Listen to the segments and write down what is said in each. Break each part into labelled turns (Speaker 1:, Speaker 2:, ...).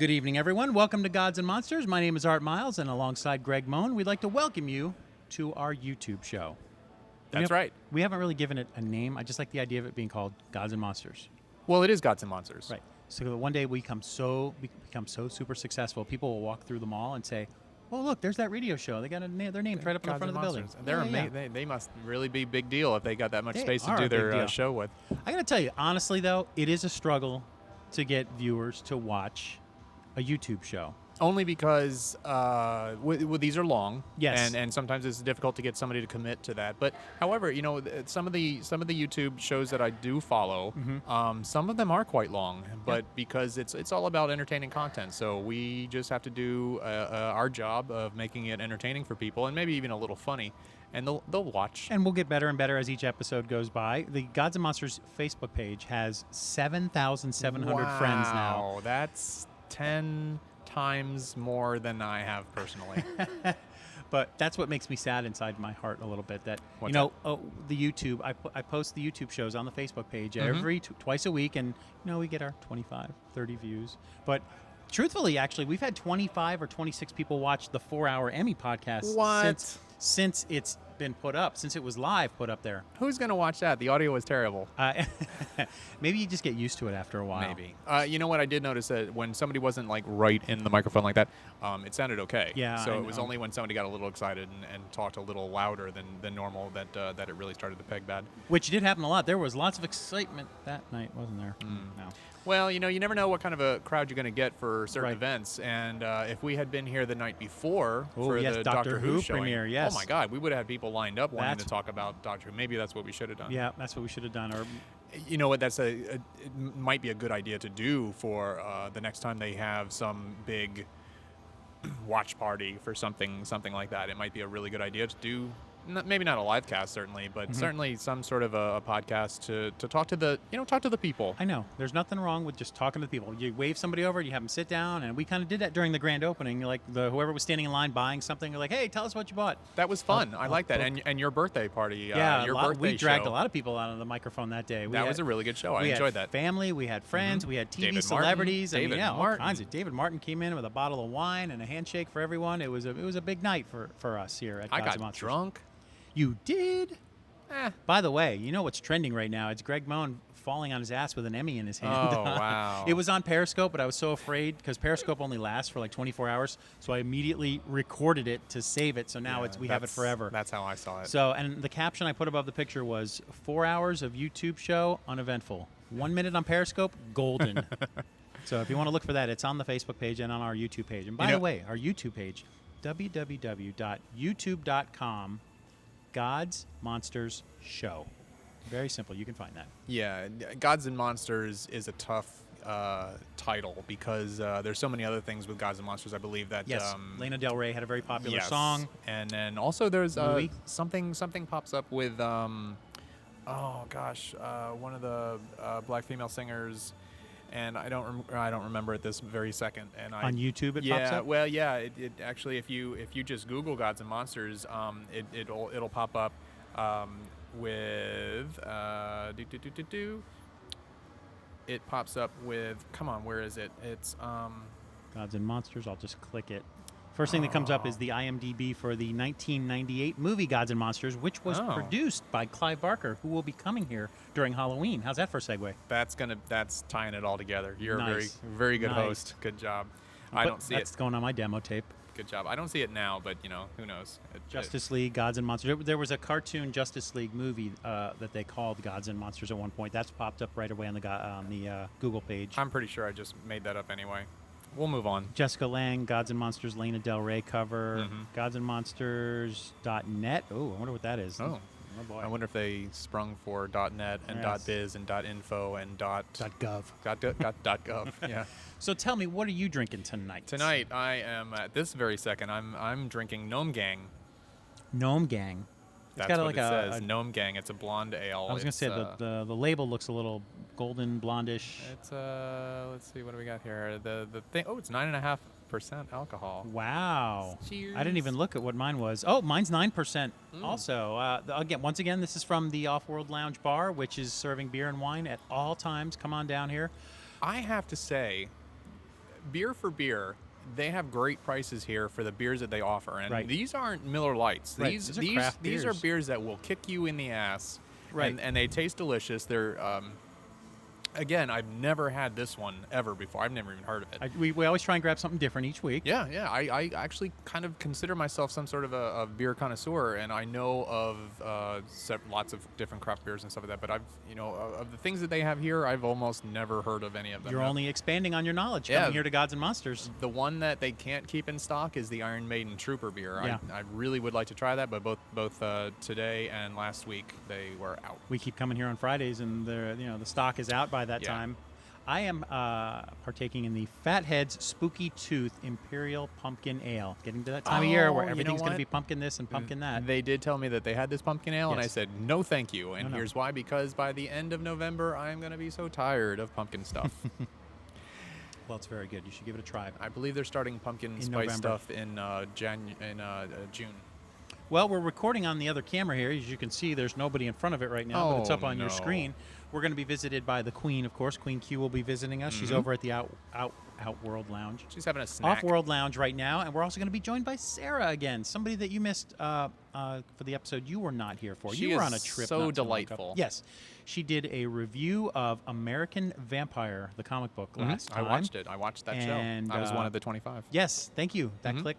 Speaker 1: Good evening, everyone. Welcome to Gods and Monsters. My name is Art Miles, and alongside Greg Moan, we'd like to welcome you to our YouTube show.
Speaker 2: That's right.
Speaker 1: We haven't really given it a name. I just like the idea of it being called Gods and Monsters.
Speaker 2: Well, it is Gods and Monsters.
Speaker 1: Right. So one day we become so super successful, people will walk through the mall and say, "Oh, look, there's that radio show. They got their names right up in the front of the building."
Speaker 2: They must really be a big deal if they got that much space to
Speaker 1: are
Speaker 2: do
Speaker 1: a big
Speaker 2: their
Speaker 1: deal.
Speaker 2: show with.
Speaker 1: I got to tell you, honestly, though, it is a struggle to get viewers to watch a YouTube show.
Speaker 2: Only because these are long,
Speaker 1: Yes.
Speaker 2: and sometimes it's difficult to get somebody to commit to that. But however, some of the YouTube shows that I do follow, some of them are quite long. But because it's all about entertaining content, so we just have to do our job of making it entertaining for people, and maybe even a little funny. And they'll watch.
Speaker 1: And we'll get better and better as each episode goes by. The Gods and Monsters Facebook page has 7,700 friends now.
Speaker 2: Wow, that's 10 times more than I have personally.
Speaker 1: But that's what makes me sad inside my heart a little bit. That
Speaker 2: What's
Speaker 1: the YouTube. I post the YouTube shows on the Facebook page twice a week, and we get our 25, 30 views. But truthfully, actually, we've had 25 or 26 people watch the 4-hour Emmy podcast since it's been put up, since it was live put up there.
Speaker 2: Who's going to watch that? The audio was terrible.
Speaker 1: Maybe you just get used to it after a while.
Speaker 2: Maybe. You know what? I did notice that when somebody wasn't like right in the microphone like that, it sounded okay.
Speaker 1: Yeah.
Speaker 2: So it was only when somebody got a little excited and talked a little louder than normal that it really started to peg bad.
Speaker 1: Which did happen a lot. There was lots of excitement that night, wasn't there? No.
Speaker 2: Well, you never know what kind of a crowd you're going to get for certain events. And if we had been here the night before for the Doctor Who showing,
Speaker 1: premiere, yes.
Speaker 2: Oh my God, we would have had people lined up wanting to talk about Doctor Who. Maybe that's what we should have done.
Speaker 1: Yeah, that's what we should have done. Or,
Speaker 2: you know what? It might be a good idea to do for the next time they have some big watch party for something like that. It might be a really good idea to do. Maybe not a live cast, certainly, but certainly some sort of a podcast to talk to the people.
Speaker 1: I know. There's nothing wrong with just talking to the people. You wave somebody over, you have them sit down, and we kind of did that during the grand opening. Like whoever was standing in line buying something, you're like, "Hey, tell us what you bought."
Speaker 2: That was fun. I like that. And your birthday party.
Speaker 1: We dragged a lot of people out on the microphone that day.
Speaker 2: That was a really good show. I enjoyed that.
Speaker 1: Family, we had friends, we had TV
Speaker 2: David
Speaker 1: celebrities.
Speaker 2: Martin,
Speaker 1: all kinds of. David Martin came in with a bottle of wine and a handshake for everyone. It was a big night for us here at Gods and
Speaker 2: I got
Speaker 1: Monsters.
Speaker 2: drunk.
Speaker 1: You did? By the way, you know what's trending right now? It's Greg Moan falling on his ass with an Emmy in his hand.
Speaker 2: Oh, wow.
Speaker 1: It was on Periscope, but I was so afraid because Periscope only lasts for like 24 hours. So I immediately recorded it to save it. So now we have it forever.
Speaker 2: That's how I saw it.
Speaker 1: So, and the caption I put above the picture was 4 hours of YouTube show, uneventful. 1 minute on Periscope, golden. So if you want to look for that, it's on the Facebook page and on our YouTube page. And by the way, our YouTube page, www.youtube.com. Gods, Monsters, Show. Very simple. You can find that.
Speaker 2: Yeah, Gods and Monsters is a tough title because there's so many other things with Gods and Monsters. I believe that
Speaker 1: Lana Del Rey had a very popular song,
Speaker 2: and then also there's something pops up with one of the black female singers. And I don't remember at this very second. And
Speaker 1: on YouTube it pops up.
Speaker 2: Well, yeah. It actually, if you just Google Gods and Monsters, it'll pop up with It pops up with. Come on, where is it? It's
Speaker 1: Gods and Monsters. I'll just click it. First thing that comes up is the IMDb for the 1998 movie Gods and Monsters, which was produced by Clive Barker, who will be coming here during Halloween. How's that for a segue?
Speaker 2: That's tying it all good. You're
Speaker 1: nice.
Speaker 2: a very good host. Good job. I don't see it.
Speaker 1: That's going on my demo tape.
Speaker 2: Good job. I don't see it now, but who knows?
Speaker 1: Justice League, Gods and Monsters. There was a cartoon Justice League movie that they called Gods and Monsters at one point. That's popped up right away on the Google page.
Speaker 2: I'm pretty sure I just made that up anyway. We'll move on.
Speaker 1: Jessica Lange, Gods and Monsters, Lana Del Rey cover, godsandmonsters.net. Oh, I wonder what that is.
Speaker 2: Oh boy. I wonder if they sprung for .net and .biz and .info and
Speaker 1: .gov.
Speaker 2: .gov. Yeah.
Speaker 1: So tell me, what are you drinking tonight?
Speaker 2: Tonight, I am at this very second. I'm drinking Gnome Gang.
Speaker 1: Gnome Gang.
Speaker 2: That's what it says. Gnome Gang. It's a blonde ale.
Speaker 1: I was going to say the label looks a little golden blondish.
Speaker 2: It's let's see, what do we got here? The thing. Oh, it's 9.5% alcohol.
Speaker 1: Wow.
Speaker 2: Cheers.
Speaker 1: I didn't even look at what mine was. Oh, mine's 9% also. Once again, this is from the Off-World Lounge Bar, which is serving beer and wine at all times. Come on down here.
Speaker 2: I have to say, beer for beer, they have great prices here for the beers that they offer, and
Speaker 1: Right.
Speaker 2: these aren't Miller Lights.
Speaker 1: Right.
Speaker 2: These
Speaker 1: These are craft
Speaker 2: these are
Speaker 1: beers.
Speaker 2: beers that will kick you in the ass,
Speaker 1: Right.
Speaker 2: and they taste delicious. They're again, I've never had this one ever before. I've never even heard of it.
Speaker 1: We always try and grab something different each week.
Speaker 2: Yeah, yeah. I actually kind of consider myself some sort of a beer connoisseur, and I know of lots of different craft beers and stuff like that. But of the things that they have here, I've almost never heard of any of them.
Speaker 1: You're only expanding on your knowledge
Speaker 2: Yeah.
Speaker 1: coming here to Gods and Monsters.
Speaker 2: The one that they can't keep in stock is the Iron Maiden Trooper beer.
Speaker 1: Yeah.
Speaker 2: I really would like to try that, but both today and last week they were out.
Speaker 1: We keep coming here on Fridays, and the stock is out by that
Speaker 2: Yeah.
Speaker 1: time. I am partaking in the Fathead's Spooky Tooth Imperial Pumpkin Ale. Getting to that time of year where
Speaker 2: Oh, you know
Speaker 1: everything's going to
Speaker 2: what?
Speaker 1: be pumpkin this and pumpkin that.
Speaker 2: They did tell me that they had this pumpkin ale, and I
Speaker 1: Yes.
Speaker 2: said no, thank you. And
Speaker 1: No.
Speaker 2: here's why: because by the end of November, I'm going to be so tired of pumpkin stuff.
Speaker 1: Well, it's very good. You should give it a try.
Speaker 2: I believe they're starting pumpkin
Speaker 1: In
Speaker 2: spice
Speaker 1: November.
Speaker 2: stuff in June.
Speaker 1: Well, we're recording on the other camera here. As you can see, there's nobody in front of it right now, but it's
Speaker 2: Oh,
Speaker 1: up on your
Speaker 2: no.
Speaker 1: screen. We're going to be visited by the Queen, of course. QueenQ will be visiting us. She's
Speaker 2: Mhm.
Speaker 1: over at the Outworld Lounge.
Speaker 2: She's having a snack.
Speaker 1: Off-World Lounge right now, and we're also going to be joined by Sarah again, somebody that you missed for the episode you were not here for.
Speaker 2: She
Speaker 1: You were
Speaker 2: is
Speaker 1: on a trip.
Speaker 2: so
Speaker 1: not too long ago.
Speaker 2: delightful.
Speaker 1: Yes, she did a review of American Vampire, the comic book,
Speaker 2: Mhm.
Speaker 1: last
Speaker 2: I
Speaker 1: time.
Speaker 2: watched it. I watched that
Speaker 1: And,
Speaker 2: show. I was one of the 25.
Speaker 1: Yes, thank you. That
Speaker 2: Mhm.
Speaker 1: click.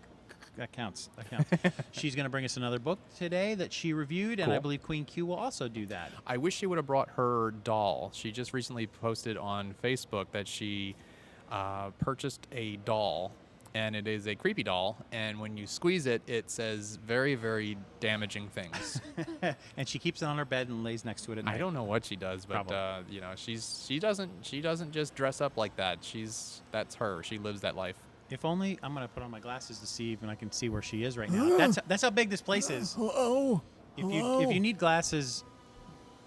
Speaker 1: That counts. That counts. She's going to bring us another book today that she reviewed, and I
Speaker 2: Cool.
Speaker 1: believe QueenQ will also do that.
Speaker 2: I wish she would have brought her doll. She just recently posted on Facebook that she purchased a doll, and it is a creepy doll. And when you squeeze it, it says very, very damaging things.
Speaker 1: And she keeps it on her bed and lays next to it at night.
Speaker 2: I don't know what she does, but
Speaker 1: Probably.
Speaker 2: she doesn't just dress up like that. That's her. She lives that life.
Speaker 1: If only I'm going to put on my glasses to see if I can see where she is right now. That's how big this place is.
Speaker 2: Oh,
Speaker 1: If you need glasses,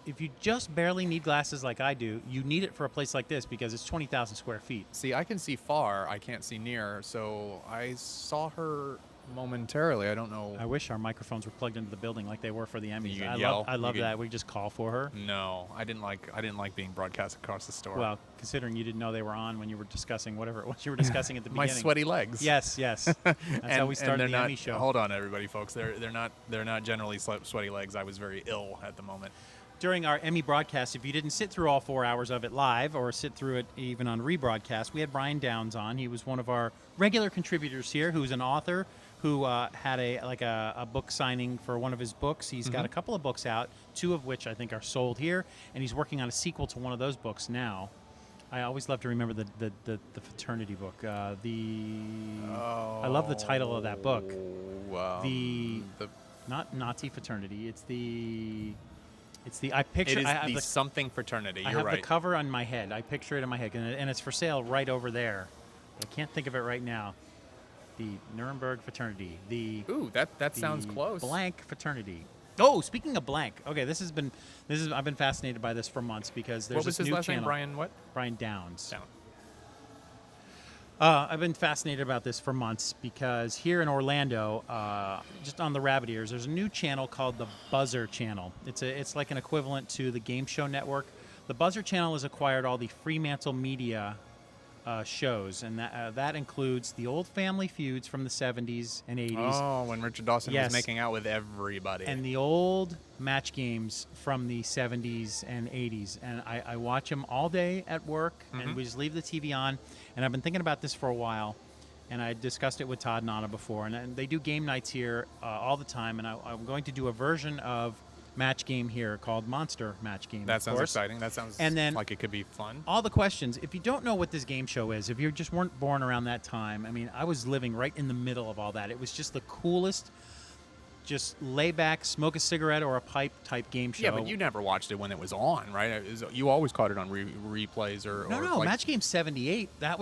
Speaker 1: if you just barely need glasses like I do, you need it for a place like this because it's 20,000 square feet.
Speaker 2: see, I can see far. I can't see near. So I saw her momentarily. I don't know.
Speaker 1: I wish our microphones were plugged into the building like they were for the Emmys.
Speaker 2: You can
Speaker 1: I
Speaker 2: yell.
Speaker 1: love
Speaker 2: You can-
Speaker 1: that. We just call for her.
Speaker 2: No, I didn't like being broadcast across the store.
Speaker 1: Well, considering you didn't know they were on when you were discussing whatever it was you were discussing at the
Speaker 2: my
Speaker 1: beginning.
Speaker 2: sweaty legs.
Speaker 1: Yes, yes. That's how we started
Speaker 2: they're
Speaker 1: the
Speaker 2: not,
Speaker 1: Emmy show.
Speaker 2: Hold on, everybody, folks. They're not generally sweaty legs. I was very ill at the moment.
Speaker 1: During our Emmy broadcast, if you didn't sit through all 4 hours of it live or sit through it even on rebroadcast, we had Brian Downs on. He was one of our regular contributors here, who's an author who had a book signing for one of his books. He's got a couple of books out, 2 of which I think are sold here, and he's working on a sequel to one of those books now. I always love to remember the fraternity book. I love the title of that book. The not Nazi fraternity. It's the I picture.
Speaker 2: It is
Speaker 1: I have
Speaker 2: the
Speaker 1: the
Speaker 2: something fraternity.
Speaker 1: I
Speaker 2: You're
Speaker 1: have
Speaker 2: right.
Speaker 1: the cover on my head. I picture it in my head, and it's for sale right over there. I can't think of it right now. The Nuremberg fraternity.
Speaker 2: Ooh, that sounds
Speaker 1: the
Speaker 2: close.
Speaker 1: Blank fraternity. Oh, speaking of blank. Okay, I've been fascinated by this for months because there's
Speaker 2: What was
Speaker 1: this
Speaker 2: his
Speaker 1: new
Speaker 2: last
Speaker 1: channel.
Speaker 2: name? Brian what?
Speaker 1: Brian Downs.
Speaker 2: Down.
Speaker 1: I've been fascinated about this for months because here in Orlando, just on the rabbit ears, there's a new channel called the Buzzer Channel. It's like an equivalent to the Game Show Network. The Buzzer Channel has acquired all the Fremantle Media shows, and that includes the old Family Feuds from the 70s and 80s.
Speaker 2: Oh, when Richard Dawson
Speaker 1: Yes.
Speaker 2: was making out with everybody.
Speaker 1: And the old match games from the 70s and 80s. And I watch them all day at work, and we just leave the TV on. And I've been thinking about this for a while, and I discussed it with Todd and Anna before. And they do game nights here all the time, and I'm going to do a version of Match Game here called Monster Match Game.
Speaker 2: that
Speaker 1: of
Speaker 2: sounds
Speaker 1: course.
Speaker 2: exciting. That sounds
Speaker 1: And then-
Speaker 2: like it could be fun.
Speaker 1: All the questions. If you don't know what this game show is, if you just weren't born around that time, I mean, I was living right in the middle of all that. It was just the coolest, just lay back, smoke a cigarette or a pipe type game show.
Speaker 2: Yeah, but you never watched it when it was on, right? You always caught it on replays or
Speaker 1: No,
Speaker 2: like,
Speaker 1: Match Game 78. I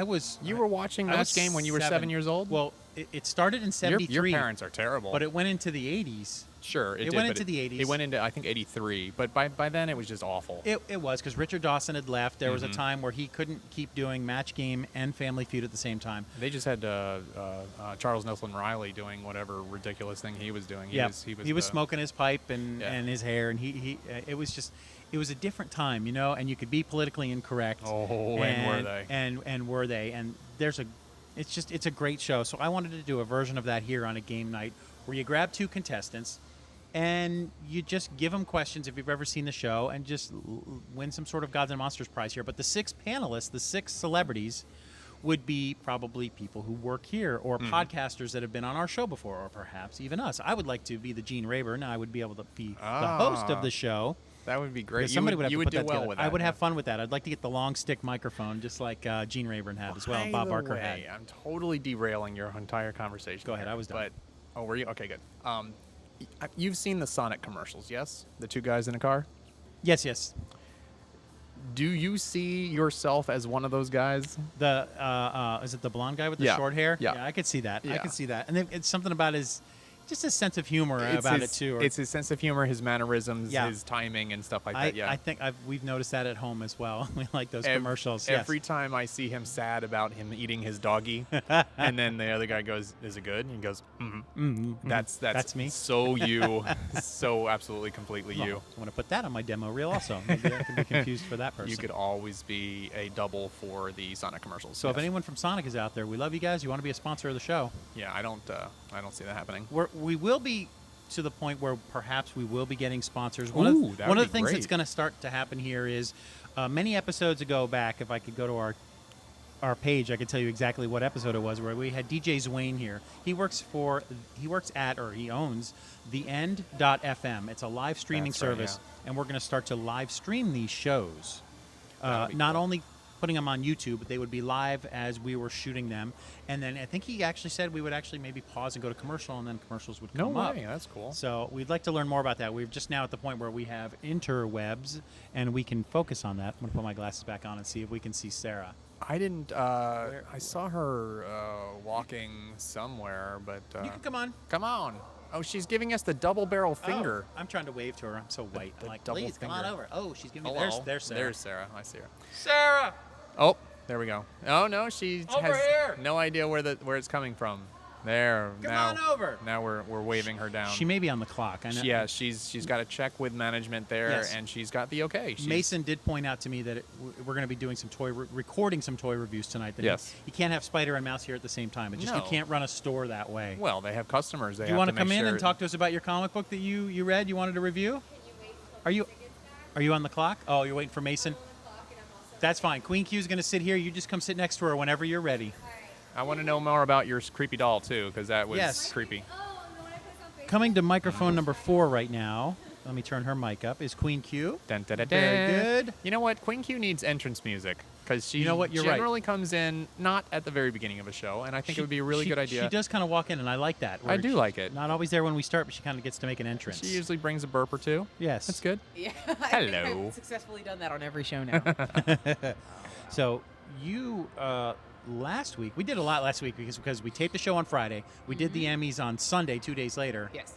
Speaker 1: was.
Speaker 2: You were watching
Speaker 1: I was
Speaker 2: Match Game when you were 7 years old?
Speaker 1: Well, it started in '73.
Speaker 2: Your parents are terrible.
Speaker 1: But it went into the '80s.
Speaker 2: Sure,
Speaker 1: It went into the 80s.
Speaker 2: It went into, I think, 83. But by then, it was just awful.
Speaker 1: It was because Richard Dawson had left. There was a time where he couldn't keep doing Match Game and Family Feud at the same time.
Speaker 2: They just had Charles Nelson Riley doing whatever ridiculous thing he was doing.
Speaker 1: He was smoking his pipe and his hair, and it was a different time, and you could be politically incorrect.
Speaker 2: Oh, and were they?
Speaker 1: And were they? And it's a great show. So I wanted to do a version of that here on a game night where you grab two contestants and you just give them questions if you've ever seen the show and just win some sort of Gods and Monsters prize here. But the 6 panelists, the 6 celebrities, would be probably people who work here or podcasters that have been on our show before, or perhaps even us. I would like to be the Gene Rayburn. I would be able to be the host of the show.
Speaker 2: That would be great.
Speaker 1: Somebody would have to put
Speaker 2: do
Speaker 1: that
Speaker 2: well
Speaker 1: together.
Speaker 2: with that.
Speaker 1: I would have fun with that. I'd like to get the long stick microphone, just like Gene Rayburn had as well. Bob Barker had.
Speaker 2: I'm totally derailing your entire conversation.
Speaker 1: Go ahead. I was done.
Speaker 2: Were you? Okay, good. You've seen the Sonic commercials, yes? The 2 guys in a car?
Speaker 1: Yes.
Speaker 2: Do you see yourself as one of those guys?
Speaker 1: The is it the blonde guy with the short hair?
Speaker 2: Yeah.
Speaker 1: I could see that.
Speaker 2: Yeah.
Speaker 1: I could see that. And it's something about just his sense of humor about it too.
Speaker 2: It's his sense of humor, his mannerisms, his timing, and stuff like that. Yeah,
Speaker 1: I think we've noticed that at home as well. We like those commercials.
Speaker 2: Every time I see him sad about him eating his doggy, and then the other guy goes, "Is it good?" And he goes, That's
Speaker 1: me.
Speaker 2: So you, so absolutely, completely you.
Speaker 1: I want to put that on my demo reel also. Maybe I can be confused for that person.
Speaker 2: You could always be a double for the Sonic commercials.
Speaker 1: So if anyone from Sonic is out there, we love you guys. You want to be a sponsor of the show?
Speaker 2: Yeah, I don't see that happening.
Speaker 1: We will be to the point where perhaps we will be getting sponsors.
Speaker 2: That would
Speaker 1: One of the
Speaker 2: be
Speaker 1: things
Speaker 2: great.
Speaker 1: that's going to start to happen here is many episodes ago back, if I could go to our page, I could tell you exactly what episode it was, where we had DJ Zwane here. He owns theend.fm. It's a live streaming
Speaker 2: That's right,
Speaker 1: service, and we're going to start to live stream these shows.
Speaker 2: That'd be
Speaker 1: Not
Speaker 2: cool.
Speaker 1: only putting them on YouTube, but they would be live as we were shooting them. And then I think he actually said we would actually maybe pause and go to commercial, and then commercials would come up.
Speaker 2: No way, that's cool.
Speaker 1: So we'd like to learn more about that. We're just now at the point where we have interwebs, and we can focus on that. I'm going to put my glasses back on and see if we can see Sarah.
Speaker 2: I didn't. I saw her walking somewhere, but
Speaker 1: You can come on.
Speaker 2: come on. Oh, she's giving us the double barrel finger.
Speaker 1: Oh, I'm trying to wave to her. I'm so white.
Speaker 2: the
Speaker 1: I'm like,
Speaker 2: double
Speaker 1: please, come on
Speaker 2: finger.
Speaker 1: over. Oh, she's giving me...
Speaker 2: Hello.
Speaker 1: There's Sarah.
Speaker 2: There's Sarah. I see her.
Speaker 1: Sarah!
Speaker 2: Oh, there we go. Oh no, she
Speaker 1: Over
Speaker 2: has
Speaker 1: here.
Speaker 2: no idea where it's coming from. There.
Speaker 1: Come
Speaker 2: now,
Speaker 1: on over.
Speaker 2: Now we're waving her down.
Speaker 1: She may be on the clock. I know.
Speaker 2: Yeah, she's got a check with management there,
Speaker 1: Yes.
Speaker 2: and she's got the okay.
Speaker 1: Mason did point out to me that we're going to be doing some recording some toy reviews tonight. That
Speaker 2: Yes.
Speaker 1: You can't have Spider and Mouse here at the same time. You
Speaker 2: No.
Speaker 1: can't run a store that way.
Speaker 2: Well, they have customers. They
Speaker 1: Do you
Speaker 2: want
Speaker 1: want to come in and talk to us about your comic book that you read? You wanted to review? Are you on the clock? Oh, you're waiting for Mason? That's fine. QueenQ is going to sit here. You just come sit next to her whenever you're ready.
Speaker 2: I want to know more about your creepy doll too, because that was
Speaker 1: Yes.
Speaker 2: creepy.
Speaker 1: Coming to microphone number 4 right now. Let me turn her mic up. Is QueenQ?
Speaker 2: Dun, dun, dun,
Speaker 1: Very
Speaker 2: dun.
Speaker 1: good.
Speaker 2: You know what? QueenQ needs entrance music because she
Speaker 1: You know what? You're right.
Speaker 2: generally comes in not at the very beginning of a show, and I think it would be a really good idea.
Speaker 1: She does kind of walk in, and I like that.
Speaker 2: I
Speaker 1: where
Speaker 2: do like it.
Speaker 1: Not always there when we start, but she kind of gets to make an entrance.
Speaker 2: She usually brings a burp or two.
Speaker 1: Yes.
Speaker 2: That's good.
Speaker 3: Yeah.
Speaker 2: Hello.
Speaker 3: I think I've successfully done that on every show now.
Speaker 1: So you last week, we did a lot last week because we taped the show on Friday. We did the Emmys on Sunday, 2 days later.
Speaker 3: Yes.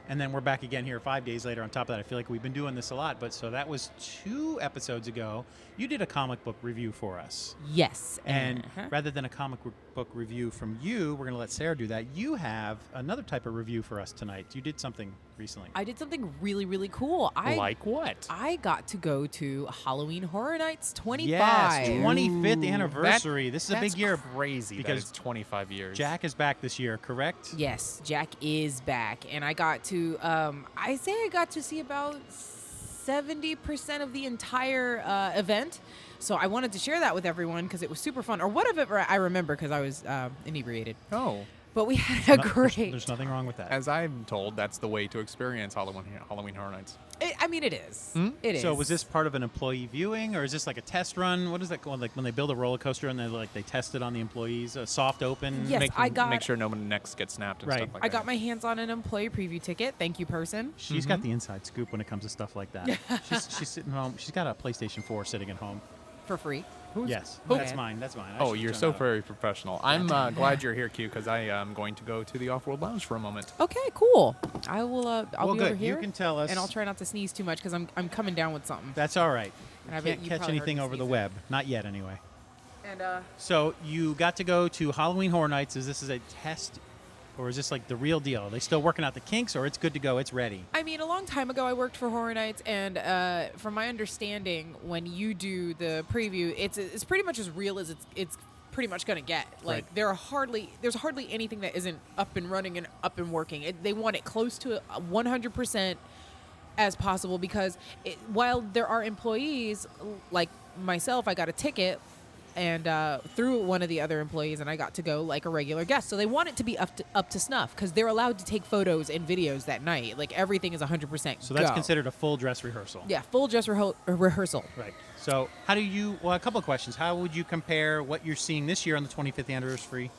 Speaker 1: And then we're back again here 5 days later on top of that. I feel like we've been doing this a lot. But so that was 2 episodes ago. You did a comic book review for us.
Speaker 3: Yes.
Speaker 1: And rather than a comic book review from you, we're going to let Sarah do that. You have another type of review for us tonight. You did something recently.
Speaker 3: I did something really, really cool.
Speaker 2: Like what?
Speaker 3: I got to go to Halloween Horror Nights 25.
Speaker 1: Yes, 25th anniversary. This is a
Speaker 2: That's
Speaker 1: big year.
Speaker 2: Crazy
Speaker 1: because
Speaker 2: that it's 25 years.
Speaker 1: Jack is back this year, correct?
Speaker 3: Yes, Jack is back. And I got to, I got to see about 70% of the entire event. So I wanted to share that with everyone because it was super fun. Or what of it I remember because I was inebriated.
Speaker 2: Oh.
Speaker 3: But we had a great...
Speaker 1: There's nothing wrong with that.
Speaker 2: As I'm told, that's the way to experience Halloween Horror Nights.
Speaker 3: It is.
Speaker 2: Hmm?
Speaker 3: It is.
Speaker 1: So was this part of an employee viewing, or is this like a test run? What is that called? Like when they build a roller coaster and they test it on the employees, a soft open?
Speaker 3: Yes,
Speaker 2: Make sure no one necks get snapped and
Speaker 1: Right.
Speaker 2: stuff like
Speaker 3: I
Speaker 2: that.
Speaker 3: got my hands on an employee preview ticket. Thank you, person.
Speaker 1: She's got the inside scoop when it comes to stuff like that. She's sitting home. She's got a PlayStation 4 sitting at home.
Speaker 3: For free.
Speaker 1: Yes,
Speaker 3: Who?
Speaker 1: that's mine. That's mine. I
Speaker 2: Oh,
Speaker 1: should
Speaker 2: you're
Speaker 1: turn
Speaker 2: so
Speaker 1: that up.
Speaker 2: very professional. I'm glad you're here, Q, because I am going to go to the Off-World Lounge for a moment.
Speaker 3: Okay, cool. I will. I'll
Speaker 1: Well,
Speaker 3: be
Speaker 1: good.
Speaker 3: over here.
Speaker 1: You can tell us.
Speaker 3: And I'll try not to sneeze too much because I'm coming down with something.
Speaker 1: That's all right.
Speaker 3: And I
Speaker 1: You
Speaker 3: bet
Speaker 1: can't
Speaker 3: you
Speaker 1: catch
Speaker 3: probably heard
Speaker 1: anything
Speaker 3: me
Speaker 1: over the
Speaker 3: sneezing.
Speaker 1: web. Not yet, anyway.
Speaker 3: And
Speaker 1: So you got to go to Halloween Horror Nights. Is this a test, or is this like the real deal? Are they still working out the kinks, or it's good to go? It's ready.
Speaker 3: I mean, a long time ago, I worked for Horror Nights, and from my understanding, when you do the preview, it's pretty much as real as it's pretty much gonna get. Like
Speaker 1: Right.
Speaker 3: there's hardly anything that isn't up and running and up and working. They want it close to 100% as possible because while there are employees like myself, I got a ticket. And through one of the other employees, and I got to go like a regular guest. So they want it to be up to snuff because they're allowed to take photos and videos that night. Like everything is 100%.
Speaker 1: So that's
Speaker 3: go.
Speaker 1: considered a full dress rehearsal.
Speaker 3: Yeah, full dress rehearsal.
Speaker 1: Right. So how do you? Well, a couple of questions. How would you compare what you're seeing this year on the 25th anniversary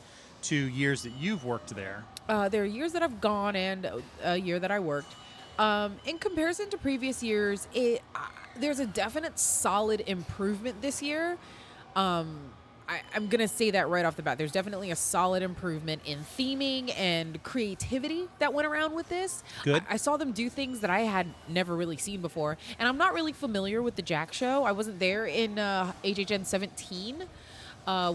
Speaker 1: to years that you've worked there?
Speaker 3: There are years that I've gone and a year that I worked. In comparison to previous years, there's a definite solid improvement this year. I'm going to say that right off the bat. There's definitely a solid improvement in theming and creativity that went around with this.
Speaker 1: Good.
Speaker 3: I saw them do things that I had never really seen before. And I'm not really familiar with the Jack show. I wasn't there in HHN 17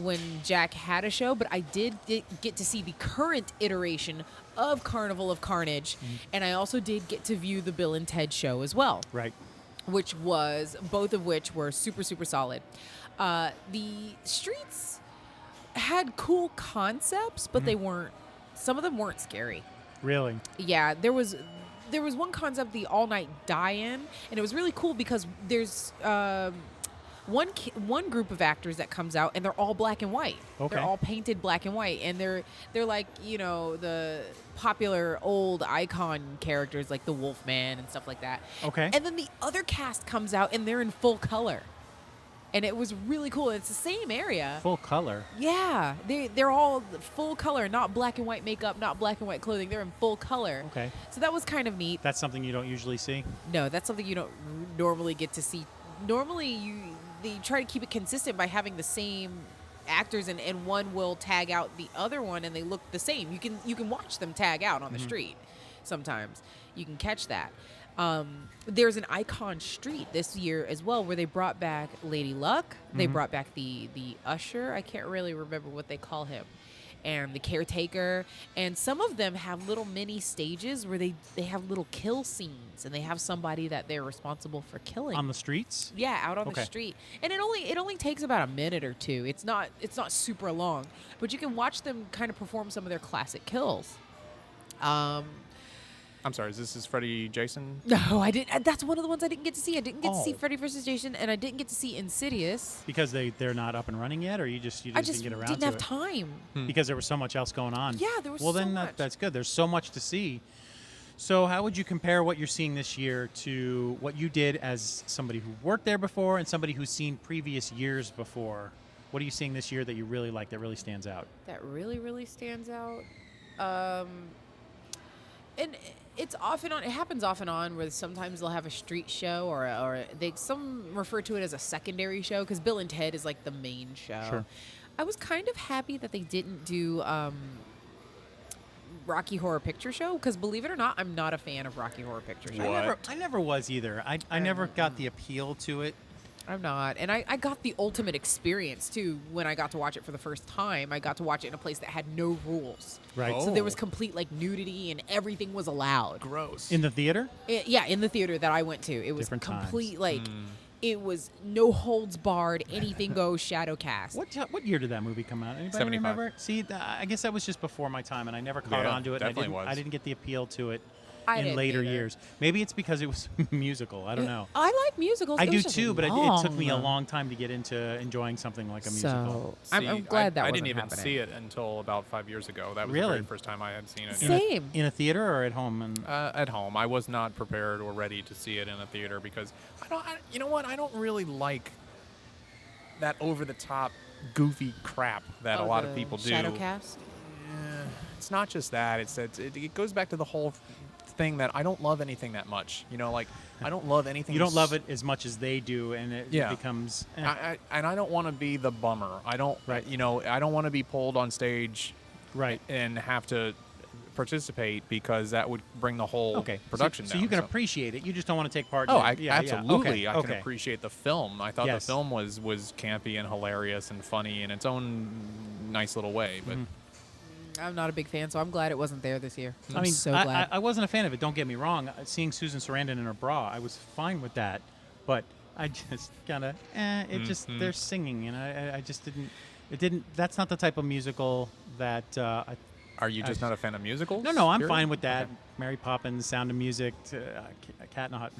Speaker 3: when Jack had a show, but I did get to see the current iteration of Carnival of Carnage. And I also did get to view the Bill and Ted show as well.
Speaker 1: Right.
Speaker 3: Both of which were super, super solid. The streets had cool concepts, but some of them weren't scary.
Speaker 1: Really.
Speaker 3: Yeah, there was one concept, the all night die-in, and it was really cool because there's one group of actors that comes out and they're all black and white.
Speaker 1: Okay.
Speaker 3: They're all painted black and white, and they're like, you know, the popular old icon characters like the Wolfman and stuff like that.
Speaker 1: Okay.
Speaker 3: And then the other cast comes out and they're in full color. And it was really cool. It's the same area.
Speaker 1: Full color.
Speaker 3: Yeah, they're all full color, not black and white makeup, not black and white clothing. They're in full color.
Speaker 1: Okay.
Speaker 3: So that was kind of neat.
Speaker 1: That's something you don't usually see.
Speaker 3: No, that's something you don't normally get to see. Normally, they try to keep it consistent by having the same actors, and one will tag out the other one, and they look the same. You can watch them tag out on the street. Sometimes you can catch that. There's an icon street this year as well where they brought back Lady Luck. They brought back the usher. I can't really remember what they call him. And the caretaker. And some of them have little mini stages where they have little kill scenes, and they have somebody that they're responsible for killing.
Speaker 1: On the streets?
Speaker 3: Yeah, out on
Speaker 1: Okay.
Speaker 3: the street. And it only takes about a minute or two. It's not super long, but you can watch them kind of perform some of their classic kills.
Speaker 2: I'm sorry, is this Freddy Jason?
Speaker 3: No, I didn't. That's one of the ones I didn't get to see. I didn't get to see
Speaker 2: Oh.
Speaker 3: Freddy vs. Jason, and I didn't get to see Insidious.
Speaker 1: Because they're not up and running yet, or you just
Speaker 3: I just
Speaker 1: didn't get around
Speaker 3: didn't
Speaker 1: to
Speaker 3: have
Speaker 1: it?
Speaker 3: time.
Speaker 1: Because there was so much else going on.
Speaker 3: Yeah, there was
Speaker 1: Well,
Speaker 3: so
Speaker 1: then
Speaker 3: much.
Speaker 1: that's good. There's so much to see. So how would you compare what you're seeing this year to what you did as somebody who worked there before and somebody who's seen previous years before? What are you seeing this year that you really like, that really stands out?
Speaker 3: That really, really stands out. And it's off and on. It happens off and on where sometimes they'll have a street show or some refer to it as a secondary show because Bill and Ted is like the main show.
Speaker 1: Sure.
Speaker 3: I was kind of happy that they didn't do Rocky Horror Picture Show because believe it or not, I'm not a fan of Rocky Horror Picture Show.
Speaker 2: What?
Speaker 1: I never was either. I never got the appeal to it.
Speaker 3: I'm not. And I got the ultimate experience, too, when I got to watch it for the first time. I got to watch it in a place that had no rules.
Speaker 1: Right.
Speaker 3: So there
Speaker 2: Oh.
Speaker 3: was complete, like, nudity and everything was allowed.
Speaker 2: Gross.
Speaker 1: In the theater?
Speaker 3: Yeah, in the theater that I went to. It was
Speaker 1: Different times.
Speaker 3: complete, like, it was no holds barred, anything goes, shadow cast.
Speaker 1: What year did that movie come out? Anybody
Speaker 2: 75.
Speaker 1: remember? See, I guess that was just before my time, and I never caught
Speaker 2: Yeah,
Speaker 1: on to it. and
Speaker 2: definitely was.
Speaker 1: I didn't get the appeal to it
Speaker 3: I
Speaker 1: in
Speaker 3: didn't
Speaker 1: later
Speaker 3: either.
Speaker 1: years. Maybe it's because it was musical. I don't know.
Speaker 3: I like musicals.
Speaker 1: I
Speaker 3: It
Speaker 1: do
Speaker 3: was just
Speaker 1: too, but it took me a
Speaker 3: long.
Speaker 1: long time to get into enjoying something like a musical.
Speaker 3: So I'm
Speaker 2: See,
Speaker 3: glad that
Speaker 2: I
Speaker 3: wasn't
Speaker 2: didn't even
Speaker 3: happening.
Speaker 2: see it until about 5 years ago. That was
Speaker 1: Really?
Speaker 2: the very first time I had seen it.
Speaker 3: Same.
Speaker 1: In a theater or at home? And
Speaker 2: At home, I was not prepared or ready to see it in a theater because you know what? I don't really like that over-the-top, goofy crap that a lot of people do.
Speaker 3: Shadow cast.
Speaker 2: It's not just that. It's that it goes back to the whole thing that I don't love anything that much. You know, like I don't love anything.
Speaker 1: You don't love it as much as they do, and it becomes.
Speaker 2: And I don't want to be the bummer. I don't.
Speaker 1: Right.
Speaker 2: You know, I don't want to be pulled on stage.
Speaker 1: Right.
Speaker 2: And have to participate because that would bring the whole production down.
Speaker 1: So you can appreciate it. You just don't want to take part.
Speaker 2: Oh,
Speaker 1: in it.
Speaker 2: absolutely.
Speaker 1: Yeah.
Speaker 2: I can appreciate the film. I thought the
Speaker 1: Yes.
Speaker 2: film was campy and hilarious and funny in its own nice little way. But
Speaker 3: I'm not a big fan, so I'm glad it wasn't there this year.
Speaker 1: I mean,
Speaker 3: so glad.
Speaker 1: I wasn't a fan of it. Don't get me wrong. Seeing Susan Sarandon in her bra, I was fine with that. But I just kind of, it just they're singing, and I just didn't. It didn't. That's not the type of musical that.
Speaker 2: Are you just not a fan of musicals?
Speaker 1: No, I'm
Speaker 2: period?
Speaker 1: fine with that.
Speaker 2: Okay.
Speaker 1: Mary Poppins, Sound of Music, Cat in a Hot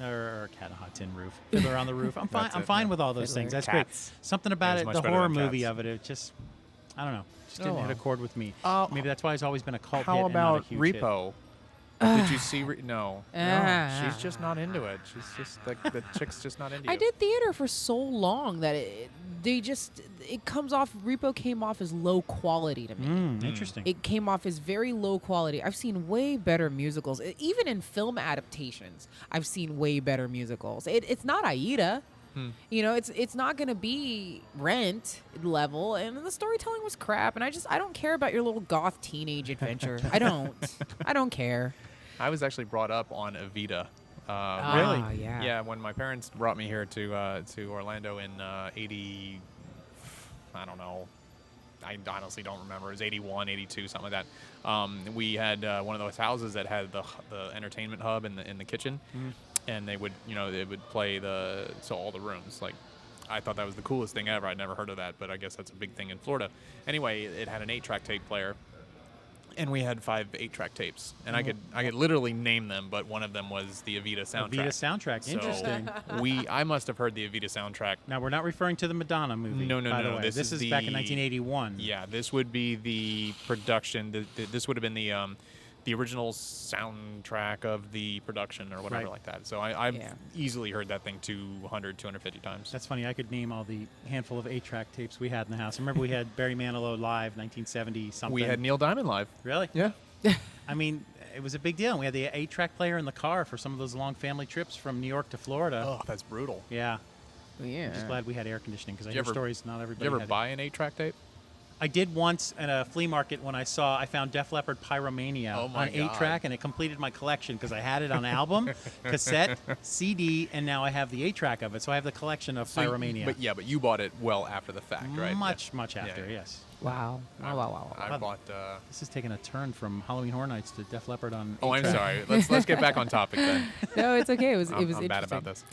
Speaker 1: Tin Roof, Fiddler on the Roof. I'm fine. I'm fine with all those
Speaker 3: Fiddler.
Speaker 1: things. That's
Speaker 2: Cats.
Speaker 1: great. Something about
Speaker 2: It's
Speaker 1: it,
Speaker 2: much
Speaker 1: the
Speaker 2: better
Speaker 1: horror
Speaker 2: than
Speaker 1: movie
Speaker 2: Cats.
Speaker 1: of it, it just, I don't know, just
Speaker 2: Oh,
Speaker 1: didn't hit
Speaker 2: well.
Speaker 1: a chord with me.
Speaker 2: Uh,
Speaker 1: Maybe that's why it's always been a cult hit.
Speaker 2: How
Speaker 1: and not
Speaker 2: about
Speaker 1: a huge
Speaker 2: Repo? Did you see? No,
Speaker 3: Ah.
Speaker 2: she's just not into it. She's just the chick's just not into
Speaker 3: I
Speaker 2: it.
Speaker 3: did theater for so long that it comes off. Repo came off as low quality to me.
Speaker 1: Interesting.
Speaker 3: It came off as very low quality. I've seen way better musicals. Even in film adaptations, I've seen way better musicals. It's not Aida. You know, it's not going to be Rent level, and the storytelling was crap. And I don't care about your little goth teenage adventure. I don't care.
Speaker 2: I was actually brought up on Evita.
Speaker 1: Really?
Speaker 3: Yeah.
Speaker 2: Yeah, when my parents brought me here to Orlando in 80, I don't know. I honestly don't remember. It was 81, 82, something like that. We had one of those houses that had the entertainment hub in the kitchen, and they would play all the rooms. Like, I thought that was the coolest thing ever. I'd never heard of that, but I guess that's a big thing in Florida. Anyway, it had an 8-track tape player. And we had 5 8-track tapes, and I could literally name them, but one of them was the Evita soundtrack.
Speaker 1: Evita soundtrack. Interesting.
Speaker 2: So I must have heard the Evita soundtrack.
Speaker 1: Now we're not referring to the Madonna movie.
Speaker 2: No.
Speaker 1: By the way.
Speaker 2: This
Speaker 1: is
Speaker 2: is
Speaker 1: back in 1981.
Speaker 2: Yeah, this would be the production. This would have been the original soundtrack of the production or whatever
Speaker 1: Right.
Speaker 2: like that. So I've easily heard that thing 200, 250 times.
Speaker 1: That's funny. I could name all the handful of 8-track tapes we had in the house. I remember we had Barry Manilow live, 1970 something.
Speaker 2: We had Neil Diamond live.
Speaker 1: Really?
Speaker 2: Yeah.
Speaker 1: I mean, it was a big deal. We had the 8-track player in the car for some of those long family trips from New York to Florida.
Speaker 2: Oh, that's brutal.
Speaker 1: Yeah.
Speaker 3: Yeah.
Speaker 1: I'm just glad we had air conditioning because I
Speaker 2: Did
Speaker 1: hear
Speaker 2: you ever-
Speaker 1: stories not everybody
Speaker 2: Did you ever
Speaker 1: had it.
Speaker 2: buy an 8-track tape?
Speaker 1: I did once at a flea market when I found Def Leppard Pyromania
Speaker 2: Oh my
Speaker 1: on 8-track,
Speaker 2: God.
Speaker 1: and it completed my collection because I had it on album, cassette, CD, and now I have the 8-track of it. So I have the collection of Pyromania.
Speaker 2: But you bought it well after the fact, right?
Speaker 1: Much
Speaker 2: Yeah.
Speaker 1: after,
Speaker 2: Yeah.
Speaker 1: yes.
Speaker 3: Wow. Wow.
Speaker 2: I bought.
Speaker 1: This is taking a turn from Halloween Horror Nights to Def Leppard on 8-track.
Speaker 2: Oh, I'm sorry. Let's get back on topic then.
Speaker 3: No, it's okay. It was
Speaker 2: I'm
Speaker 3: interesting.
Speaker 2: bad about this.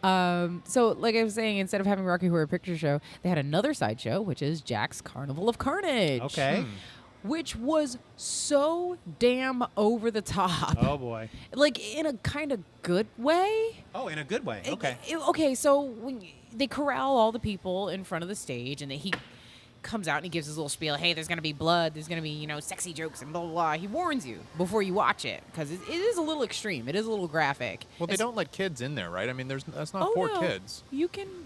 Speaker 3: So, like I was saying, instead of having Rocky Horror Picture Show, they had another sideshow, which is Jack's Carnival of Carnage.
Speaker 1: Okay.
Speaker 3: Which was so damn over the top.
Speaker 1: Oh, boy.
Speaker 3: Like, in a kind of good way.
Speaker 1: Oh, in a good way. Okay.
Speaker 3: Okay, so when they corral all the people in front of the stage, and he comes out and he gives his little spiel. Hey, there's gonna be blood. There's gonna be sexy jokes and blah blah blah. He warns you before you watch it because it is a little extreme. It is a little graphic.
Speaker 2: Well, they don't let kids in there, right? I mean, that's not for
Speaker 3: no.
Speaker 2: kids.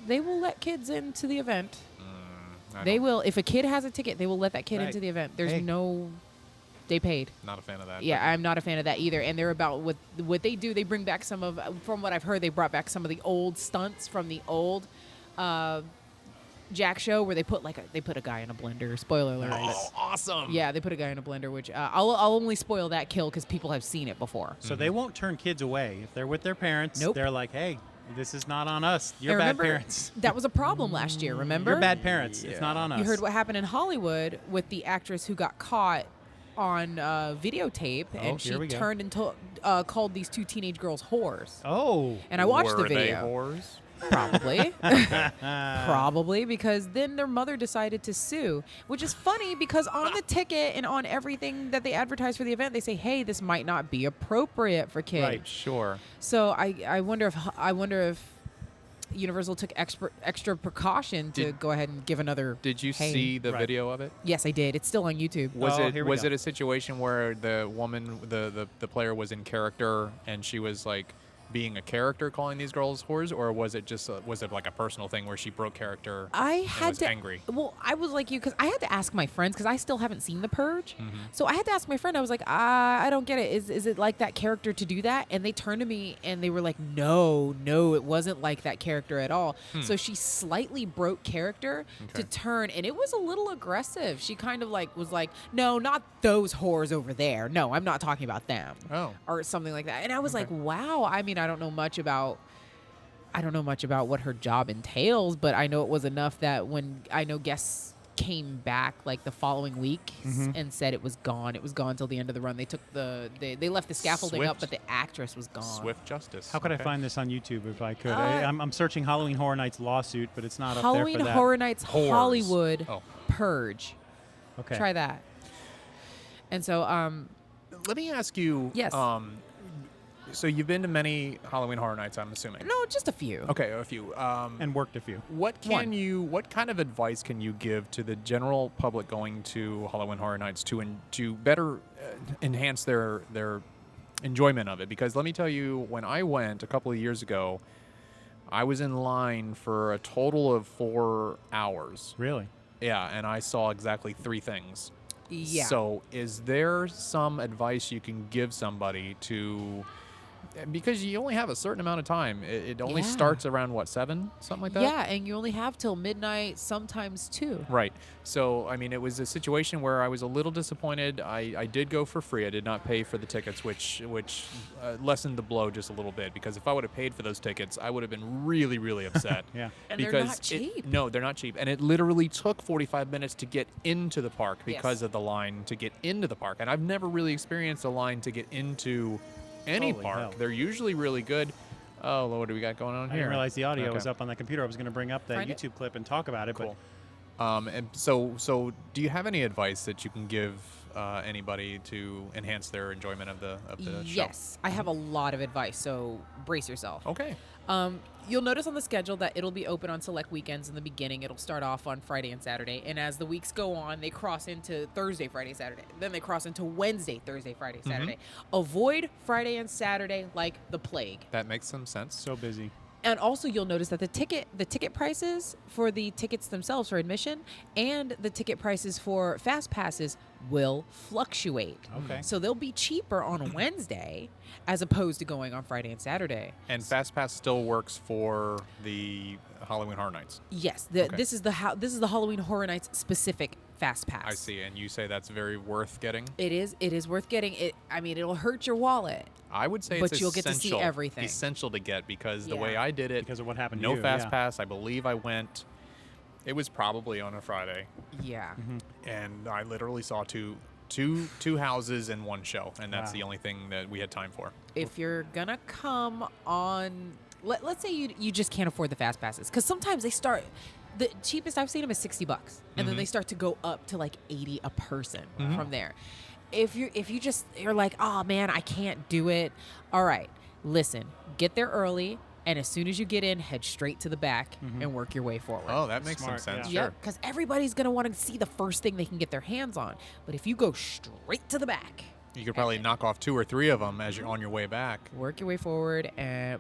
Speaker 3: They will let kids into the event.
Speaker 2: I
Speaker 3: They
Speaker 2: don't-
Speaker 3: will. If a kid has a ticket, they will let that kid
Speaker 1: Right.
Speaker 3: into the event. There's
Speaker 1: Hey.
Speaker 3: no. They paid.
Speaker 2: Not a fan of that.
Speaker 3: Yeah, I'm not a fan of that either. And they're about what they do. They bring back some of, from what I've heard, they brought back some of the old stunts from the old Jack show where they put a guy in a blender. Spoiler alert.
Speaker 2: Oh, awesome.
Speaker 3: Yeah, they put a guy in a blender, which I'll only spoil that kill because people have seen it before.
Speaker 1: So they won't turn kids away. If they're with their parents,
Speaker 3: Nope.
Speaker 1: they're like, hey, this is not on us. You're
Speaker 3: And
Speaker 1: bad
Speaker 3: remember,
Speaker 1: parents.
Speaker 3: That was a problem last year, remember?
Speaker 1: You're bad parents. It's not on us.
Speaker 3: You heard what happened in Hollywood with the actress who got caught on videotape,
Speaker 1: Oh,
Speaker 3: and she
Speaker 1: here we go.
Speaker 3: turned and called these 2 teenage girls whores.
Speaker 1: Oh.
Speaker 3: And I watched
Speaker 2: Were
Speaker 3: the video.
Speaker 2: they whores?
Speaker 3: Probably. Probably, because then their mother decided to sue, which is funny because on the ticket and on everything that they advertise for the event, they say, hey, this might not be appropriate for kids.
Speaker 1: Right.
Speaker 2: Sure.
Speaker 3: So I wonder if Universal took extra precaution to go ahead and give another.
Speaker 2: Did you
Speaker 3: hey.
Speaker 2: see the
Speaker 1: Right.
Speaker 2: video of it?
Speaker 3: Yes, I did. It's still on YouTube.
Speaker 2: Was
Speaker 1: Oh, here we
Speaker 2: was
Speaker 1: go.
Speaker 2: it a situation where the woman, the player was in character and she was like being a character calling these girls whores, or was it just was it like a personal thing where she broke character
Speaker 3: I
Speaker 2: and
Speaker 3: had
Speaker 2: was
Speaker 3: to.
Speaker 2: angry?
Speaker 3: Well, I was like you because I had to ask my friends because I still haven't seen The Purge.
Speaker 2: Mm-hmm.
Speaker 3: So I had to ask my friend. I was like, I don't get it. Is it like that character to do that? And they turned to me and they were like, no, it wasn't like that character at all. So she slightly broke character to turn, and it was a little aggressive. She kind of like was like, no, not those whores over there. No, I'm not talking about them.
Speaker 2: Oh.
Speaker 3: Or something like that. And I was like, wow. I mean, I don't know much about what her job entails, but I know it was enough that when I know guests came back like the following week and said it was gone till the end of the run. They took they left the scaffolding up, but the actress was gone.
Speaker 2: Swift justice.
Speaker 1: How could I find this on YouTube if I could? I'm searching Halloween Horror Nights lawsuit, but it's not
Speaker 3: Halloween
Speaker 1: up there for that.
Speaker 3: Horror Nights
Speaker 2: Whores.
Speaker 3: Hollywood
Speaker 2: Oh.
Speaker 3: Purge.
Speaker 1: Okay.
Speaker 3: Try that. And so
Speaker 2: Let me ask you.
Speaker 3: Yes.
Speaker 2: So you've been to many Halloween Horror Nights, I'm assuming.
Speaker 3: no, just a few.
Speaker 2: Okay, a few.
Speaker 1: And worked a few.
Speaker 2: What kind of advice can you give to the general public going to Halloween Horror Nights to better enhance their enjoyment of it? Because let me tell you, when I went a couple of years ago, I was in line for a total of 4 hours.
Speaker 1: Really?
Speaker 2: Yeah, and I saw exactly 3 things.
Speaker 3: Yeah.
Speaker 2: So is there some advice you can give somebody to... Because you only have a certain amount of time. It only
Speaker 3: Yeah.
Speaker 2: starts around, what, 7? Something like that?
Speaker 3: Yeah, and you only have till midnight, sometimes 2.
Speaker 2: Right. So, I mean, it was a situation where I was a little disappointed. I did go for free. I did not pay for the tickets, which lessened the blow just a little bit. Because if I would have paid for those tickets, I would have been really, really upset.
Speaker 1: Yeah.
Speaker 3: And they're
Speaker 2: because
Speaker 3: not cheap.
Speaker 2: No, they're not cheap. And it literally took 45 minutes to get into the park because
Speaker 3: Yes.
Speaker 2: of the line to get into the park. And I've never really experienced a line to get into any
Speaker 1: Holy
Speaker 2: park.
Speaker 1: hell.
Speaker 2: They're usually really good. Oh, what do we got going on
Speaker 1: I
Speaker 2: here?
Speaker 1: didn't realize the audio
Speaker 2: Okay.
Speaker 1: was up on that computer. I was going to bring up that
Speaker 3: Find it.
Speaker 1: YouTube clip and talk about it,
Speaker 2: Cool.
Speaker 1: but
Speaker 2: And so do you have any advice that you can give anybody to enhance their enjoyment of the show?
Speaker 3: Yes, I have a lot of advice, so brace yourself.
Speaker 2: Okay.
Speaker 3: You'll notice on the schedule that it'll be open on select weekends in the beginning. It'll start off on Friday and Saturday. And as the weeks go on, they cross into Thursday, Friday, Saturday. Then they cross into Wednesday, Thursday, Friday, Saturday. Avoid Friday and Saturday like the plague.
Speaker 2: That makes some sense.
Speaker 1: so busy.
Speaker 3: And also you'll notice that the ticket prices for the tickets themselves for admission and the ticket prices for fast passes will fluctuate.
Speaker 1: Okay.
Speaker 3: So they'll be cheaper on a Wednesday as opposed to going on Friday and Saturday.
Speaker 2: And FastPass still works for the Halloween Horror Nights.
Speaker 3: Yes,
Speaker 2: Okay.
Speaker 3: this is the Halloween Horror Nights specific fast pass.
Speaker 2: I see. And you say that's very worth getting?
Speaker 3: It is worth getting. I mean, it'll hurt your wallet.
Speaker 2: I would say
Speaker 3: But
Speaker 2: it's
Speaker 3: you'll get to see
Speaker 2: essential-
Speaker 3: everything.
Speaker 2: Essential to get because the way
Speaker 3: Yeah.
Speaker 2: I did it,
Speaker 1: Because of what happened to
Speaker 2: no
Speaker 1: you,
Speaker 2: fast
Speaker 1: yeah.
Speaker 2: pass. I believe I went. It was probably on a Friday,
Speaker 3: Yeah.
Speaker 2: and I literally saw two houses in one show, and that's
Speaker 1: Wow.
Speaker 2: the only thing that we had time for.
Speaker 3: If you're gonna come on, let's say you just can't afford the fast passes, because sometimes they start. The cheapest I've seen them is $60, and then they start to go up to like 80 a person from there. If you're like, oh man, I can't do it. All right, listen, get there early, and as soon as you get in, head straight to the back and work your way forward.
Speaker 2: Oh, that makes
Speaker 1: Smart,
Speaker 2: some sense.
Speaker 1: yeah.
Speaker 2: Sure.
Speaker 3: Because everybody's going to want to see the first thing they can get their hands on. But if you go straight to the back,
Speaker 2: You could probably knock off 2 or 3 of them as you're on your way back.
Speaker 3: work your way forward, and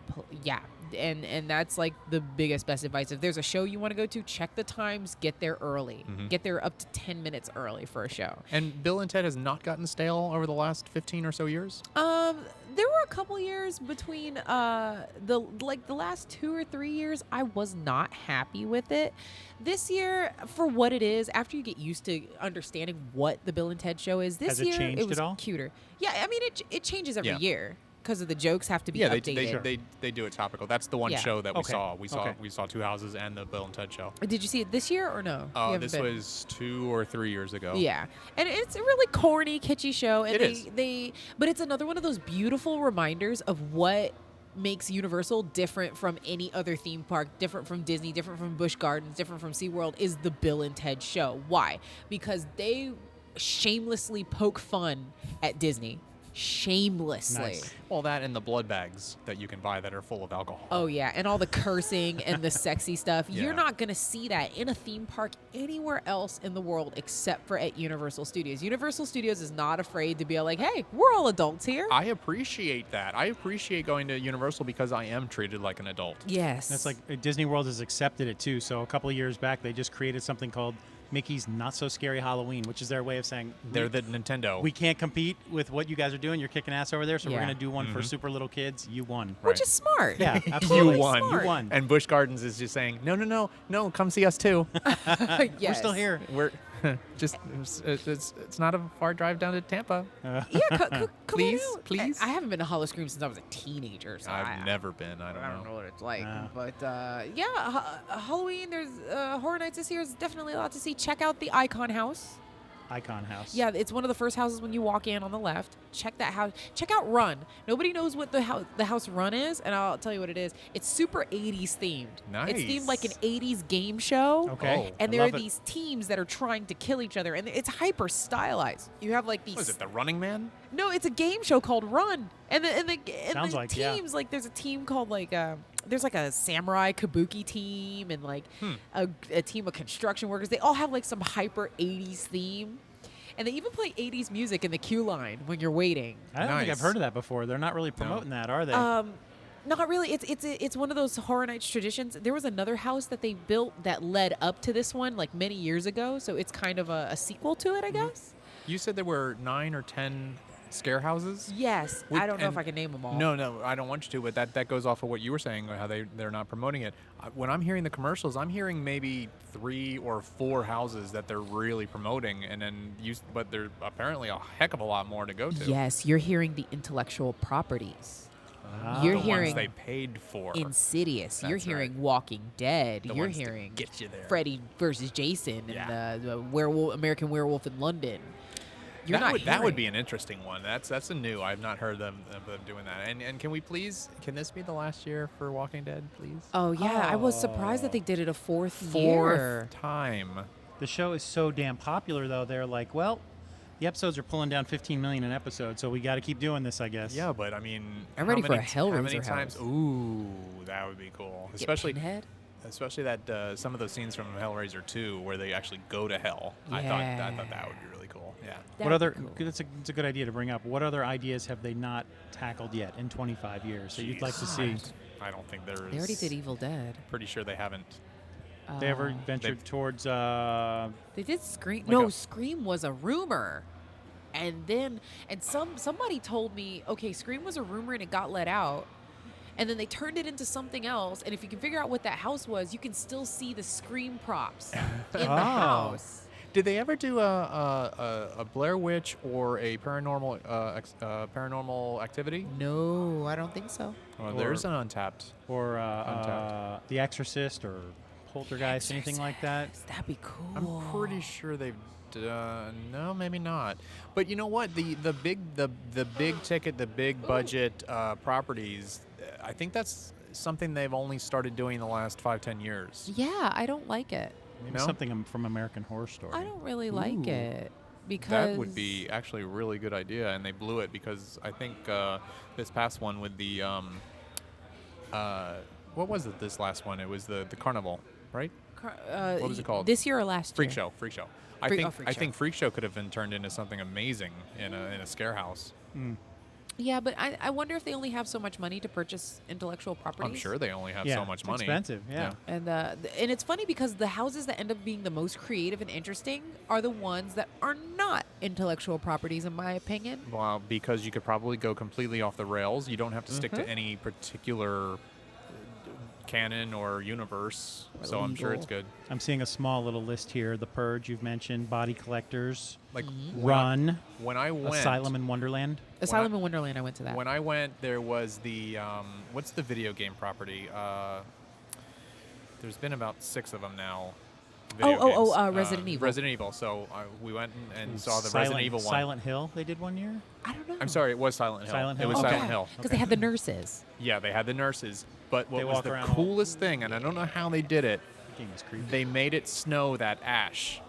Speaker 3: and that's like the biggest, best advice. If there's a show you want to go to, check the times, get there early. Get there up to 10 minutes early for a show.
Speaker 2: And Bill and Ted has not gotten stale over the last 15 or so years?
Speaker 3: There were a couple years between the last 2 or 3 years I was not happy with it. This year, for what it is, after you get used to understanding what the Bill and Ted show is, this
Speaker 1: Has it
Speaker 3: year
Speaker 1: changed
Speaker 3: it was
Speaker 1: at all?
Speaker 3: cuter. Yeah, I mean it changes every
Speaker 2: Yeah.
Speaker 3: year because of the jokes have to be
Speaker 2: Yeah,
Speaker 3: updated.
Speaker 2: they do it topical. That's the one
Speaker 3: Yeah.
Speaker 2: show that we
Speaker 1: Okay.
Speaker 2: saw.
Speaker 1: Okay.
Speaker 2: We saw Two Houses and the Bill and Ted show.
Speaker 3: Did you see it this year or no? You
Speaker 2: Oh,
Speaker 3: haven't
Speaker 2: this
Speaker 3: been?
Speaker 2: was 2 or 3 years ago.
Speaker 3: Yeah, and it's a really corny, kitschy show. And
Speaker 2: It is.
Speaker 3: But it's another one of those beautiful reminders of what makes Universal different from any other theme park, different from Disney, different from Busch Gardens, different from SeaWorld, is the Bill and Ted show. Why? Because they shamelessly poke fun at Disney. shamelessly.
Speaker 1: Nice.
Speaker 2: Well, that and the blood bags that you can buy that are full of alcohol.
Speaker 3: Oh yeah, and all the cursing and the sexy stuff.
Speaker 2: Yeah.
Speaker 3: You're not going to see that in a theme park anywhere else in the world except for at Universal Studios. Universal Studios is not afraid to be like, "Hey, we're all adults here."
Speaker 2: I appreciate that. I appreciate going to Universal because I am treated like an adult.
Speaker 3: Yes.
Speaker 1: That's like Disney World has accepted it too. So a couple of years back, they just created something called Mickey's Not So Scary Halloween, which is their way of saying
Speaker 2: They're the Nintendo.
Speaker 1: we can't compete with what you guys are doing. You're kicking ass over there, so we're
Speaker 3: Yeah.
Speaker 1: going to do one for super little kids. You won.
Speaker 3: which is smart.
Speaker 1: Yeah,
Speaker 2: you
Speaker 1: absolutely.
Speaker 2: won.
Speaker 3: smart.
Speaker 1: You won.
Speaker 2: And Busch Gardens is just saying, no, come see us too.
Speaker 3: Yes.
Speaker 1: We're still here.
Speaker 2: We're just it's not a far drive down to Tampa.
Speaker 3: Yeah, come
Speaker 2: Please,
Speaker 3: on out.
Speaker 2: please.
Speaker 3: I haven't been to Hollow Scream since I was a teenager, so
Speaker 2: I've never been. I
Speaker 3: I
Speaker 2: don't
Speaker 3: don't
Speaker 2: know.
Speaker 3: know what it's like.
Speaker 1: No.
Speaker 3: But yeah, Halloween. There's Horror Nights this year is definitely a lot to see. Check out the Icon House.
Speaker 1: Icon House.
Speaker 3: Yeah, it's one of the first houses when you walk in on the left. Check that house. Check out Run. Nobody knows what the house Run is, and I'll tell you what it is. It's super 80s themed. It's themed like an
Speaker 2: Nice.
Speaker 3: 80s game show.
Speaker 1: Okay.
Speaker 3: And
Speaker 1: I
Speaker 3: there are
Speaker 1: love it.
Speaker 3: these teams that are trying to kill each other, and it's hyper stylized. You have like these.
Speaker 2: What is it, the Running Man?
Speaker 3: No, it's a game show called Run, and the
Speaker 1: Sounds like, yeah.
Speaker 3: teams like there's a team called like there's like a samurai kabuki team and like a team of construction workers. They all have like some hyper 80s theme, and they even play 80s music in the queue line when you're waiting.
Speaker 1: I don't think I've
Speaker 2: Nice.
Speaker 1: heard of that before. They're not really promoting that, are they?
Speaker 3: Not really. It's one of those Horror Nights traditions. There was another house that they built that led up to this one like many years ago, so it's kind of a sequel to it, I guess.
Speaker 2: You said there were 9 or 10 scare houses?
Speaker 3: Yes,
Speaker 2: Would-
Speaker 3: I don't know if
Speaker 2: and-
Speaker 3: I can name them all.
Speaker 2: No, I don't want you to, but that goes off of what you were saying, how they're not promoting it. When I'm hearing the commercials, I'm hearing maybe 3 or 4 houses that they're really promoting, and then but there's apparently a heck of a lot more to go to.
Speaker 3: Yes, you're hearing the intellectual properties.
Speaker 1: Ah.
Speaker 3: You're
Speaker 2: the
Speaker 3: hearing
Speaker 2: ones they paid for.
Speaker 3: Insidious. You're
Speaker 2: That's
Speaker 3: hearing
Speaker 2: right.
Speaker 3: Walking Dead.
Speaker 2: The
Speaker 3: You're
Speaker 2: ones that
Speaker 3: hearing
Speaker 2: get you there.
Speaker 3: Freddy versus Jason
Speaker 2: Yeah.
Speaker 3: and the American Werewolf in London. You're
Speaker 2: that
Speaker 3: not
Speaker 2: would that would
Speaker 3: hearing-
Speaker 2: be an interesting one. That's a new. I've not heard them doing that. And can we please? Can this be the last year for Walking Dead, please?
Speaker 3: Oh yeah, I was surprised that they did it a fourth year.
Speaker 2: time.
Speaker 1: The show is so damn popular, though. They're like, well, the episodes are pulling down 15 million an episode, so we got to keep doing this, I guess.
Speaker 2: Yeah, but I mean,
Speaker 3: I'm
Speaker 2: how
Speaker 3: ready for
Speaker 2: many-
Speaker 3: a Hellraiser
Speaker 2: How many times?
Speaker 3: house.
Speaker 2: Ooh, that would be cool.
Speaker 3: Get
Speaker 2: Especially
Speaker 3: Pinhead.
Speaker 2: some of those scenes from Hellraiser 2 where they actually go to hell. I thought that would be really cool. Yeah.
Speaker 1: What other?
Speaker 3: That'd be cool.
Speaker 1: It's a good idea to bring up. What other ideas have they not tackled yet in 25 years that you'd like to see?
Speaker 2: I don't think there's.
Speaker 3: They already did Evil Dead.
Speaker 2: Pretty sure they haven't.
Speaker 1: They ever
Speaker 3: Uh,
Speaker 1: ventured towards?
Speaker 3: They did Scream.
Speaker 1: Like
Speaker 3: No,
Speaker 1: a-
Speaker 3: Scream was a rumor. And somebody told me, okay, Scream was a rumor and it got let out. And then they turned it into something else. And if you can figure out what that house was, you can still see the Scream props in the
Speaker 1: Oh.
Speaker 3: house.
Speaker 2: Did they ever do a Blair Witch or a paranormal activity?
Speaker 3: No, I don't think so.
Speaker 2: Well, there's an untapped.
Speaker 1: or
Speaker 2: Untapped.
Speaker 1: The Exorcist or Poltergeist, anything like that?
Speaker 3: That'd be cool.
Speaker 2: I'm pretty sure they've done. No, maybe not. But you know what? The big ticket, the big budget properties. I think that's something they've only started doing in the last 5-10 years.
Speaker 3: Yeah, I don't like it.
Speaker 1: Maybe
Speaker 2: No?
Speaker 1: something from American Horror Story.
Speaker 3: I don't really like
Speaker 2: Ooh.
Speaker 3: it because
Speaker 2: That would be actually a really good idea, and they blew it because I think this past one with the what was it? This last one, it was the carnival, right? What was it called?
Speaker 3: This year or last
Speaker 2: Freak
Speaker 3: year?
Speaker 2: Show.
Speaker 3: Freak
Speaker 2: I
Speaker 3: Show.
Speaker 2: think Freak Show could have been turned into something amazing in a scare house.
Speaker 3: Yeah, but I wonder if they only have so much money to purchase intellectual properties.
Speaker 2: I'm sure they only have
Speaker 1: Yeah,
Speaker 2: so much
Speaker 1: it's
Speaker 2: money.
Speaker 1: expensive, yeah.
Speaker 3: And it's funny because the houses that end up being the most creative and interesting are the ones that are not intellectual properties, in my opinion.
Speaker 2: Well, because you could probably go completely off the rails. You don't have to stick to any particular canon or universe.
Speaker 3: Or
Speaker 2: So I'm sure
Speaker 3: legal.
Speaker 2: it's good.
Speaker 1: I'm seeing a small little list here. The Purge, you've mentioned. Body Collectors.
Speaker 2: Like
Speaker 1: Run.
Speaker 2: when I went,
Speaker 1: Asylum in Wonderland.
Speaker 3: Asylum in Wonderland, I went to that.
Speaker 2: When I went, there was the what's the video game property? There's been about 6 of them now. video games.
Speaker 3: Resident Evil.
Speaker 2: Resident Evil. So we went and saw the
Speaker 1: Silent,
Speaker 2: Resident Evil one.
Speaker 1: Silent Hill they did one year.
Speaker 3: I don't know.
Speaker 2: I'm sorry, it was Silent Hill.
Speaker 1: Silent
Speaker 2: It
Speaker 1: Hill?
Speaker 2: was
Speaker 1: Okay.
Speaker 2: Silent Hill.
Speaker 3: Because they had the nurses.
Speaker 2: Yeah, they had the nurses. But
Speaker 1: They
Speaker 2: what was
Speaker 1: walk
Speaker 2: the
Speaker 1: around all-
Speaker 2: coolest thing, and I don't know how they did it,
Speaker 1: The game was creepy.
Speaker 2: they made it snow that ash.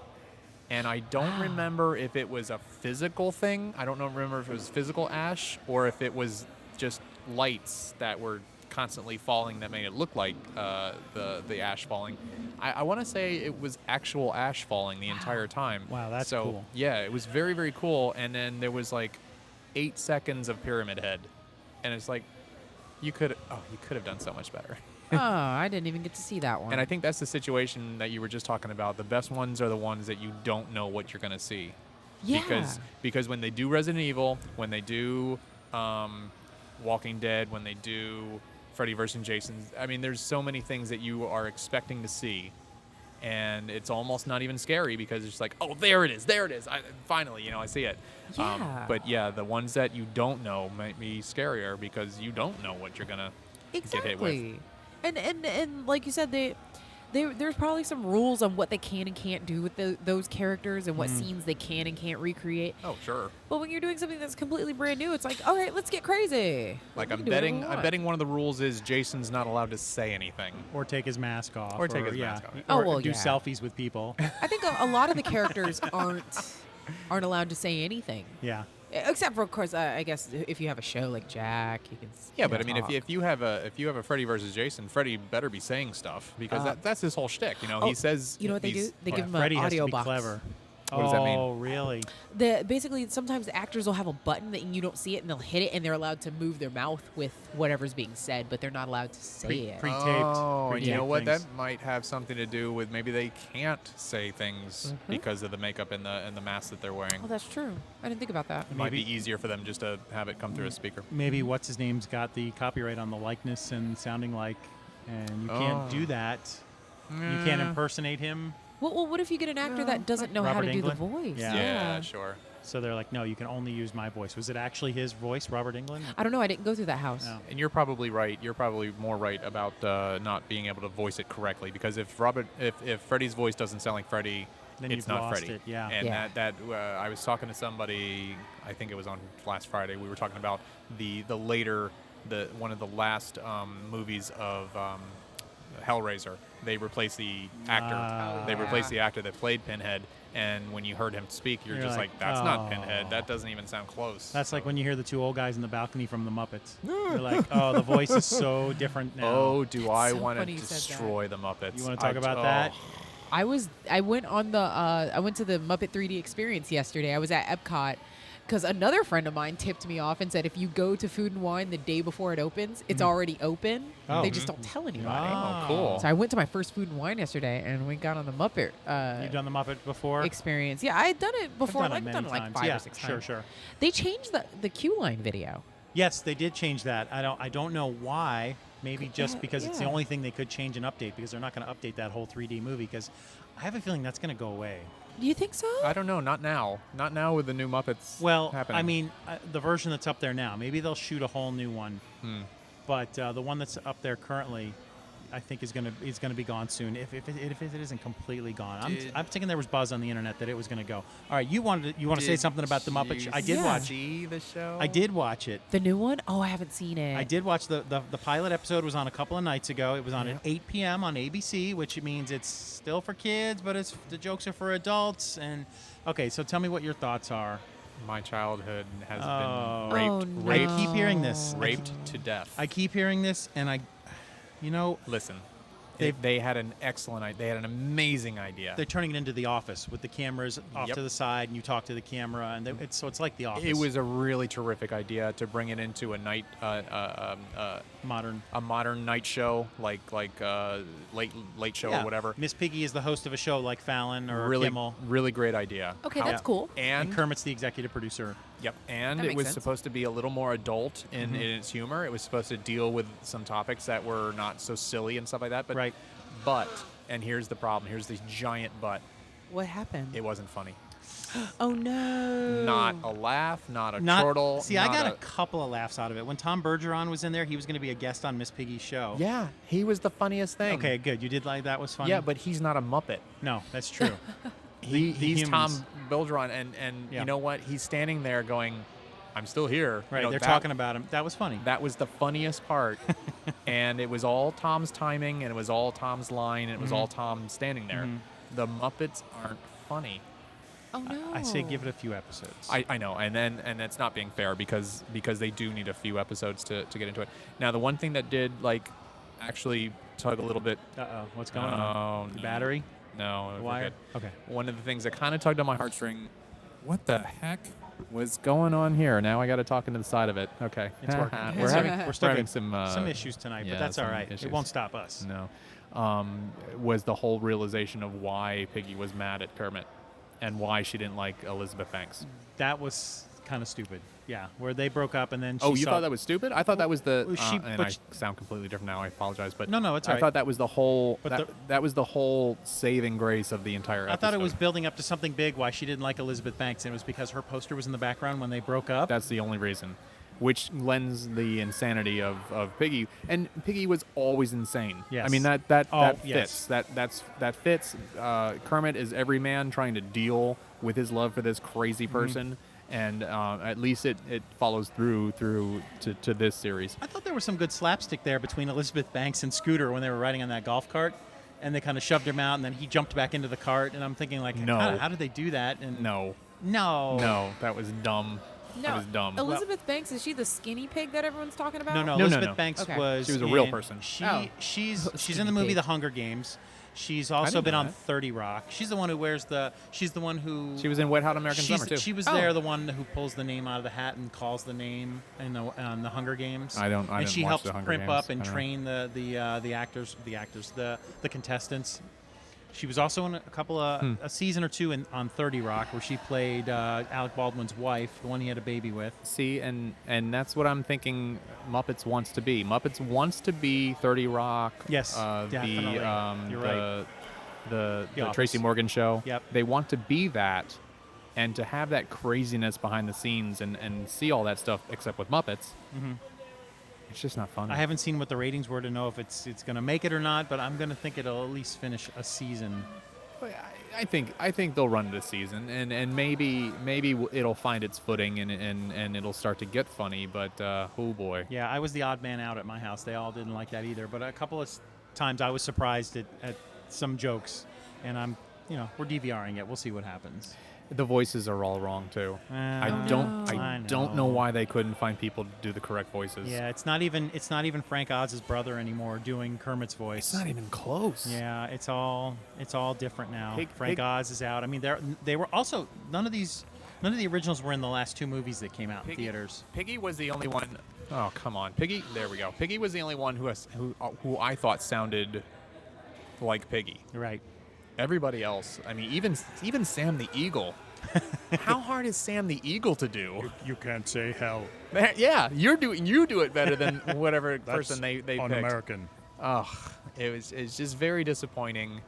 Speaker 2: And I don't remember if it was a physical thing. I don't remember if it was physical ash or if it was just lights that were constantly falling that made it look like the ash falling. I want to say it was actual ash falling the entire time.
Speaker 1: Wow, that's
Speaker 2: so,
Speaker 1: cool.
Speaker 2: Yeah, it was very, very cool. And then there was like 8 seconds of Pyramid Head. And it's like, you could have done so much better.
Speaker 3: Oh, I didn't even get to see that one.
Speaker 2: And I think that's the situation that you were just talking about. The best ones are the ones that you don't know what you're going to see.
Speaker 3: Yeah.
Speaker 2: Because when they do Resident Evil, when they do Walking Dead, when they do Freddy vs. Jason, I mean, there's so many things that you are expecting to see. And it's almost not even scary because it's just like, oh, there it is. Finally, I see it.
Speaker 3: Yeah.
Speaker 2: But yeah, the ones that you don't know might be scarier because you don't know what you're going to get hit with.
Speaker 3: Exactly. And like you said, there's probably some rules on what they can and can't do with those characters and what scenes they can and can't recreate.
Speaker 2: Oh, sure.
Speaker 3: But when you're doing something that's completely brand new, it's like, all right, let's get crazy.
Speaker 2: Like
Speaker 3: We
Speaker 2: I'm
Speaker 3: can do whatever we
Speaker 2: betting
Speaker 3: want.
Speaker 2: one of the rules is Jason's not allowed to say anything.
Speaker 1: Or take his mask off.
Speaker 2: Or take his mask off.
Speaker 3: Oh,
Speaker 1: Or
Speaker 3: well,
Speaker 1: do
Speaker 3: yeah.
Speaker 1: selfies with people.
Speaker 3: I think a lot of the characters aren't allowed to say anything.
Speaker 1: Yeah.
Speaker 3: Except for, of course, I guess if you have a show like Jack, you can.
Speaker 2: Yeah, but I mean,
Speaker 3: talk.
Speaker 2: if you have a Freddy versus Jason, Freddy better be saying stuff because that's his whole shtick. He
Speaker 3: Oh,
Speaker 2: says.
Speaker 3: you know what they do? They
Speaker 1: Yeah,
Speaker 3: give him
Speaker 1: Freddy
Speaker 3: an
Speaker 1: has to
Speaker 3: audio
Speaker 1: be
Speaker 3: box.
Speaker 1: clever.
Speaker 2: What does that mean?
Speaker 1: Oh, really?
Speaker 3: Basically, sometimes the actors will have a button that you don't see it, and they'll hit it, and they're allowed to move their mouth with whatever's being said, but they're not allowed to say it.
Speaker 1: Pre-taped.
Speaker 2: Oh, and you know what?
Speaker 1: things.
Speaker 2: That might have something to do with maybe they can't say things because of the makeup and the mask that they're wearing.
Speaker 3: Oh, that's true. I didn't think about that.
Speaker 2: It might be
Speaker 1: Maybe-
Speaker 2: easier for them just to have it come through a speaker.
Speaker 1: Maybe what's his name's got the copyright on the likeness and sounding like, and you can't do that. You can't impersonate him.
Speaker 3: Well, what if you get an actor that doesn't know how
Speaker 1: Robert
Speaker 3: to do
Speaker 1: Englund?
Speaker 3: the voice?
Speaker 1: Yeah.
Speaker 2: Yeah, sure.
Speaker 1: So they're like, no, you can only use my voice. Was it actually his voice, Robert Englund?
Speaker 3: I don't know. I didn't go through that house.
Speaker 1: No.
Speaker 2: And you're probably right. You're probably more right about not being able to voice it correctly because if Freddy's voice doesn't sound like Freddy,
Speaker 1: Then
Speaker 2: it's
Speaker 1: you've
Speaker 2: not
Speaker 1: lost
Speaker 2: Freddy.
Speaker 1: it, yeah.
Speaker 2: And
Speaker 3: Yeah.
Speaker 2: I was talking to somebody. I think it was on last Friday. We were talking about one of the last movies of Hellraiser. They replaced the actor. They replaced the actor that played Pinhead. And when you heard him speak, you're just like, that's not Pinhead. That doesn't even sound close.
Speaker 1: That's like when you hear the two old guys in the balcony from the Muppets. You're like, oh, the voice is so different now.
Speaker 2: Oh, do I
Speaker 3: so
Speaker 2: want to
Speaker 3: funny you said that.
Speaker 2: destroy the Muppets?
Speaker 1: You want to talk about that?
Speaker 3: I went to the Muppet 3D experience yesterday. I was at Epcot because another friend of mine tipped me off and said if you go to Food and Wine the day before it opens, it's already open.
Speaker 1: Oh.
Speaker 3: They just don't tell anybody.
Speaker 2: Oh, cool.
Speaker 3: So I went to my first Food and Wine yesterday, and we got on the Muppet
Speaker 1: You've done the Muppet before?
Speaker 3: experience. Yeah, I had done it before.
Speaker 1: I've
Speaker 3: I've
Speaker 1: done it
Speaker 3: done
Speaker 1: many
Speaker 3: it like
Speaker 1: times.
Speaker 3: 5
Speaker 1: Yeah,
Speaker 3: or 6
Speaker 1: sure,
Speaker 3: times.
Speaker 1: sure.
Speaker 3: They changed the Q line video.
Speaker 1: Yes, they did change that. I don't know why. Maybe just because it's the
Speaker 3: yeah.
Speaker 1: only thing they could change and update because they're not going to update that whole 3D movie because I have a feeling that's going to go away.
Speaker 3: Do you think so?
Speaker 2: I don't know. Not now. Not now with the new Muppets.
Speaker 1: Well,
Speaker 2: happening.
Speaker 1: I mean, the version that's up there now, maybe they'll shoot a whole new one. But the one that's up there currently, I think is gonna be gone soon. If it isn't completely gone, I'm thinking there was buzz on the internet that it was gonna go. All right, you want to say something about the Muppet Show? I did
Speaker 3: Yeah.
Speaker 1: watch.
Speaker 2: the show.
Speaker 1: I did watch it.
Speaker 3: The new one? Oh, I haven't seen it.
Speaker 1: I did watch the pilot episode was on a couple of nights ago. It was on at 8 p.m. on ABC, which means it's still for kids, but the jokes are for adults. And okay, so tell me what your thoughts are.
Speaker 2: My childhood has
Speaker 1: Oh.
Speaker 2: been
Speaker 3: Oh,
Speaker 2: raped,
Speaker 3: no.
Speaker 1: I keep hearing this.
Speaker 2: raped to death.
Speaker 1: I keep hearing this, and
Speaker 2: Listen.
Speaker 1: They've-
Speaker 2: They had an excellent. They had an amazing idea.
Speaker 1: they're turning it into The Office with the cameras off
Speaker 2: Yep.
Speaker 1: to the side, and you talk to the camera, and it's like The Office.
Speaker 2: It was a really terrific idea to bring it into a night,
Speaker 1: modern.
Speaker 2: a modern night show, like late show
Speaker 1: Yeah.
Speaker 2: or whatever.
Speaker 1: Miss Piggy is the host of a show like Fallon or
Speaker 2: Really,
Speaker 1: Kimmel,
Speaker 2: really great idea.
Speaker 3: Okay, that's cool.
Speaker 1: and
Speaker 2: And
Speaker 1: Kermit's the executive producer.
Speaker 2: Yep, and
Speaker 3: That
Speaker 2: it
Speaker 3: makes
Speaker 2: was
Speaker 3: sense.
Speaker 2: supposed to be a little more adult in its humor. It was supposed to deal with some topics that were not so silly and stuff like that. But,
Speaker 1: Right.
Speaker 2: But, and here's the problem. Here's the giant but.
Speaker 3: What happened?
Speaker 2: It wasn't funny.
Speaker 3: Oh no!
Speaker 2: Not a laugh, not a chortle.
Speaker 1: See, I
Speaker 2: not
Speaker 1: got a couple of laughs out of it. When Tom Bergeron was in there, he was going to be a guest on Miss Piggy's show.
Speaker 2: Yeah, he was the funniest thing.
Speaker 1: Okay, good. You did like that was funny?
Speaker 2: Yeah, but he's not a Muppet.
Speaker 1: No, that's true.
Speaker 2: He's
Speaker 1: humans.
Speaker 2: Tom Bergeron, and
Speaker 1: Yeah.
Speaker 2: you know what? He's standing there going, "I'm still here."
Speaker 1: Right,
Speaker 2: You know,
Speaker 1: they're
Speaker 2: that-
Speaker 1: talking about him. That was funny.
Speaker 2: That was the funniest part, and it was all Tom's timing, and it was all Tom's line, and it was all Tom standing there. The Muppets aren't funny.
Speaker 3: Oh no.
Speaker 1: I say give it a few episodes.
Speaker 2: I know, and that's not being fair because they do need a few episodes to get into it. Now, the one thing that did actually tug a little bit.
Speaker 1: What's going on? The battery?
Speaker 2: No,
Speaker 1: The
Speaker 2: we're
Speaker 1: wire?
Speaker 2: good.
Speaker 1: Okay.
Speaker 2: One of the things that kind of tugged on my heartstring. What the heck was going on here? Now I got to talk into the side of it. Okay,
Speaker 1: It's working.
Speaker 2: we're
Speaker 1: We're still
Speaker 2: having
Speaker 1: having some issues tonight, but
Speaker 2: yeah,
Speaker 1: that's all
Speaker 2: some
Speaker 1: right.
Speaker 2: issues.
Speaker 1: It won't stop us.
Speaker 2: No, was the whole realization of why Piggy was mad at Kermit, and why she didn't like Elizabeth Banks.
Speaker 1: That was kind of stupid. Yeah, where they broke up and then she
Speaker 2: You
Speaker 1: saw
Speaker 2: thought that was stupid? I thought that was the.
Speaker 1: Well,
Speaker 2: I sound completely different now. I apologize, but
Speaker 1: No, it's all
Speaker 2: I
Speaker 1: right.
Speaker 2: thought that was the whole.
Speaker 1: But
Speaker 2: That was the whole saving grace of the entire episode.
Speaker 1: I thought it was building up to something big why she didn't like Elizabeth Banks, and it was because her poster was in the background when they broke up.
Speaker 2: That's the only reason, which lends the insanity of Piggy. And Piggy was always insane.
Speaker 1: Yes.
Speaker 2: I mean that
Speaker 1: yes.
Speaker 2: fits. That fits. Kermit is every man trying to deal with his love for this crazy person. And at least it follows through to this series.
Speaker 1: I thought there was some good slapstick there between Elizabeth Banks and Scooter when they were riding on that golf cart, and they kind of shoved him out, and then he jumped back into the cart, and I'm thinking
Speaker 2: No.
Speaker 1: how did they do that? And
Speaker 2: No, that was dumb. That
Speaker 3: No,
Speaker 2: was dumb.
Speaker 3: Elizabeth Banks, is she the skinny pig that everyone's talking about?
Speaker 1: No,
Speaker 2: No,
Speaker 1: Elizabeth
Speaker 2: no.
Speaker 1: Banks
Speaker 3: Okay.
Speaker 1: was.
Speaker 2: She was a real
Speaker 1: in-
Speaker 2: person.
Speaker 1: She's
Speaker 3: Skinny
Speaker 1: in the movie
Speaker 3: pig.
Speaker 1: The Hunger Games. She's also
Speaker 2: didn't
Speaker 1: been
Speaker 2: know
Speaker 1: on
Speaker 2: that.
Speaker 1: 30 Rock. She's the one who wears the. She's the one who.
Speaker 2: She was in Wet Hot American
Speaker 1: she's-
Speaker 2: Summer too.
Speaker 1: She was there, the one who pulls the name out of the hat and calls the name in the Hunger Games.
Speaker 2: I
Speaker 1: And
Speaker 2: didn't
Speaker 1: she
Speaker 2: watch
Speaker 1: helps
Speaker 2: the Hunger
Speaker 1: primp
Speaker 2: Games.
Speaker 1: up and
Speaker 2: I don't know.
Speaker 1: train the contestants. She was also in a couple of a season or two on 30 Rock, where she played Alec Baldwin's wife, the one he had a baby with.
Speaker 2: See, and that's what I'm thinking Muppets wants to be. Muppets wants to be 30 Rock.
Speaker 1: Yes, definitely. You're right.
Speaker 2: The
Speaker 1: The
Speaker 2: Tracy
Speaker 1: Office.
Speaker 2: Morgan show.
Speaker 1: Yep.
Speaker 2: They want to be that, and to have that craziness behind the scenes and see all that stuff, except with Muppets.
Speaker 1: Mm-hmm.
Speaker 2: It's just not fun.
Speaker 1: I haven't seen what the ratings were to know if it's going to make it or not, but I'm going to think it'll at least finish a season.
Speaker 2: I think they'll run it a season, and maybe it'll find its footing and it'll start to get funny. But oh boy.
Speaker 1: Yeah, I was the odd man out at my house. They all didn't like that either. But a couple of times I was surprised at some jokes, and we're DVRing it. We'll see what happens.
Speaker 2: The voices are all wrong too. I
Speaker 1: I
Speaker 2: don't know
Speaker 1: know.
Speaker 2: why they couldn't find people to do the correct voices.
Speaker 1: Yeah, it's not even Frank Oz's brother anymore doing Kermit's voice.
Speaker 2: It's not even close.
Speaker 1: Yeah, it's all different now.
Speaker 2: Pig-
Speaker 1: Frank
Speaker 2: Pig-
Speaker 1: Oz is out. I mean, they were also none of the originals were in the last two movies that came out in theaters.
Speaker 2: Piggy was the only one. Oh come on, Piggy. There we go. Piggy was the only one who I thought sounded like Piggy.
Speaker 1: Right.
Speaker 2: Everybody else, I mean, even Sam the Eagle. How hard is Sam the Eagle to do?
Speaker 1: You can't say hell.
Speaker 2: Yeah, you do it better than whatever person they picked.
Speaker 1: un-American.
Speaker 2: Oh, it's just very disappointing.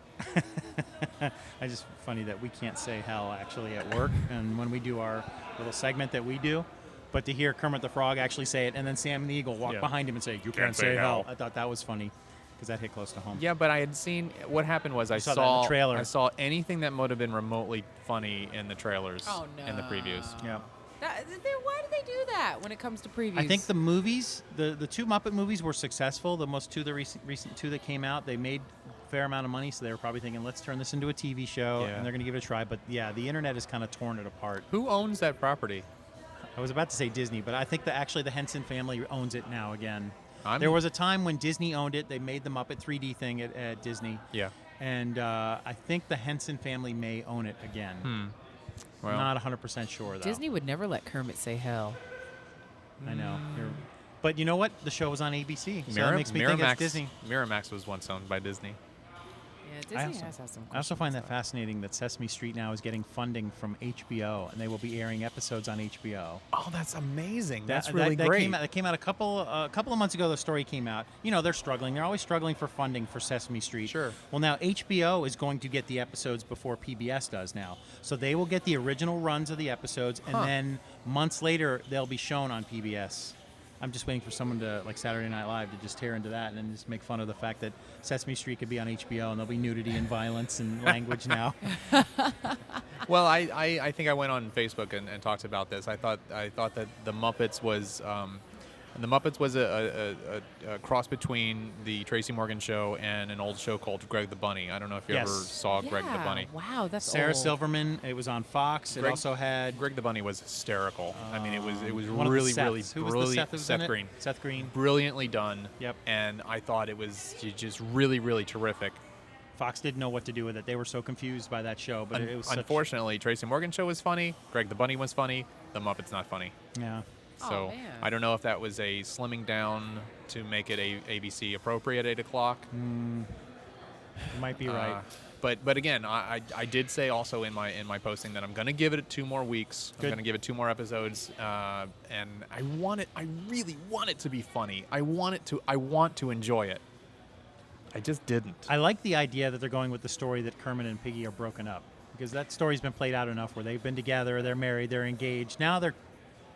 Speaker 1: It's just funny that we can't say hell actually at work, and when we do our little segment that we do, but to hear Kermit the Frog actually say it, and then Sam the Eagle walk behind him and say, "You can't say hell." I thought that was funny because that hit close to home.
Speaker 2: Yeah, but I had seen what happened was I
Speaker 1: saw that in the trailer.
Speaker 2: I saw anything that would have been remotely funny in the trailers.
Speaker 3: Oh, no.
Speaker 2: In the previews.
Speaker 1: Yeah.
Speaker 3: Why do they do that when it comes to previews?
Speaker 1: I think the movies, the two Muppet movies were successful. The recent two that came out, they made a fair amount of money, so they were probably thinking, let's turn this into a TV show,
Speaker 2: Yeah.
Speaker 1: and they're going to give it a try. But yeah, the internet has kind of torn it apart.
Speaker 2: Who owns that property?
Speaker 1: I was about to say Disney, but I think that actually the Henson family owns it now again.
Speaker 2: I'm-
Speaker 1: There was a time when Disney owned it. They made the Muppet 3D thing at Disney.
Speaker 2: Yeah.
Speaker 1: And I think the Henson family may own it again.
Speaker 2: Well,
Speaker 1: Not 100% sure, though.
Speaker 3: Disney would never let Kermit say hell.
Speaker 1: I know. But you know what? The show was on ABC, so that makes me think it's Disney.
Speaker 2: Miramax was once owned by Disney.
Speaker 3: Yeah,
Speaker 1: I
Speaker 3: Disney
Speaker 1: also-
Speaker 3: has some.
Speaker 1: I also
Speaker 3: questions,
Speaker 1: find that
Speaker 3: though.
Speaker 1: fascinating that Sesame Street now is getting funding from HBO, and they will be airing episodes on HBO.
Speaker 2: Oh, that's amazing.
Speaker 1: That-
Speaker 2: That's really
Speaker 1: that
Speaker 2: great.
Speaker 1: That came out a couple of months ago. The story came out. You know, they're struggling. They're always struggling for funding for Sesame Street.
Speaker 2: Sure.
Speaker 1: Well, now HBO is going to get the episodes before PBS does now. So they will get the original runs of the episodes, and then months later they'll be shown on PBS. I'm just waiting for someone to, like Saturday Night Live, to just tear into that and then just make fun of the fact that Sesame Street could be on HBO and there'll be nudity and violence and language now.
Speaker 2: Well, I think I went on Facebook and talked about this. I thought that the Muppets was And the Muppets was a cross between the Tracy Morgan Show and an old show called Greg the Bunny. I don't know if you
Speaker 1: Yes.
Speaker 2: ever saw Greg the Bunny.
Speaker 3: Wow, that's
Speaker 1: Sarah
Speaker 3: old.
Speaker 1: Silverman. It was on Fox. It
Speaker 2: Greg-
Speaker 1: also had
Speaker 2: Greg the Bunny was hysterical. I mean, it was
Speaker 1: one of the
Speaker 2: really, really
Speaker 1: Seths. Who was the
Speaker 2: brilliant.
Speaker 1: Seth who was in it?
Speaker 2: Green.
Speaker 1: Seth Green.
Speaker 2: Brilliantly done.
Speaker 1: Yep.
Speaker 2: And I thought it was just really, really terrific.
Speaker 1: Fox didn't know what to do with it. They were so confused by that show, but it was
Speaker 2: Unfortunately, Tracy Morgan Show was funny. Greg the Bunny was funny. The Muppets not funny.
Speaker 1: Yeah.
Speaker 2: So
Speaker 3: man.
Speaker 2: I don't know if that was a slimming down to make it ABC appropriate at 8 o'clock.
Speaker 1: You might be right.
Speaker 2: But again, I did say also in my posting that I'm going to give it 2 more weeks.
Speaker 1: Good.
Speaker 2: I'm going to give it 2 more episodes, and I really want it to be funny. I want to enjoy it. I just didn't.
Speaker 1: I like the idea that they're going with the story that Kermit and Piggy are broken up, because that story's been played out enough where they've been together, they're married, they're engaged. Now they're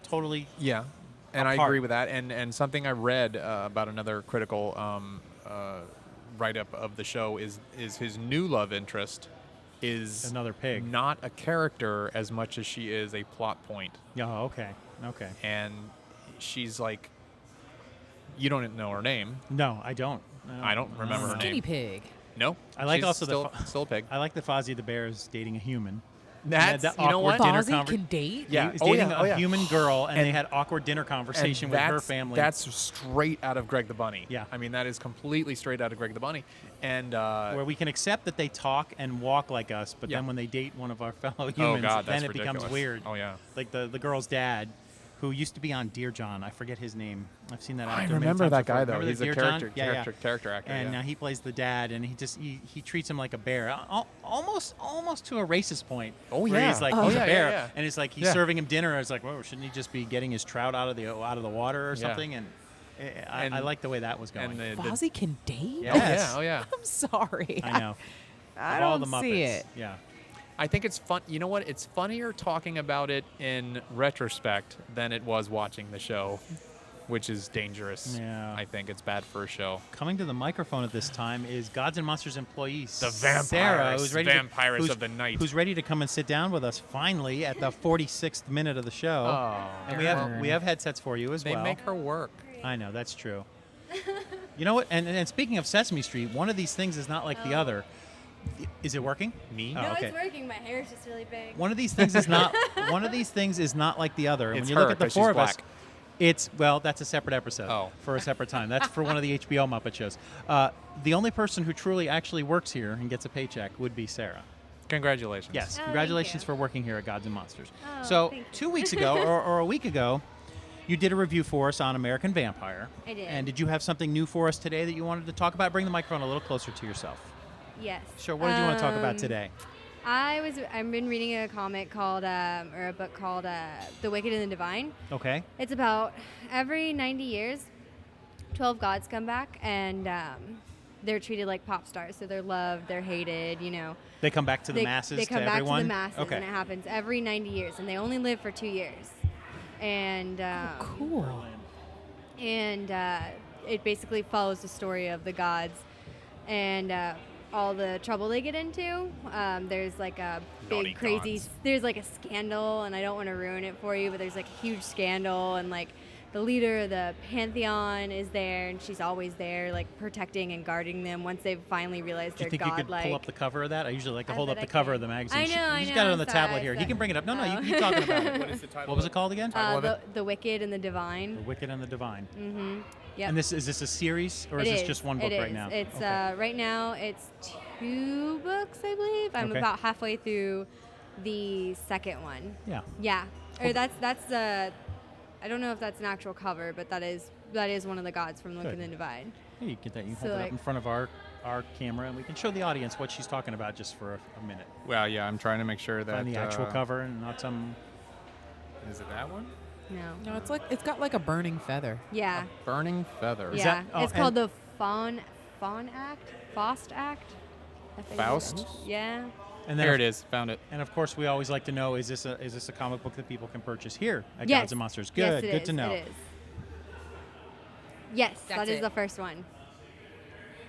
Speaker 1: totally
Speaker 2: Yeah, and I
Speaker 1: apart.
Speaker 2: agree with that. And something I read about another critical write-up of the show is his new love interest is
Speaker 1: Another pig.
Speaker 2: not a character as much as she is a plot point.
Speaker 1: Oh, okay. Okay.
Speaker 2: And she's like, you don't know her name.
Speaker 1: No, I don't.
Speaker 2: I don't remember her
Speaker 3: Skinny
Speaker 2: name.
Speaker 3: pig.
Speaker 2: No,
Speaker 1: I like
Speaker 2: she's
Speaker 1: also
Speaker 2: still, still a pig.
Speaker 1: I like that Fozzie the Bear is dating a human.
Speaker 2: That's
Speaker 1: that
Speaker 2: you know
Speaker 1: awkward
Speaker 2: what?
Speaker 1: dinner
Speaker 3: Fozzie can date?
Speaker 2: Yeah.
Speaker 1: He's
Speaker 2: Oh,
Speaker 1: dating
Speaker 2: yeah.
Speaker 1: a
Speaker 2: Oh, yeah.
Speaker 1: human girl, and
Speaker 2: And-
Speaker 1: they had awkward dinner conversation
Speaker 2: And
Speaker 1: with her
Speaker 2: that's-
Speaker 1: family.
Speaker 2: That's straight out of Greg the Bunny.
Speaker 1: Yeah.
Speaker 2: I mean, that is completely straight out of Greg the Bunny. And
Speaker 1: where we can accept that they talk and walk like us, but
Speaker 2: Yeah.
Speaker 1: then when they date one of our fellow humans,
Speaker 2: oh god,
Speaker 1: then
Speaker 2: that's
Speaker 1: it becomes
Speaker 2: ridiculous.
Speaker 1: weird.
Speaker 2: Oh yeah.
Speaker 1: Like the girl's dad, who used to be on Dear John. I forget his name. I've seen that actor.
Speaker 2: I
Speaker 1: many
Speaker 2: remember
Speaker 1: times
Speaker 2: that
Speaker 1: before.
Speaker 2: guy though.
Speaker 1: Remember
Speaker 2: He's
Speaker 1: the
Speaker 2: a
Speaker 1: Dear John?
Speaker 2: character actor.
Speaker 1: And
Speaker 2: yeah.
Speaker 1: now he plays the dad, and he treats him like a bear, almost to a racist point.
Speaker 2: Oh,
Speaker 1: where
Speaker 2: yeah.
Speaker 1: he's like
Speaker 2: Oh,
Speaker 1: he's
Speaker 2: yeah,
Speaker 1: a
Speaker 2: yeah,
Speaker 1: bear,
Speaker 2: yeah.
Speaker 1: and it's like he's
Speaker 2: Yeah.
Speaker 1: serving him dinner. It's like, whoa, shouldn't he just be getting his trout out of the water or
Speaker 2: Yeah.
Speaker 1: something? And I
Speaker 2: And-
Speaker 1: like the way that was going.
Speaker 2: and
Speaker 3: Fozzie can date?
Speaker 1: Yeah.
Speaker 2: Oh
Speaker 1: Yes.
Speaker 2: yeah. Oh yeah.
Speaker 3: I'm sorry.
Speaker 1: I know.
Speaker 3: I
Speaker 1: Of all
Speaker 3: don't
Speaker 1: the Muppets.
Speaker 3: see it.
Speaker 1: Yeah.
Speaker 2: I think it's fun. You know what? It's funnier talking about it in retrospect than it was watching the show, which is dangerous.
Speaker 1: Yeah.
Speaker 2: I think it's bad for a show.
Speaker 1: Coming to the microphone at this time is Gods and Monsters employee
Speaker 2: The
Speaker 1: Sarah, who's ready
Speaker 2: vampires
Speaker 1: who's-
Speaker 2: of the night.
Speaker 1: who's ready to come and sit down with us finally at the 46th minute of the show.
Speaker 2: Oh.
Speaker 1: And we have headsets for you as
Speaker 2: They
Speaker 1: well.
Speaker 2: make her work.
Speaker 1: I know, that's true. You know what? And speaking of Sesame Street, one of these things is not like the other. Is it working?
Speaker 2: Me?
Speaker 1: Oh,
Speaker 4: No,
Speaker 1: okay.
Speaker 4: it's working. My hair is just really big.
Speaker 1: One of these things is not like the other. And
Speaker 2: It's
Speaker 1: when you look
Speaker 2: her,
Speaker 1: at the
Speaker 2: 'cause
Speaker 1: four
Speaker 2: she's
Speaker 1: of us,
Speaker 2: black.
Speaker 1: that's a separate episode
Speaker 2: Oh.
Speaker 1: for a separate time. That's for one of the HBO Muppet shows. The only person who truly actually works here and gets a paycheck would be Sarah.
Speaker 2: Congratulations.
Speaker 1: Yes,
Speaker 4: thank
Speaker 1: congratulations
Speaker 4: you.
Speaker 1: for working here at Gods and Monsters.
Speaker 4: Oh,
Speaker 1: So
Speaker 4: thank you.
Speaker 1: 2 weeks ago, or a week ago, you did a review for us on American Vampire.
Speaker 4: I did.
Speaker 1: And did you have something new for us today that you wanted to talk about? Bring the microphone a little closer to yourself.
Speaker 4: Yes.
Speaker 1: Sure. What did you want to talk about today?
Speaker 4: I've been reading a comic called or a book called The Wicked and the Divine.
Speaker 1: Okay.
Speaker 4: It's about every 90 years, 12 gods come back and they're treated like pop stars. So they're loved, they're hated. You know.
Speaker 1: They come back to the
Speaker 4: They-
Speaker 1: masses.
Speaker 4: They come
Speaker 1: to
Speaker 4: back
Speaker 1: everyone?
Speaker 4: to the masses,
Speaker 1: Okay.
Speaker 4: and it happens every 90 years, and they only live for 2 years. And
Speaker 3: Cool.
Speaker 4: and it basically follows the story of the gods and all the trouble they get into. There's like a
Speaker 2: Naughty
Speaker 4: big crazy
Speaker 2: gods.
Speaker 4: there's like a scandal, and I don't want to ruin it for you, but there's like a huge scandal, and like the leader of the pantheon is there, and she's always there like protecting and guarding them once they've finally realized
Speaker 1: Do you
Speaker 4: they're
Speaker 1: think you could
Speaker 4: godlike.
Speaker 1: pull up the cover of that? I usually like to
Speaker 4: I
Speaker 1: hold up
Speaker 4: bet
Speaker 1: the
Speaker 4: I
Speaker 1: cover
Speaker 4: can.
Speaker 1: of the magazine.
Speaker 4: I know,
Speaker 1: He's
Speaker 4: I
Speaker 1: got it
Speaker 4: know,
Speaker 1: on the
Speaker 4: sorry,
Speaker 1: tablet here. He
Speaker 4: sorry.
Speaker 1: can bring it up. No,
Speaker 4: Oh.
Speaker 1: you keep talking about it.
Speaker 2: What is the title?
Speaker 1: What was it called again?
Speaker 2: Title of
Speaker 4: the,
Speaker 2: it?
Speaker 4: the Wicked and the Divine.
Speaker 1: The Wicked and the Divine.
Speaker 4: Mm-hmm. Yep.
Speaker 1: And is this a series or is
Speaker 4: It
Speaker 1: this just one book
Speaker 4: It
Speaker 1: right
Speaker 4: is.
Speaker 1: now?
Speaker 4: It's
Speaker 1: Okay.
Speaker 4: right now it's 2 books, I believe. I'm
Speaker 1: Okay.
Speaker 4: about halfway through the second one.
Speaker 1: Yeah.
Speaker 4: Yeah. Or
Speaker 1: Okay.
Speaker 4: that's the I don't know if that's an actual cover, but that is one of the gods from Wicked
Speaker 1: Good.
Speaker 4: and the Divine.
Speaker 1: Hey, you can get that. You can
Speaker 4: So,
Speaker 1: hold it up
Speaker 4: like-
Speaker 1: in front of our camera, and we can show the audience what she's talking about just for a minute.
Speaker 2: Well, yeah, I'm trying to make sure that
Speaker 1: Find the actual cover and not some.
Speaker 2: Is it that one?
Speaker 4: No.
Speaker 3: No, it's got like a burning feather.
Speaker 4: Yeah.
Speaker 2: Burning Feather.
Speaker 1: Is
Speaker 4: Yeah.
Speaker 1: that- oh,
Speaker 4: it's called
Speaker 1: and-
Speaker 4: the Faun Act? Faust Act?
Speaker 2: Faust?
Speaker 4: Yeah.
Speaker 1: And then
Speaker 2: There
Speaker 1: of-
Speaker 2: it is. Found it.
Speaker 1: And of course, we always like to know: is this a comic book that people can purchase here at
Speaker 4: Yes.
Speaker 1: Gods and Monsters?
Speaker 4: Yes,
Speaker 1: Good.
Speaker 4: it
Speaker 1: Good
Speaker 4: is.
Speaker 1: to know.
Speaker 4: It is. Yes,
Speaker 3: That's
Speaker 4: that is
Speaker 3: it.
Speaker 4: the first one.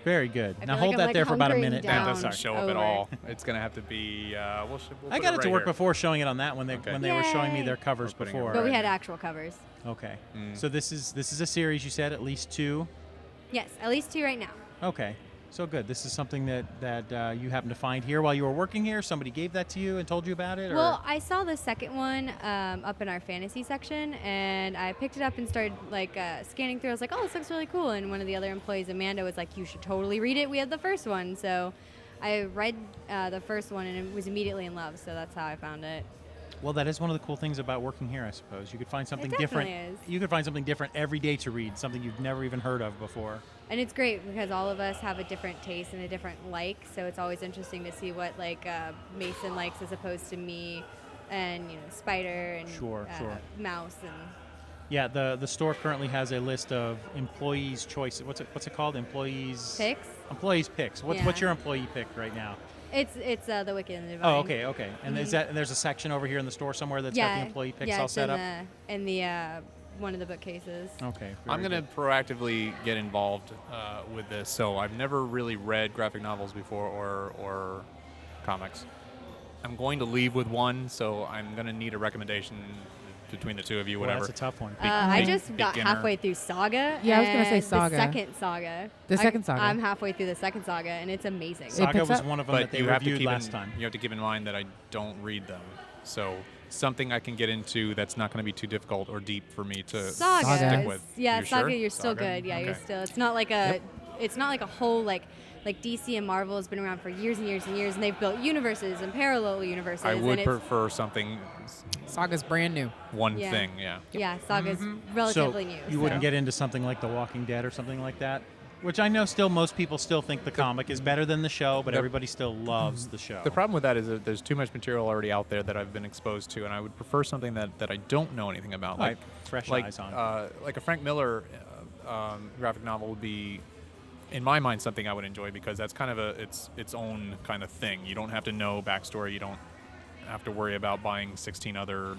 Speaker 1: Very good.
Speaker 4: I
Speaker 1: Now
Speaker 4: feel like
Speaker 1: hold
Speaker 4: I'm,
Speaker 1: that
Speaker 4: like,
Speaker 1: there for about a
Speaker 4: hunkering
Speaker 1: minute.
Speaker 2: That
Speaker 4: down.
Speaker 2: doesn't show up at
Speaker 4: over.
Speaker 2: all. It's gonna have to be. We'll
Speaker 1: I
Speaker 2: put
Speaker 1: got it
Speaker 2: right
Speaker 1: to work
Speaker 2: here.
Speaker 1: before showing it on that when they
Speaker 2: Okay.
Speaker 1: when they were showing me
Speaker 4: Yay.
Speaker 1: their covers
Speaker 2: We're putting it
Speaker 1: before.
Speaker 4: But we
Speaker 2: Right.
Speaker 4: had actual covers.
Speaker 1: Okay.
Speaker 2: Mm.
Speaker 1: So this is a series you said, at least 2.
Speaker 4: Yes, at least 2 right now.
Speaker 1: Okay. So good. This is something that you happened to find here while you were working here. Somebody gave that to you and told you about it, or
Speaker 4: Well, I saw the second one up in our fantasy section, and I picked it up and started scanning through. I was like, "Oh, this looks really cool." And one of the other employees, Amanda, was like, "You should totally read it. We had the first one." So I read the first one and was immediately in love. So that's how I found it.
Speaker 1: well, that is one of the cool things about working here, I suppose. You could find something different.
Speaker 4: definitely is.
Speaker 1: You could find something different every day to read, something you've never even heard of before.
Speaker 4: And it's great because all of us have a different taste and a different like. So it's always interesting to see what Mason likes as opposed to me, and Spider and
Speaker 1: Sure.
Speaker 4: Mouse and.
Speaker 1: Yeah, the store currently has a list of employees' choices. What's it called? Employees
Speaker 4: Picks?
Speaker 1: Employees picks. What's
Speaker 4: Yeah.
Speaker 1: your employee pick right now?
Speaker 4: It's the Wicked and the Divine.
Speaker 1: Oh, okay. And is that there's a section over here in the store somewhere that's got the employee picks all set up?
Speaker 4: In the one of the bookcases.
Speaker 1: Okay.
Speaker 2: I'm
Speaker 1: very
Speaker 2: going to
Speaker 1: good.
Speaker 2: proactively get involved with this. So I've never really read graphic novels before or comics. I'm going to leave with one, so I'm going to need a recommendation between the two of you,
Speaker 1: Well,
Speaker 2: whatever.
Speaker 1: that's a tough one.
Speaker 4: I just got
Speaker 2: beginner.
Speaker 4: halfway through Saga.
Speaker 3: Yeah, I was gonna say
Speaker 4: and
Speaker 3: Saga.
Speaker 4: The second Saga.
Speaker 3: The second Saga.
Speaker 4: I'm halfway through the second Saga, and it's amazing.
Speaker 1: Saga
Speaker 3: picks
Speaker 1: was
Speaker 3: up-
Speaker 1: one of them that
Speaker 2: But
Speaker 1: they
Speaker 2: you have to
Speaker 1: reviewed
Speaker 2: keep
Speaker 1: last time.
Speaker 2: you have to keep in mind that I don't read them. So something I can get into that's not going to be too difficult or deep for me to
Speaker 4: Saga.
Speaker 2: stick with.
Speaker 4: Yeah,
Speaker 2: You
Speaker 4: Saga.
Speaker 2: sure?
Speaker 4: You're still
Speaker 2: Saga?
Speaker 4: good. Yeah, you're
Speaker 2: Okay.
Speaker 4: still. It's not like a. It's not like a whole like DC and Marvel has been around for years and years and years, and they've built universes and parallel universes.
Speaker 2: I would
Speaker 4: and
Speaker 2: prefer something,
Speaker 3: Saga's brand new.
Speaker 2: one
Speaker 4: Yeah.
Speaker 2: thing, yeah.
Speaker 4: Yeah, Saga's
Speaker 1: So
Speaker 4: relatively new.
Speaker 1: you wouldn't get into something like The Walking Dead or something like that, which I know still most people still think the comic is better than the show, but
Speaker 2: the-
Speaker 1: everybody still loves the show.
Speaker 2: The problem with that is that there's too much material already out there that I've been exposed to, and I would prefer something that I don't know anything about.
Speaker 1: Right. Fresh eyes on.
Speaker 2: Like a Frank Miller graphic novel would be, in my mind, something I would enjoy because that's kind of its own kind of thing. You don't have to know backstory. You don't have to worry about buying 16 other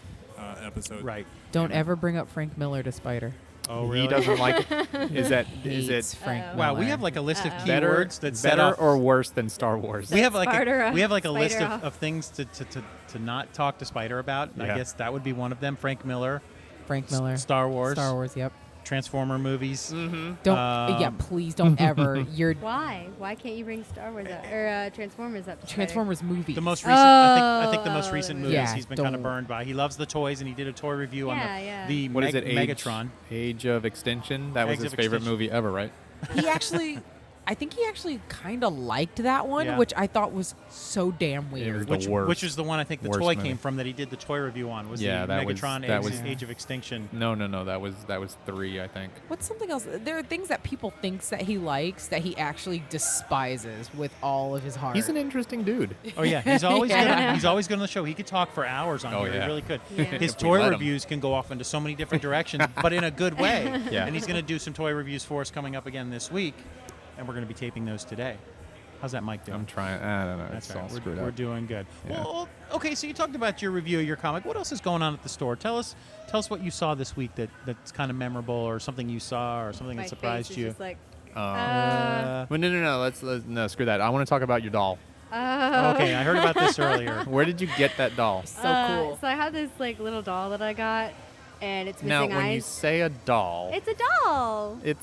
Speaker 2: episodes.
Speaker 1: Right.
Speaker 3: Don't ever bring up Frank Miller to Spider.
Speaker 1: Oh,
Speaker 2: He doesn't like it. Is
Speaker 3: Hates
Speaker 2: it
Speaker 3: Frank
Speaker 4: Uh-oh.
Speaker 1: Wow, we
Speaker 3: Miller.
Speaker 1: have like a list of
Speaker 2: better,
Speaker 1: keywords that set
Speaker 2: better
Speaker 1: off.
Speaker 2: or worse than Star Wars?
Speaker 1: We have like
Speaker 4: Spider
Speaker 1: we have like a list
Speaker 4: Spider
Speaker 1: of,
Speaker 4: off.
Speaker 1: of things to not talk to Spider about. I
Speaker 2: Yeah.
Speaker 1: guess that would be one of them. Frank Miller,
Speaker 3: Frank Miller.
Speaker 1: Star Wars,
Speaker 3: Star Wars. Yep.
Speaker 1: Transformer movies.
Speaker 3: Don't.
Speaker 1: Um,
Speaker 3: yeah, please don't ever. You're
Speaker 4: Why? Why can't you bring Star Wars up, or Transformers up? to Spider?
Speaker 3: Transformers movies.
Speaker 1: The most recent, I think the most
Speaker 4: Oh,
Speaker 1: recent
Speaker 4: the
Speaker 1: movies
Speaker 3: Yeah,
Speaker 1: he's been kind of
Speaker 3: don't.
Speaker 1: burned by. He loves the toys, and he did a toy review on
Speaker 4: Yeah.
Speaker 1: the
Speaker 2: What is it?
Speaker 1: Megatron.
Speaker 2: Age of Extinction. That was
Speaker 1: Age
Speaker 2: his
Speaker 1: of
Speaker 2: favorite
Speaker 1: Extinction.
Speaker 2: movie ever, right?
Speaker 3: He actually, I think he actually kind of liked that one,
Speaker 1: Yeah.
Speaker 3: which I thought was so damn weird.
Speaker 2: The worst.
Speaker 1: Which is the one I think the
Speaker 2: Worst
Speaker 1: toy
Speaker 2: movie.
Speaker 1: came from that he did the toy review on. Was
Speaker 2: Yeah,
Speaker 1: the
Speaker 2: that was-
Speaker 1: Megatron
Speaker 2: that
Speaker 1: Age,
Speaker 2: was-
Speaker 1: Age of Extinction.
Speaker 2: No, that was 3, I think.
Speaker 3: What's something else? There are things that people thinks that he likes that he actually despises with all of his heart.
Speaker 2: He's an interesting dude.
Speaker 1: Oh yeah, he's always
Speaker 3: Yeah.
Speaker 1: good. He's always good on the show. He could talk for hours on
Speaker 2: Oh,
Speaker 1: here.
Speaker 2: yeah.
Speaker 1: He really could.
Speaker 4: Yeah.
Speaker 1: His
Speaker 2: If we
Speaker 1: toy
Speaker 2: let him.
Speaker 1: reviews can go off into so many different directions, but in a good way.
Speaker 2: Yeah.
Speaker 1: And he's going to do some toy reviews for us coming up again this week, and we're going to be taping those today. How's that mic doing?
Speaker 2: I'm trying. I don't know.
Speaker 1: That's
Speaker 2: It's
Speaker 1: all
Speaker 2: all
Speaker 1: right.
Speaker 2: screwed
Speaker 1: We're
Speaker 2: up.
Speaker 1: doing good.
Speaker 2: Yeah.
Speaker 1: Well, okay. So you talked about your review of your comic. What else is going on at the store? Tell us what you saw this week that's kind of memorable, or something you saw, or something
Speaker 4: My
Speaker 1: that surprised
Speaker 4: face is
Speaker 1: you.
Speaker 4: just like,
Speaker 2: Well, no. Let's no, screw that. I want to talk about your doll.
Speaker 1: Okay, I heard about this earlier.
Speaker 2: Where did you get that doll?
Speaker 3: so cool.
Speaker 4: So I have this like little doll that I got, and it's
Speaker 2: Now,
Speaker 4: missing
Speaker 2: when you
Speaker 4: eyes.
Speaker 2: say a doll,
Speaker 4: It's a doll.
Speaker 1: I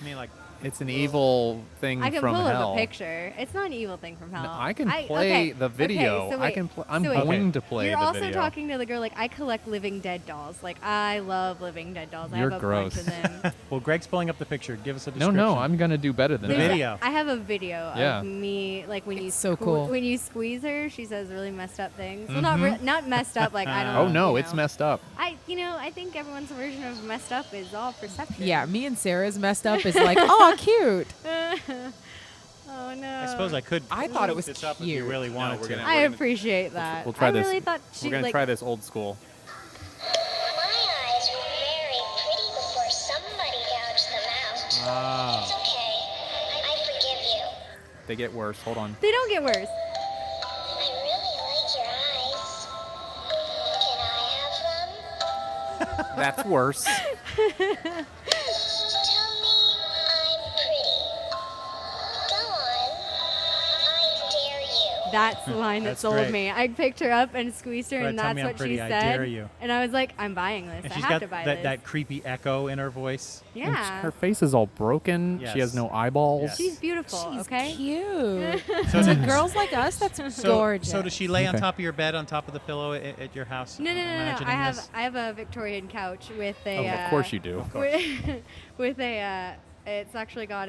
Speaker 1: mean, like,
Speaker 2: it's an evil thing
Speaker 4: I can
Speaker 2: from
Speaker 4: pull
Speaker 2: hell.
Speaker 4: up a picture. It's not an evil thing from hell.
Speaker 2: No, I can play
Speaker 4: okay,
Speaker 2: the video.
Speaker 4: Okay, so
Speaker 2: I
Speaker 4: wait,
Speaker 2: can. I'm
Speaker 4: so wait.
Speaker 2: going to play
Speaker 4: You're
Speaker 2: the
Speaker 4: also
Speaker 2: video.
Speaker 4: talking to the girl like I collect living dead dolls. Like I love living dead dolls. I
Speaker 2: You're
Speaker 4: have a
Speaker 2: gross.
Speaker 4: bunch of them.
Speaker 1: well, Greg's pulling up the picture. Give us a
Speaker 2: No,
Speaker 1: description.
Speaker 2: no. I'm gonna do better than
Speaker 1: The
Speaker 2: that.
Speaker 1: video.
Speaker 4: I have a video
Speaker 2: Yeah.
Speaker 4: of me like when you
Speaker 3: It's so cool.
Speaker 4: when you squeeze her, she says really messed up things. Well, not messed up. Like I don't.
Speaker 2: Oh no,
Speaker 4: you
Speaker 2: it's
Speaker 4: know.
Speaker 2: messed up.
Speaker 4: I think everyone's version of messed up is all perception.
Speaker 3: Yeah, me and Sarah's messed up is like, oh, cute.
Speaker 4: Oh no.
Speaker 1: I suppose I could.
Speaker 3: I thought it
Speaker 1: look
Speaker 3: was
Speaker 1: this up if
Speaker 3: cute.
Speaker 1: you really wanted
Speaker 2: we're
Speaker 1: to.
Speaker 2: gonna-
Speaker 4: I
Speaker 2: we're gonna-
Speaker 4: appreciate that.
Speaker 2: We'll try
Speaker 4: I
Speaker 2: this.
Speaker 4: really thought she
Speaker 2: We're gonna
Speaker 4: like.
Speaker 2: try this old school.
Speaker 5: My eyes were very pretty before somebody gouged them out.
Speaker 1: Ah.
Speaker 5: It's okay. I forgive you.
Speaker 2: They get worse. Hold on.
Speaker 4: They don't get worse.
Speaker 5: I really like your eyes. Can I have them?
Speaker 2: That's worse.
Speaker 5: Tell me I'm pretty.
Speaker 4: That's the line that
Speaker 1: That's
Speaker 4: sold
Speaker 1: great.
Speaker 4: me. I picked her up and squeezed her,
Speaker 1: Go
Speaker 4: and
Speaker 1: ahead, tell
Speaker 4: that's
Speaker 1: me I'm
Speaker 4: what
Speaker 1: pretty,
Speaker 4: she
Speaker 1: I
Speaker 4: said.
Speaker 1: dare you.
Speaker 4: And I was like, I'm buying this.
Speaker 1: And
Speaker 4: I
Speaker 1: she's
Speaker 4: have
Speaker 1: got
Speaker 4: to buy
Speaker 1: that,
Speaker 4: this.
Speaker 1: that creepy echo in her voice.
Speaker 4: Yeah.
Speaker 2: Her face is all broken.
Speaker 1: Yes.
Speaker 2: She has no eyeballs.
Speaker 1: Yes.
Speaker 4: She's beautiful,
Speaker 3: She's
Speaker 4: okay?
Speaker 3: cute.
Speaker 1: So
Speaker 3: To
Speaker 1: did-
Speaker 3: girls like us, that's gorgeous.
Speaker 1: So does she lay on
Speaker 2: Okay.
Speaker 1: top of your bed, on top of the pillow at your house?
Speaker 4: No.
Speaker 1: imagining this?
Speaker 4: I have a Victorian couch with a.
Speaker 2: Oh, of course you do.
Speaker 4: With a. It's actually got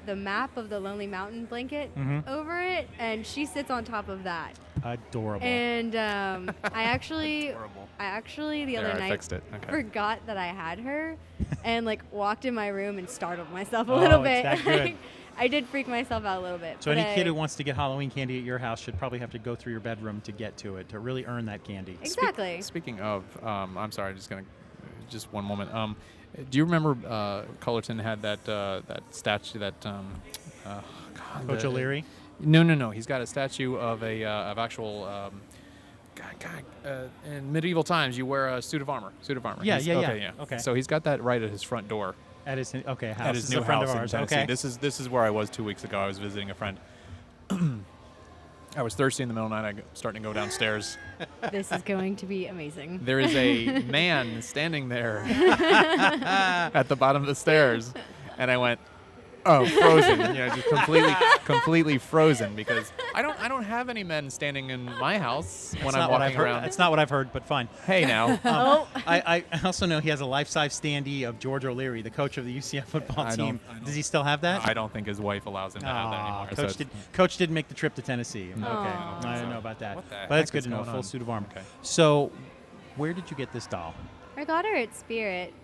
Speaker 4: the map of the Lonely Mountain blanket
Speaker 1: Mhm.
Speaker 4: over it, and she sits on top of that.
Speaker 1: Adorable.
Speaker 4: And I actually the
Speaker 2: There,
Speaker 4: other
Speaker 2: I
Speaker 4: night
Speaker 2: fixed it. Okay.
Speaker 4: forgot that I had her, and like walked in my room and startled myself a
Speaker 1: Oh,
Speaker 4: little
Speaker 1: it's
Speaker 4: bit.
Speaker 1: that good.
Speaker 4: Like, I did freak myself out a little bit.
Speaker 1: So
Speaker 4: but
Speaker 1: any kid who wants to get Halloween candy at your house should probably have to go through your bedroom to get to it, to really earn that candy.
Speaker 4: Exactly.
Speaker 2: Speaking of, I'm sorry, just one moment. Do you remember Cullerton had that statue that
Speaker 1: Coach O'Leary?
Speaker 2: No. He's got a statue of of actual. In medieval times, you wear a suit of armor.
Speaker 1: Yeah,
Speaker 2: He's-
Speaker 1: yeah.
Speaker 2: Okay,
Speaker 1: Okay.
Speaker 2: So he's got that right at his front door.
Speaker 1: At his house.
Speaker 2: At his
Speaker 1: This is
Speaker 2: new
Speaker 1: a friend
Speaker 2: house
Speaker 1: of
Speaker 2: in
Speaker 1: ours.
Speaker 2: Tennessee.
Speaker 1: Okay.
Speaker 2: This is where I was 2 weeks ago. I was visiting a friend. I was thirsty in the middle of the night. I'm starting to go downstairs.
Speaker 4: This is going to be amazing.
Speaker 2: There is a man standing there at the bottom of the stairs, and I went, "Oh, frozen!" Just completely frozen, because I don't have any men standing in my house when
Speaker 1: That's
Speaker 2: I'm
Speaker 1: not what I've
Speaker 2: walking
Speaker 1: heard.
Speaker 2: around.
Speaker 1: That's not what I've heard, but fine.
Speaker 2: Hey now,
Speaker 1: I also know he has a life-size standee of George O'Leary, the coach of the UCF football
Speaker 2: I
Speaker 1: team.
Speaker 2: don't-
Speaker 1: Does he still have that?
Speaker 2: I don't think his wife allows him to have that
Speaker 1: Aw,
Speaker 2: anymore. so
Speaker 1: Coach didn't make the trip to Tennessee. Okay,
Speaker 4: Aw.
Speaker 1: I didn't know about that.
Speaker 2: What the
Speaker 1: But it's
Speaker 2: heck
Speaker 1: good
Speaker 2: is
Speaker 1: to know.
Speaker 2: going
Speaker 1: Full
Speaker 2: on?
Speaker 1: suit of armor.
Speaker 2: Okay.
Speaker 1: So, where did you get this doll?
Speaker 4: I got her at Spirit.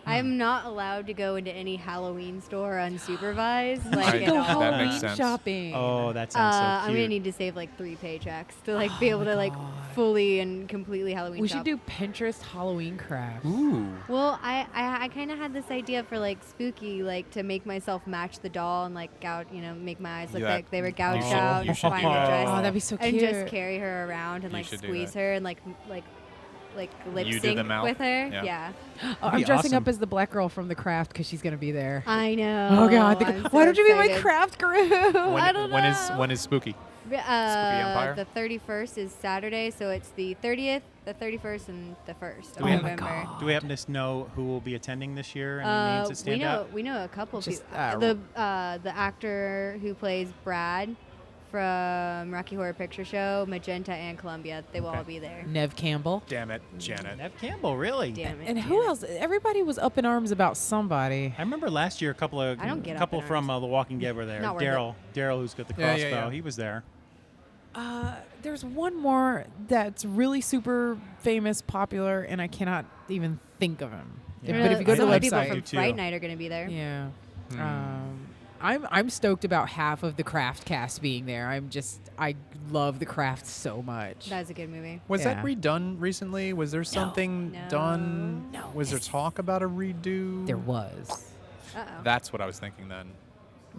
Speaker 4: I'm not allowed to go into any Halloween store unsupervised. Like,
Speaker 2: I-
Speaker 4: at
Speaker 3: Go
Speaker 2: that
Speaker 4: all.
Speaker 2: makes
Speaker 3: Halloween
Speaker 2: sense.
Speaker 3: shopping.
Speaker 1: Oh, that sounds so
Speaker 4: I'm
Speaker 1: cute.
Speaker 4: gonna need to save like 3 paychecks to like be able to like fully and completely Halloween
Speaker 3: We
Speaker 4: shop.
Speaker 3: should do Pinterest Halloween crafts.
Speaker 2: Ooh.
Speaker 4: Well, I kind of had this idea for like spooky, like to make myself match the doll and like make my eyes look
Speaker 2: Yeah,
Speaker 4: like they were gouged
Speaker 2: should-
Speaker 4: out
Speaker 2: you
Speaker 4: and
Speaker 2: should
Speaker 4: find
Speaker 2: do
Speaker 4: the
Speaker 2: that.
Speaker 4: dress
Speaker 3: Oh, that'd be so
Speaker 4: and
Speaker 3: cute.
Speaker 4: just carry her around and
Speaker 2: You
Speaker 4: like
Speaker 2: should do
Speaker 4: squeeze
Speaker 2: that.
Speaker 4: her and like lip
Speaker 2: You do
Speaker 4: sync
Speaker 2: the mouth?
Speaker 4: with her.
Speaker 2: Yeah.
Speaker 4: Yeah.
Speaker 3: Oh,
Speaker 1: That'd
Speaker 3: I'm
Speaker 1: be
Speaker 3: dressing
Speaker 1: awesome.
Speaker 3: up as the black girl from the craft because she's gonna be there.
Speaker 4: I know.
Speaker 3: Oh God!
Speaker 4: I'm
Speaker 3: Why
Speaker 4: so
Speaker 3: don't you be my
Speaker 4: excited.
Speaker 3: craft crew?
Speaker 4: I don't know.
Speaker 2: When is spooky? Empire?
Speaker 4: The 31st is Saturday, so it's the 30th, the 31st, and the 1st of
Speaker 1: we have-
Speaker 4: November.
Speaker 1: Do we happen to know who will be attending this year? Any names that stand out?
Speaker 4: We know a couple
Speaker 3: Just,
Speaker 4: people. The actor who plays Brad from Rocky Horror Picture Show, Magenta, and Columbia. They will
Speaker 1: Okay.
Speaker 4: all be there.
Speaker 3: Nev Campbell.
Speaker 2: Damn it, Janet.
Speaker 1: Nev Campbell, really?
Speaker 4: Damn it.
Speaker 3: And who else? Everybody was up in arms about somebody.
Speaker 1: I remember last year a couple
Speaker 4: I don't get up
Speaker 1: couple
Speaker 4: in
Speaker 1: from
Speaker 4: arms.
Speaker 1: The Walking Dead were there.
Speaker 4: Not worth it.
Speaker 1: Daryl, who's got the
Speaker 2: Yeah,
Speaker 1: crossbow,
Speaker 2: yeah, yeah.
Speaker 1: he was there.
Speaker 3: There's one more that's really super famous, popular, and I cannot even think of him.
Speaker 1: Yeah.
Speaker 3: But if you go to
Speaker 4: some
Speaker 3: the
Speaker 4: of the people
Speaker 3: website,
Speaker 4: from
Speaker 1: You too.
Speaker 4: Fright Night are going to be there.
Speaker 3: yeah.
Speaker 2: Hmm.
Speaker 3: I'm stoked about half of the Craft cast being there. I love the Craft so much.
Speaker 4: That was a good movie.
Speaker 2: Was that
Speaker 3: Yeah.
Speaker 2: redone recently? Was there something
Speaker 4: No.
Speaker 2: done?
Speaker 3: No.
Speaker 2: Was there talk about a redo?
Speaker 3: There was.
Speaker 4: Uh-oh.
Speaker 2: That's what I was thinking then.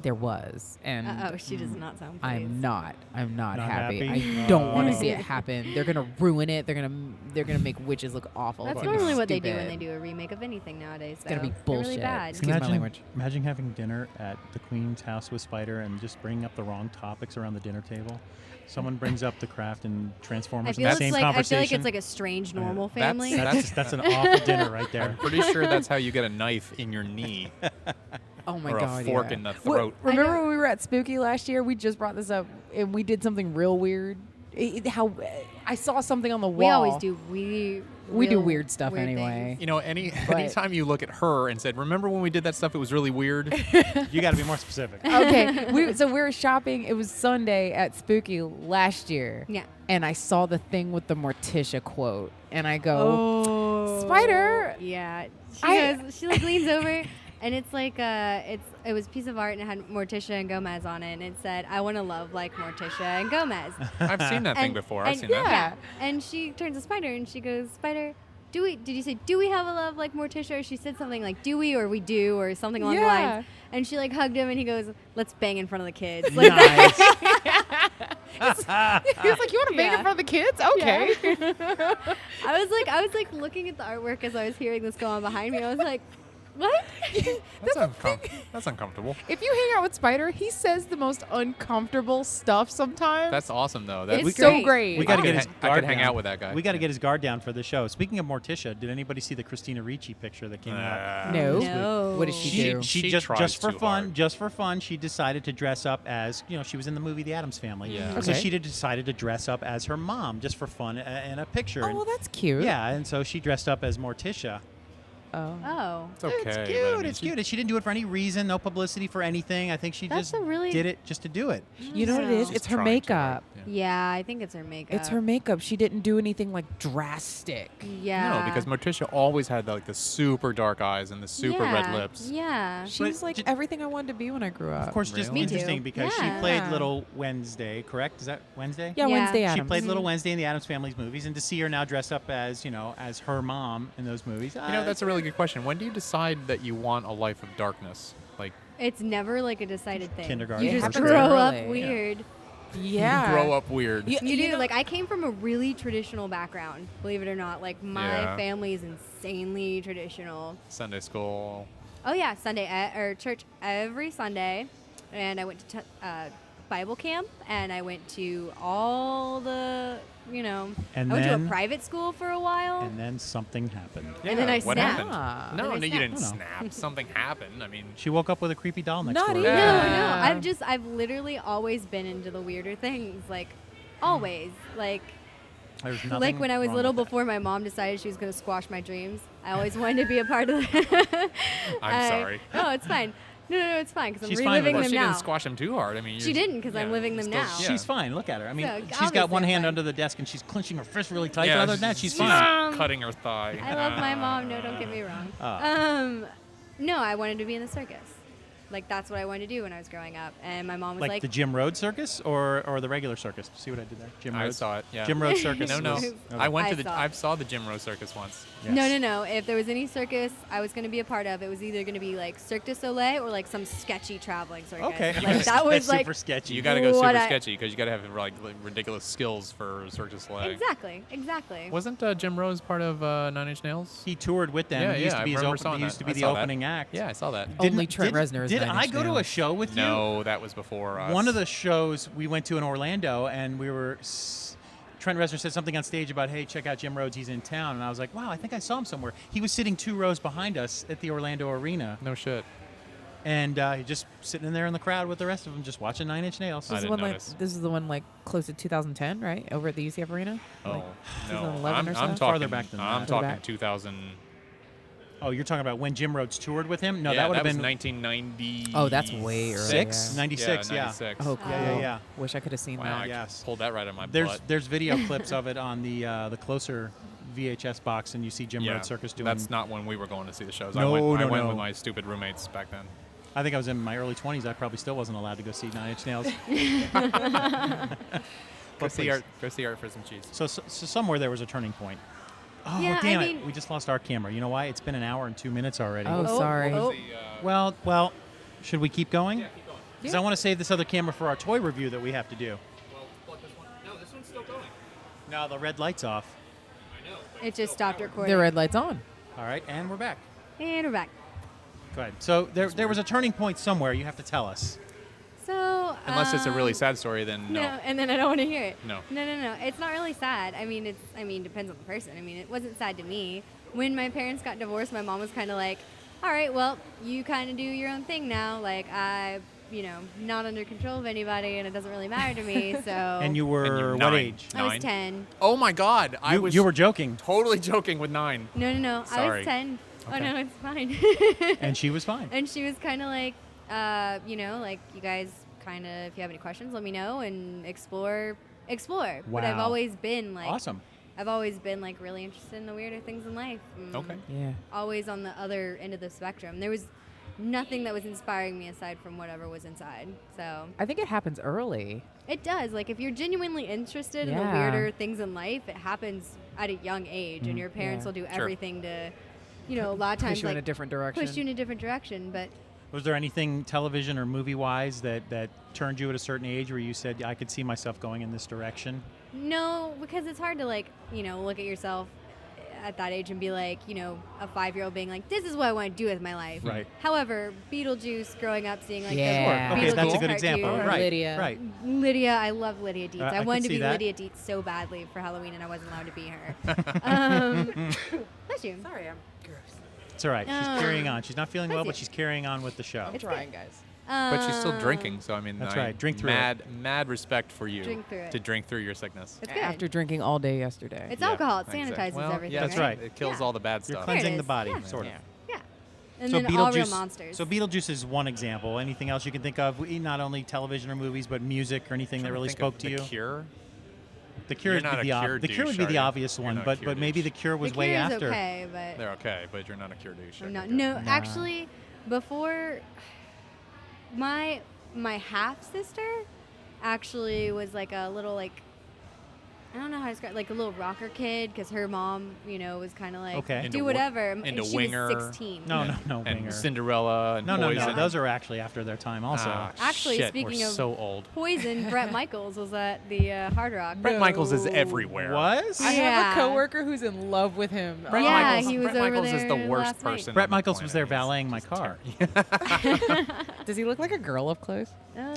Speaker 3: There was. And
Speaker 4: Uh-oh, she does not sound pleased.
Speaker 3: I'm not
Speaker 1: Not
Speaker 3: happy.
Speaker 1: happy?
Speaker 3: I don't want to
Speaker 1: Oh.
Speaker 3: see it happen. They're gonna ruin it. They're gonna make witches look awful.
Speaker 4: That's
Speaker 3: It's gonna be
Speaker 4: normally what they do when
Speaker 3: stupid.
Speaker 4: they do a remake of anything nowadays.
Speaker 3: It's gonna be
Speaker 4: though. They're really
Speaker 3: bullshit.
Speaker 4: bad.
Speaker 3: Excuse my language.
Speaker 1: Imagine having dinner at the Queen's house with Spider and just bringing up the wrong topics around the dinner table. Someone brings up the craft and
Speaker 4: I
Speaker 1: Transformers in
Speaker 4: feel,
Speaker 1: the
Speaker 4: it's
Speaker 1: same
Speaker 4: like, I
Speaker 1: conversation.
Speaker 4: feel like it's like a strange normal
Speaker 2: That's-
Speaker 4: family.
Speaker 1: That's an awful dinner right there.
Speaker 2: I'm pretty sure that's how you get a knife in your knee
Speaker 3: Oh my
Speaker 2: or
Speaker 3: god.
Speaker 2: a fork
Speaker 3: yeah.
Speaker 2: in the
Speaker 3: Wh-
Speaker 2: throat.
Speaker 3: Remember
Speaker 4: I know.
Speaker 3: when we were at Spooky last year? We just brought this up and we did something real weird. How I saw something on the wall.
Speaker 4: We always do.
Speaker 3: We do
Speaker 4: real
Speaker 3: weird stuff
Speaker 4: weird
Speaker 3: anyway.
Speaker 4: things.
Speaker 2: You know,
Speaker 3: But-
Speaker 2: anytime you look at her and said, "Remember when we did that stuff? It was really weird."
Speaker 1: You got to be more specific.
Speaker 3: Okay, so we were shopping. It was Sunday at Spooky last year.
Speaker 4: Yeah.
Speaker 3: And I saw the thing with the Morticia quote, and I go,
Speaker 4: Oh.
Speaker 3: Spider.
Speaker 4: Yeah.
Speaker 3: I-
Speaker 4: She like leans over, and it's like it was a piece of art, and it had Morticia and Gomez on it, and it said, "I want to love like Morticia and Gomez."
Speaker 2: I've seen that thing
Speaker 4: And-
Speaker 2: before. I've
Speaker 4: and-
Speaker 2: seen
Speaker 3: yeah.
Speaker 2: that.
Speaker 4: And she turns to Spider, and she goes, "Spider, did you say do we have a love like Morticia?" Or she said something like "do we" or "we do" or something along the
Speaker 3: Yeah.
Speaker 4: lines. And she like hugged him, and he goes, "Let's bang in front of the kids." Like
Speaker 1: Nice.
Speaker 3: He was like, "You want to bang
Speaker 4: Yeah.
Speaker 3: in front of the kids? Okay."
Speaker 4: I was like looking at the artwork as I was hearing this go on behind me. I was like, What?
Speaker 2: That's uncomfortable.
Speaker 3: If you hang out with Spider, he says the most uncomfortable stuff sometimes.
Speaker 2: That's awesome though.
Speaker 3: it's
Speaker 2: That's
Speaker 3: so
Speaker 4: great.
Speaker 3: great.
Speaker 1: We got to
Speaker 2: I
Speaker 1: get
Speaker 2: could
Speaker 1: his
Speaker 2: ha-
Speaker 1: guard
Speaker 2: I could hang
Speaker 1: down.
Speaker 2: out with that guy.
Speaker 1: We got to
Speaker 2: Yeah.
Speaker 1: get his guard down for the show. Speaking of Morticia, did anybody see the Christina Ricci picture that came out?
Speaker 3: No.
Speaker 1: this week?
Speaker 4: No.
Speaker 3: What did she do?
Speaker 1: She
Speaker 2: She tries
Speaker 1: just for
Speaker 2: too
Speaker 1: fun,
Speaker 2: hard.
Speaker 1: she decided to dress up as, she was in the movie The Addams Family.
Speaker 2: Yeah.
Speaker 1: So
Speaker 3: Okay.
Speaker 1: she decided to dress up as her mom just for fun in a picture.
Speaker 3: Oh, well, that's cute.
Speaker 1: Yeah, and so she dressed up as Morticia.
Speaker 3: Oh.
Speaker 4: Oh.
Speaker 2: It's okay.
Speaker 1: It's
Speaker 2: but
Speaker 1: cute.
Speaker 2: I mean,
Speaker 1: It's
Speaker 2: she-
Speaker 1: cute. And she didn't do it for any reason, no publicity for anything. I think she
Speaker 4: That's
Speaker 1: just
Speaker 4: a really-
Speaker 1: did it just to do it.
Speaker 3: You know what it is?
Speaker 4: She's
Speaker 3: It's her
Speaker 2: trying too hard.
Speaker 3: makeup.
Speaker 2: Yeah.
Speaker 4: Yeah, I think it's her makeup.
Speaker 3: It's her makeup. She didn't do anything like drastic.
Speaker 4: Yeah.
Speaker 2: No, because Morticia always had the super dark eyes and the super red
Speaker 4: Yeah,
Speaker 2: lips.
Speaker 4: Yeah.
Speaker 3: She's like
Speaker 1: j-
Speaker 3: everything I wanted to be when I grew up.
Speaker 1: Of course, just
Speaker 2: Really?
Speaker 4: Me too.
Speaker 1: interesting because she
Speaker 4: Yeah.
Speaker 1: played Little Wednesday, correct? Is that Wednesday?
Speaker 3: Yeah,
Speaker 4: Yeah.
Speaker 3: Wednesday
Speaker 4: She
Speaker 3: Addams.
Speaker 1: She played Little Wednesday in the Addams Family's movies, and to see her now dressed up as, as her mom in those movies.
Speaker 2: That's a really good question. When do you decide that you want a life of darkness? Like,
Speaker 4: It's never like a decided thing.
Speaker 1: Kindergarten.
Speaker 4: You
Speaker 3: It
Speaker 4: just
Speaker 3: happens
Speaker 4: grow up
Speaker 3: early.
Speaker 4: weird.
Speaker 3: Yeah.
Speaker 2: you grow up weird.
Speaker 3: Yeah,
Speaker 4: You do.
Speaker 3: know-
Speaker 4: Like I came from a really traditional background, believe it or not. Like my
Speaker 2: Yeah.
Speaker 4: family is insanely traditional.
Speaker 2: Sunday school.
Speaker 4: Oh yeah, Sunday or church every Sunday, and I went to Bible camp, and I went to all the,
Speaker 1: And
Speaker 4: I went to a
Speaker 1: then-
Speaker 4: private school for a while.
Speaker 1: And then something happened.
Speaker 4: And then I
Speaker 2: what
Speaker 4: snapped.
Speaker 2: happened?
Speaker 3: Ah.
Speaker 2: No,
Speaker 4: Then I
Speaker 2: no, you didn't
Speaker 1: snapped.
Speaker 2: snap. Something happened. I mean,
Speaker 1: She woke up with a creepy doll next
Speaker 3: Not
Speaker 1: to her.
Speaker 3: even.
Speaker 4: No,
Speaker 3: Yeah.
Speaker 4: I've literally always been into the weirder things, like always, like
Speaker 1: There's nothing
Speaker 4: like when I was
Speaker 1: wrong
Speaker 4: little
Speaker 1: with that.
Speaker 4: before my mom decided she was going to squash my dreams. I always wanted to be a part of that.
Speaker 2: I'm sorry.
Speaker 4: No, it's fine. No, it's fine because I'm
Speaker 1: She's fine with
Speaker 4: reliving
Speaker 1: it.
Speaker 2: well,
Speaker 4: them
Speaker 2: she
Speaker 4: now.
Speaker 2: didn't squash him too hard. I mean,
Speaker 4: She didn't, 'cause I'm living them
Speaker 2: still-
Speaker 4: now.
Speaker 2: yeah.
Speaker 1: She's fine. Look at her. I mean,
Speaker 4: So,
Speaker 1: she's got one
Speaker 4: obviously
Speaker 1: hand
Speaker 4: I'm
Speaker 1: under the desk and she's clenching her fist really tight.
Speaker 2: Yeah,
Speaker 1: but other than that, she's fine.
Speaker 4: Mom.
Speaker 2: cutting her thigh.
Speaker 4: I love my mom. No, don't get me wrong. No, I wanted to be in the circus. Like that's what I wanted to do when I was growing up, and my mom was
Speaker 1: Like
Speaker 4: like,
Speaker 1: the Jim Rhodes Circus or the regular circus? See what I did there? Jim
Speaker 2: I
Speaker 1: Rhodes.
Speaker 2: saw it. Yeah.
Speaker 1: Jim Rhodes Circus.
Speaker 2: No.
Speaker 1: was-
Speaker 2: I went
Speaker 4: I
Speaker 2: to the.
Speaker 4: saw it.
Speaker 2: I saw the Jim Rose Circus once.
Speaker 1: Yes.
Speaker 4: No. If there was any circus I was going to be a part of, it was either going to be like Cirque du Soleil or like some sketchy traveling circus.
Speaker 1: Okay.
Speaker 4: Like that was
Speaker 1: That's
Speaker 4: like
Speaker 1: super sketchy.
Speaker 2: You got to go
Speaker 4: What
Speaker 2: super
Speaker 4: I-
Speaker 2: sketchy because you got to have like ridiculous skills for Cirque du Soleil.
Speaker 4: exactly.
Speaker 2: Wasn't Jim Rose part of Nine Inch Nails?
Speaker 1: He toured with them.
Speaker 2: Yeah,
Speaker 1: he used
Speaker 2: yeah,
Speaker 1: to be
Speaker 2: I
Speaker 1: his
Speaker 2: remember
Speaker 1: open,
Speaker 2: seeing
Speaker 1: he used
Speaker 2: that.
Speaker 1: to be
Speaker 2: I
Speaker 1: the
Speaker 2: saw that.
Speaker 1: opening act.
Speaker 2: Yeah, I saw that.
Speaker 3: Only Trent Reznor is
Speaker 1: Did
Speaker 3: Nine
Speaker 1: I
Speaker 3: Inch
Speaker 1: go to a
Speaker 3: Nails.
Speaker 1: show with you?
Speaker 2: No, that was before us.
Speaker 1: One of the shows we went to in Orlando, and we were. Trent Reznor said something on stage about, "Hey, check out Jim Rhodes. He's in town." And I was like, "Wow, I think I saw him somewhere." He was sitting 2 rows behind us at the Orlando Arena,
Speaker 2: No shit.
Speaker 1: and he just sitting in there in the crowd with the rest of them, just watching Nine Inch Nails.
Speaker 2: I
Speaker 3: This is, the
Speaker 2: didn't
Speaker 3: one,
Speaker 2: notice.
Speaker 3: this is the one like close to 2010, right? Over at the UCF Arena?
Speaker 2: Oh
Speaker 3: Like,
Speaker 2: no,
Speaker 3: 2011 or so?
Speaker 2: I'm talking
Speaker 1: Farther back than
Speaker 2: I'm
Speaker 1: that.
Speaker 2: talking
Speaker 3: Back.
Speaker 2: 2000.
Speaker 1: Oh, you're talking about when Jim Rhodes toured with him? No,
Speaker 2: yeah,
Speaker 1: that would have
Speaker 2: was
Speaker 1: been
Speaker 2: 1990.
Speaker 3: Oh, that's way earlier.
Speaker 1: 6,
Speaker 3: Yeah.
Speaker 1: 96, yeah.
Speaker 2: 96.
Speaker 3: Oh, cool.
Speaker 1: Yeah.
Speaker 3: Wish I could have seen
Speaker 2: Wow, I
Speaker 3: that.
Speaker 1: Yes.
Speaker 2: pulled that right out of my
Speaker 1: There's
Speaker 2: butt.
Speaker 1: there's video clips of it on the closer VHS box, and you see Jim
Speaker 2: yeah,
Speaker 1: Rhodes Circus doing.
Speaker 2: That's not when we were going to see the shows.
Speaker 1: No,
Speaker 2: I went
Speaker 1: no.
Speaker 2: with my stupid roommates back then.
Speaker 1: I think I was in my early 20s. I probably still wasn't allowed to go see Nine Inch Nails.
Speaker 2: Go
Speaker 1: But
Speaker 2: see
Speaker 1: please.
Speaker 2: art. Go see art for some cheese.
Speaker 1: So somewhere there was a turning point. Oh,
Speaker 4: Yeah,
Speaker 1: damn
Speaker 4: I
Speaker 1: it.
Speaker 4: mean-
Speaker 1: We just lost our camera. You know why? It's been an hour and 2 minutes already.
Speaker 3: Oh, sorry.
Speaker 1: Well, should we keep going?
Speaker 2: Yeah, keep going.
Speaker 1: Because I want to save this other camera for our toy review that we have to do.
Speaker 2: Well, plug this one. No, this one's still going.
Speaker 1: No, the red light's off.
Speaker 2: I know.
Speaker 4: It just stopped recording.
Speaker 3: The red light's on.
Speaker 1: All right, and we're back.
Speaker 4: And we're back.
Speaker 1: Go ahead. So there was a turning point somewhere. You have to tell us.
Speaker 4: So
Speaker 2: Unless it's a really sad story, then no.
Speaker 4: and then I don't want to hear it.
Speaker 2: No.
Speaker 4: No. It's not really sad. I mean, depends on the person. I mean, it wasn't sad to me. When my parents got divorced, my mom was kind of like, all right, well, you kind of do your own thing now. Like, not under control of anybody, and it doesn't really matter to me. So.
Speaker 1: And you were
Speaker 2: you're
Speaker 1: what
Speaker 2: 9.
Speaker 1: age?
Speaker 4: I was
Speaker 2: 9?
Speaker 4: 10.
Speaker 2: Oh my God!
Speaker 1: You were joking,
Speaker 2: totally joking with 9.
Speaker 4: No. I
Speaker 2: Sorry.
Speaker 4: was 10.
Speaker 1: Okay.
Speaker 4: Oh, no, it's fine.
Speaker 1: and she was fine.
Speaker 4: And she was kind of like, like, you guys kind of, if you have any questions, let me know and explore. But I've
Speaker 1: Wow.
Speaker 4: always been like,
Speaker 1: Awesome.
Speaker 4: I've always been like really interested in the weirder things in life.
Speaker 2: Okay.
Speaker 3: Yeah.
Speaker 4: Always on the other end of the spectrum. There was nothing that was inspiring me aside from whatever was inside. So
Speaker 3: I think it happens early.
Speaker 4: it does. Like if you're genuinely interested in the
Speaker 3: Yeah.
Speaker 4: weirder things in life, it happens at a young age, and your parents
Speaker 3: Yeah.
Speaker 4: will do
Speaker 2: Sure.
Speaker 4: everything to, a lot of times
Speaker 3: Push you in a
Speaker 4: like
Speaker 3: different direction.
Speaker 4: push you in a different direction. But
Speaker 1: Was there anything television or movie-wise that turned you at a certain age where you said, I could see myself going in this direction?
Speaker 4: no, because it's hard to look at yourself at that age and be like, you know, a 5-year-old being like, this is what I want to do with my life.
Speaker 1: Right.
Speaker 4: However, Beetlejuice, growing up, seeing like
Speaker 3: Yeah.
Speaker 4: the
Speaker 1: Okay,
Speaker 4: Beetlejuice
Speaker 1: that's a good
Speaker 4: cartoon.
Speaker 1: example. Right.
Speaker 3: Lydia.
Speaker 1: Right.
Speaker 4: Lydia, I love Lydia Dietz.
Speaker 1: I
Speaker 4: I
Speaker 1: can
Speaker 4: wanted to
Speaker 1: see
Speaker 4: be
Speaker 1: that.
Speaker 4: Lydia Dietz so badly for Halloween, and I wasn't allowed to be her. Bless you.
Speaker 3: Sorry, I'm gross.
Speaker 1: It's all right. She's
Speaker 4: Oh.
Speaker 1: carrying on. She's not feeling well,
Speaker 4: Bless
Speaker 1: but
Speaker 4: you.
Speaker 1: she's carrying on with the show.
Speaker 3: I'm trying, guys.
Speaker 2: But she's still drinking, so I mean,
Speaker 1: That's right. Drink through
Speaker 2: mad respect for you
Speaker 4: Drink through it.
Speaker 2: to drink through your sickness.
Speaker 4: It's good.
Speaker 3: After drinking all day yesterday.
Speaker 4: It's
Speaker 2: Yeah,
Speaker 4: alcohol. It
Speaker 2: exactly.
Speaker 4: sanitizes
Speaker 2: Well,
Speaker 4: everything.
Speaker 2: yeah,
Speaker 1: That's right.
Speaker 2: It kills
Speaker 4: Yeah.
Speaker 2: all the bad
Speaker 1: You're
Speaker 2: stuff.
Speaker 1: cleansing
Speaker 4: There
Speaker 1: the
Speaker 4: it
Speaker 1: body,
Speaker 4: is. Yeah.
Speaker 1: sort of.
Speaker 4: Yeah. And
Speaker 1: So
Speaker 4: then all real
Speaker 1: Beetlejuice.
Speaker 4: monsters.
Speaker 1: So Beetlejuice is one example. Anything else you can think of? Not only television or movies, but music or anything that
Speaker 2: Trying to
Speaker 1: really
Speaker 2: think
Speaker 1: spoke
Speaker 2: of
Speaker 1: to
Speaker 2: The
Speaker 1: you.
Speaker 2: Cure.
Speaker 1: The Cure
Speaker 2: You're
Speaker 1: would
Speaker 2: not
Speaker 1: be
Speaker 2: a
Speaker 1: the
Speaker 2: Cure
Speaker 1: The Cure would be
Speaker 2: douche,
Speaker 1: the
Speaker 2: are you?
Speaker 1: obvious
Speaker 2: You're
Speaker 1: one,
Speaker 2: not a
Speaker 1: but
Speaker 2: Cure
Speaker 1: maybe the
Speaker 2: douche.
Speaker 1: Cure was
Speaker 4: the
Speaker 1: way
Speaker 4: Cure
Speaker 1: after.
Speaker 4: is okay, but
Speaker 2: They're okay, but you're not a Cure douche.
Speaker 4: I'm not.
Speaker 2: Okay.
Speaker 4: No,
Speaker 1: Nah.
Speaker 4: actually, before my half sister actually was like a little like I don't know how to describe like a little rocker kid because her mom, you know, was kind of like
Speaker 1: Okay.
Speaker 2: Into
Speaker 4: do
Speaker 2: Wi-
Speaker 4: whatever.
Speaker 2: into
Speaker 4: and she
Speaker 2: Winger.
Speaker 4: was 16.
Speaker 1: No,
Speaker 2: And
Speaker 1: Winger.
Speaker 2: Cinderella and
Speaker 1: No,
Speaker 2: Poison.
Speaker 1: no. Those are actually after their time, also.
Speaker 2: Ah,
Speaker 4: Actually,
Speaker 2: shit,
Speaker 4: speaking
Speaker 2: we're
Speaker 4: of-
Speaker 2: so old.
Speaker 4: Poison. Brett Michaels was at the Hard Rock.
Speaker 2: Brett Michaels is everywhere.
Speaker 1: Was?
Speaker 3: I
Speaker 4: Yeah.
Speaker 3: have a coworker who's in love with him.
Speaker 2: Brett
Speaker 4: Yeah,
Speaker 2: Michaels,
Speaker 4: he was
Speaker 2: Brett
Speaker 4: over
Speaker 2: Michaels is the
Speaker 4: there
Speaker 2: worst
Speaker 4: last night.
Speaker 2: person.
Speaker 1: Brett
Speaker 2: on the
Speaker 1: Michaels was there
Speaker 2: planet.
Speaker 1: valeting my
Speaker 2: Just
Speaker 1: car.
Speaker 3: Does he look like a girl up close?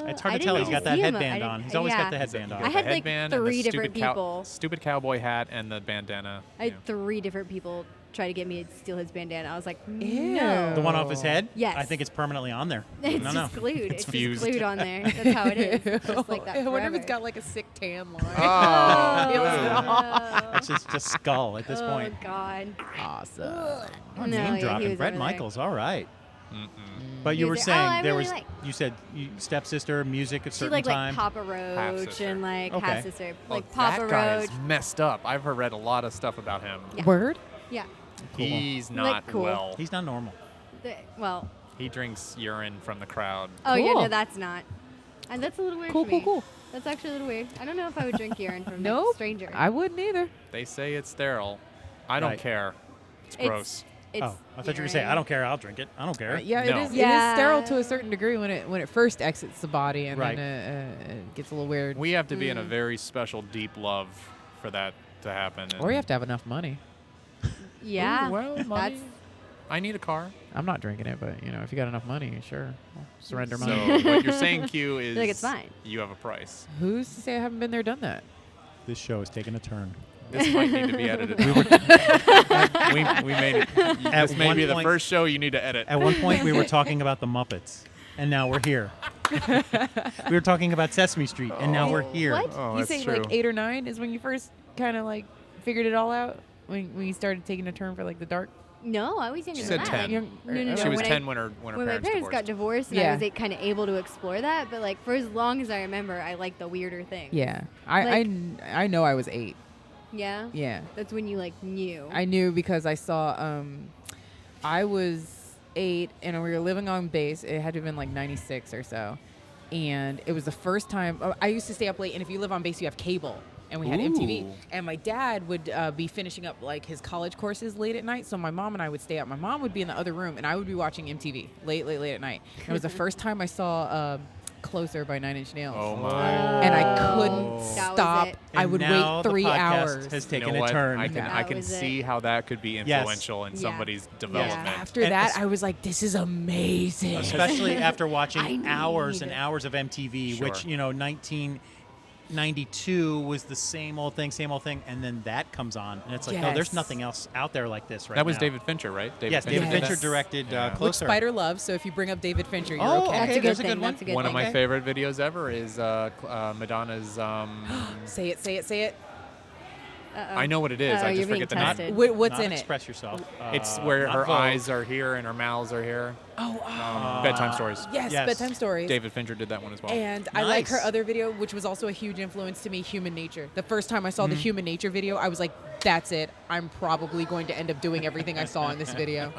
Speaker 1: It's hard to tell. He's got that headband on. He's always got the
Speaker 2: He's
Speaker 1: headband
Speaker 2: got
Speaker 1: on.
Speaker 4: I had, like,
Speaker 2: headband and the
Speaker 4: 3 different
Speaker 2: stupid cow-
Speaker 4: people.
Speaker 2: Stupid cowboy hat and the bandana.
Speaker 4: I had 3 different people try to get me to steal his bandana. I was like,
Speaker 3: Ew.
Speaker 4: no.
Speaker 1: The one off his head?
Speaker 4: Yes.
Speaker 1: I think it's permanently on there.
Speaker 4: It's
Speaker 1: no,
Speaker 4: just
Speaker 1: no.
Speaker 4: glued.
Speaker 2: It's
Speaker 4: It's
Speaker 2: fused.
Speaker 4: just glued on there. That's how it is. It's just like that
Speaker 3: I wonder if
Speaker 4: forever.
Speaker 3: it's got like a sick tan line.
Speaker 2: Oh,
Speaker 3: Peels it off.
Speaker 1: That's just skull at this point.
Speaker 4: Oh God.
Speaker 3: Awesome.
Speaker 1: Oh,
Speaker 4: No,
Speaker 1: name
Speaker 4: yeah, he
Speaker 1: dropping.
Speaker 4: was
Speaker 1: Brett
Speaker 4: over there.
Speaker 1: Michaels. All right.
Speaker 2: Mm-mm.
Speaker 1: But
Speaker 4: He
Speaker 1: you were
Speaker 4: was there.
Speaker 1: saying
Speaker 4: Oh, I
Speaker 1: there
Speaker 4: really
Speaker 1: was.
Speaker 4: like-
Speaker 1: You said stepsister, music at
Speaker 4: She
Speaker 1: certain
Speaker 4: like
Speaker 1: time.
Speaker 4: Papa Roach
Speaker 2: sister.
Speaker 4: and like
Speaker 1: Okay.
Speaker 4: half sister.
Speaker 2: Well,
Speaker 4: Like Papa
Speaker 2: that guy
Speaker 4: Roach.
Speaker 2: is messed up. I've read a lot of stuff about him.
Speaker 4: Yeah.
Speaker 3: Word?
Speaker 4: Yeah.
Speaker 1: Cool.
Speaker 2: He's not
Speaker 4: cool.
Speaker 2: well.
Speaker 1: He's not normal.
Speaker 4: Well.
Speaker 2: He drinks urine from the crowd.
Speaker 4: Oh yeah,
Speaker 3: Cool.
Speaker 4: no, that's not. And that's a little weird
Speaker 3: Cool,
Speaker 4: for
Speaker 3: cool,
Speaker 4: me.
Speaker 3: cool.
Speaker 4: That's actually a little weird. I don't know if I would drink urine from like, a
Speaker 3: Nope.
Speaker 4: stranger.
Speaker 3: I wouldn't either.
Speaker 2: They say it's sterile. I don't
Speaker 1: Right.
Speaker 2: care. It's
Speaker 4: It's-
Speaker 2: gross.
Speaker 4: It's
Speaker 1: Oh, I thought you were saying,
Speaker 4: urine.
Speaker 1: I don't care. I'll drink it. I don't care.
Speaker 3: Yeah,
Speaker 2: No.
Speaker 3: it is
Speaker 4: Yeah.
Speaker 3: sterile to a certain degree when it first exits the body and
Speaker 1: Right.
Speaker 3: then it gets a little weird.
Speaker 2: We have to be in a very special, deep love for that to happen.
Speaker 3: Or you have to have enough money.
Speaker 4: Yeah.
Speaker 2: Ooh, well, money.
Speaker 4: That's
Speaker 2: I need a car.
Speaker 3: I'm not drinking it, but if you got enough money, sure, I'll surrender
Speaker 2: So
Speaker 3: money.
Speaker 2: what you're saying, Q, is
Speaker 4: Like, it's fine.
Speaker 2: you have a price.
Speaker 3: Who's to say I haven't been there, done that?
Speaker 1: This show is taking a turn.
Speaker 2: This might need to be edited. we made it.
Speaker 1: At
Speaker 2: This may
Speaker 1: one
Speaker 2: be the
Speaker 1: point-
Speaker 2: first show you need to edit.
Speaker 1: At one point, we were talking about the Muppets, and now we're here. We were talking about Sesame Street, and now we're here.
Speaker 4: What?
Speaker 2: Oh,
Speaker 3: you
Speaker 2: that's
Speaker 3: say
Speaker 2: true.
Speaker 3: like 8 or 9 is when you first kind of like figured it all out when you started taking a turn for like the dark.
Speaker 4: No, I was younger
Speaker 2: She
Speaker 4: than
Speaker 2: said
Speaker 4: that.
Speaker 2: 10.
Speaker 3: Young-
Speaker 4: No, no, no.
Speaker 2: She was
Speaker 4: when
Speaker 2: 10 when her
Speaker 4: when my
Speaker 2: parents
Speaker 4: parents got
Speaker 2: divorced.
Speaker 4: divorced and
Speaker 3: Yeah.
Speaker 4: I was kind of able to explore that, but like for as long as I remember, I like the weirder things.
Speaker 3: Yeah,
Speaker 4: Like-
Speaker 3: I know I was 8.
Speaker 4: Yeah.
Speaker 3: Yeah,
Speaker 4: That's when you like knew.
Speaker 3: I knew because I saw. I was 8 and we were living on base. It had to have been like 96 or so, and it was the first time. I used to stay up late, and if you live on base, you have cable. And we had MTV,
Speaker 2: Ooh.
Speaker 3: and my dad would be finishing up like his college courses late at night. So my mom and I would stay up. My mom would be in the other room, and I would be watching MTV late at night. It was the first time I saw "Closer" by 9 Inch Nails.
Speaker 2: Oh my.
Speaker 3: And I couldn't
Speaker 4: That was
Speaker 3: stop.
Speaker 4: it.
Speaker 3: I
Speaker 1: And
Speaker 3: would
Speaker 1: now
Speaker 3: wait
Speaker 1: the
Speaker 3: 3
Speaker 1: podcast
Speaker 3: hours.
Speaker 1: has
Speaker 2: You
Speaker 1: taken
Speaker 2: know
Speaker 1: a
Speaker 2: what?
Speaker 1: turn.
Speaker 2: I can
Speaker 4: That was
Speaker 2: see
Speaker 4: it.
Speaker 2: how that could be influential in
Speaker 4: Yeah.
Speaker 2: somebody's development.
Speaker 3: After
Speaker 1: And
Speaker 3: that,
Speaker 1: es-
Speaker 3: I was like, "This is amazing."
Speaker 1: Especially after watching
Speaker 4: I
Speaker 1: hours
Speaker 4: need-
Speaker 1: and hours of MTV,
Speaker 2: Sure.
Speaker 1: which 1992 was the same old thing, and then that comes on, and it's like, oh, there's
Speaker 3: Yes.
Speaker 1: nothing else out there like this right
Speaker 2: That was
Speaker 1: now.
Speaker 2: David Fincher, right?
Speaker 1: Yes, David
Speaker 2: did
Speaker 1: Fincher
Speaker 2: that?
Speaker 1: directed
Speaker 2: Yeah.
Speaker 3: Which
Speaker 1: Closer.
Speaker 3: Spider loves. So if you bring up David Fincher, you're
Speaker 1: Oh,
Speaker 3: okay.
Speaker 4: That's
Speaker 1: okay,
Speaker 4: a good
Speaker 1: there's a
Speaker 4: thing.
Speaker 1: good one.
Speaker 4: That's a good
Speaker 2: One of
Speaker 4: thing.
Speaker 2: my favorite videos ever is Madonna's.
Speaker 3: Say it. Say it. Say it.
Speaker 4: Uh-oh.
Speaker 2: I know what it is.
Speaker 4: Oh,
Speaker 2: I
Speaker 4: you're
Speaker 2: just
Speaker 4: being
Speaker 2: forget the name.
Speaker 4: tested.
Speaker 3: What's
Speaker 1: Not
Speaker 3: in it?
Speaker 1: Express yourself.
Speaker 2: It's where
Speaker 1: not
Speaker 2: her
Speaker 1: Vogue.
Speaker 2: eyes are here and her mouths are here. Bedtime stories.
Speaker 3: Yes,
Speaker 1: Yes.
Speaker 3: bedtime stories.
Speaker 2: David Fincher did that one as well.
Speaker 3: And I like her
Speaker 1: Nice.
Speaker 3: other video, which was also a huge influence to me, Human Nature. The first time I saw
Speaker 2: Mm-hmm.
Speaker 3: the Human Nature video, I was like, that's it. I'm probably going to end up doing everything I saw in this video.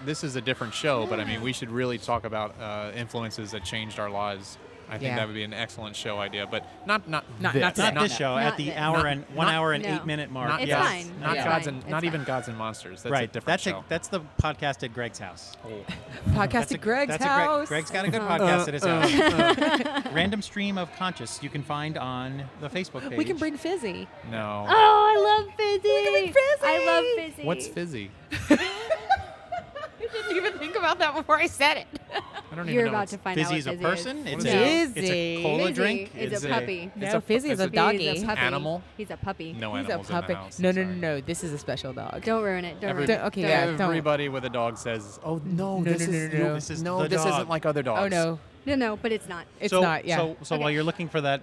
Speaker 2: This is a different show, but I mean, we should really talk about influences that changed our lives. I think
Speaker 3: Yeah.
Speaker 2: that would be an excellent show idea, but not
Speaker 3: Not
Speaker 2: this.
Speaker 3: today.
Speaker 1: Not this show
Speaker 4: Not
Speaker 1: at the
Speaker 4: this.
Speaker 1: hour
Speaker 2: Not-
Speaker 1: and 1
Speaker 2: not-
Speaker 1: hour and
Speaker 4: no.
Speaker 1: 8 minute mark.
Speaker 4: It's
Speaker 1: yes.
Speaker 4: fine.
Speaker 2: Not
Speaker 4: Yeah.
Speaker 2: gods
Speaker 4: Fine.
Speaker 2: and
Speaker 4: It's
Speaker 2: not even
Speaker 4: fine.
Speaker 2: gods and monsters. That's a
Speaker 1: Right.
Speaker 2: different
Speaker 1: That's
Speaker 2: show.
Speaker 1: that's the podcast at Greg's house.
Speaker 3: Podcast at Greg's
Speaker 1: that's
Speaker 3: house.
Speaker 1: Greg's got a good podcast at his house. Random Stream of Conscious you can find on the Facebook page.
Speaker 3: We can bring Fizzy.
Speaker 2: No.
Speaker 4: Oh, I love Fizzy.
Speaker 3: Look at Fizzy.
Speaker 4: I love Fizzy.
Speaker 2: What's fizzy?
Speaker 3: I didn't even think about that before I said it.
Speaker 2: I don't
Speaker 4: You're
Speaker 2: even know.
Speaker 4: about
Speaker 2: what's-
Speaker 4: to find
Speaker 1: Fizzy
Speaker 4: out
Speaker 1: is
Speaker 4: what
Speaker 1: a
Speaker 4: Fizzy
Speaker 1: person.
Speaker 4: is.
Speaker 1: It's
Speaker 3: No.
Speaker 1: it's a cola
Speaker 4: Fizzy
Speaker 1: drink.
Speaker 4: is
Speaker 1: It's
Speaker 4: a puppy.
Speaker 3: No,
Speaker 2: It's a-
Speaker 3: Fizzy is a
Speaker 2: it's a-
Speaker 3: doggy.
Speaker 4: He's a puppy.
Speaker 2: Animal?
Speaker 4: He's a puppy.
Speaker 2: No
Speaker 3: He's a
Speaker 2: animals
Speaker 3: puppy.
Speaker 2: in the house.
Speaker 3: No,
Speaker 2: I'm
Speaker 3: no,
Speaker 2: sorry.
Speaker 3: no, no. This is a special dog.
Speaker 4: Don't ruin it. Don't
Speaker 2: Every-
Speaker 4: ruin it.
Speaker 3: Okay,
Speaker 4: Don't
Speaker 3: yeah,
Speaker 4: ruin it.
Speaker 3: don't.
Speaker 2: Everybody with a dog says, "Oh no,
Speaker 3: No,
Speaker 2: this
Speaker 3: no,
Speaker 2: is
Speaker 3: no, no.
Speaker 1: This is
Speaker 2: no,
Speaker 1: the
Speaker 2: this
Speaker 1: dog.
Speaker 2: isn't like other dogs."
Speaker 3: Oh no,
Speaker 4: No, but it's not.
Speaker 3: it's
Speaker 1: so,
Speaker 3: not. Yeah.
Speaker 1: So while you're looking for that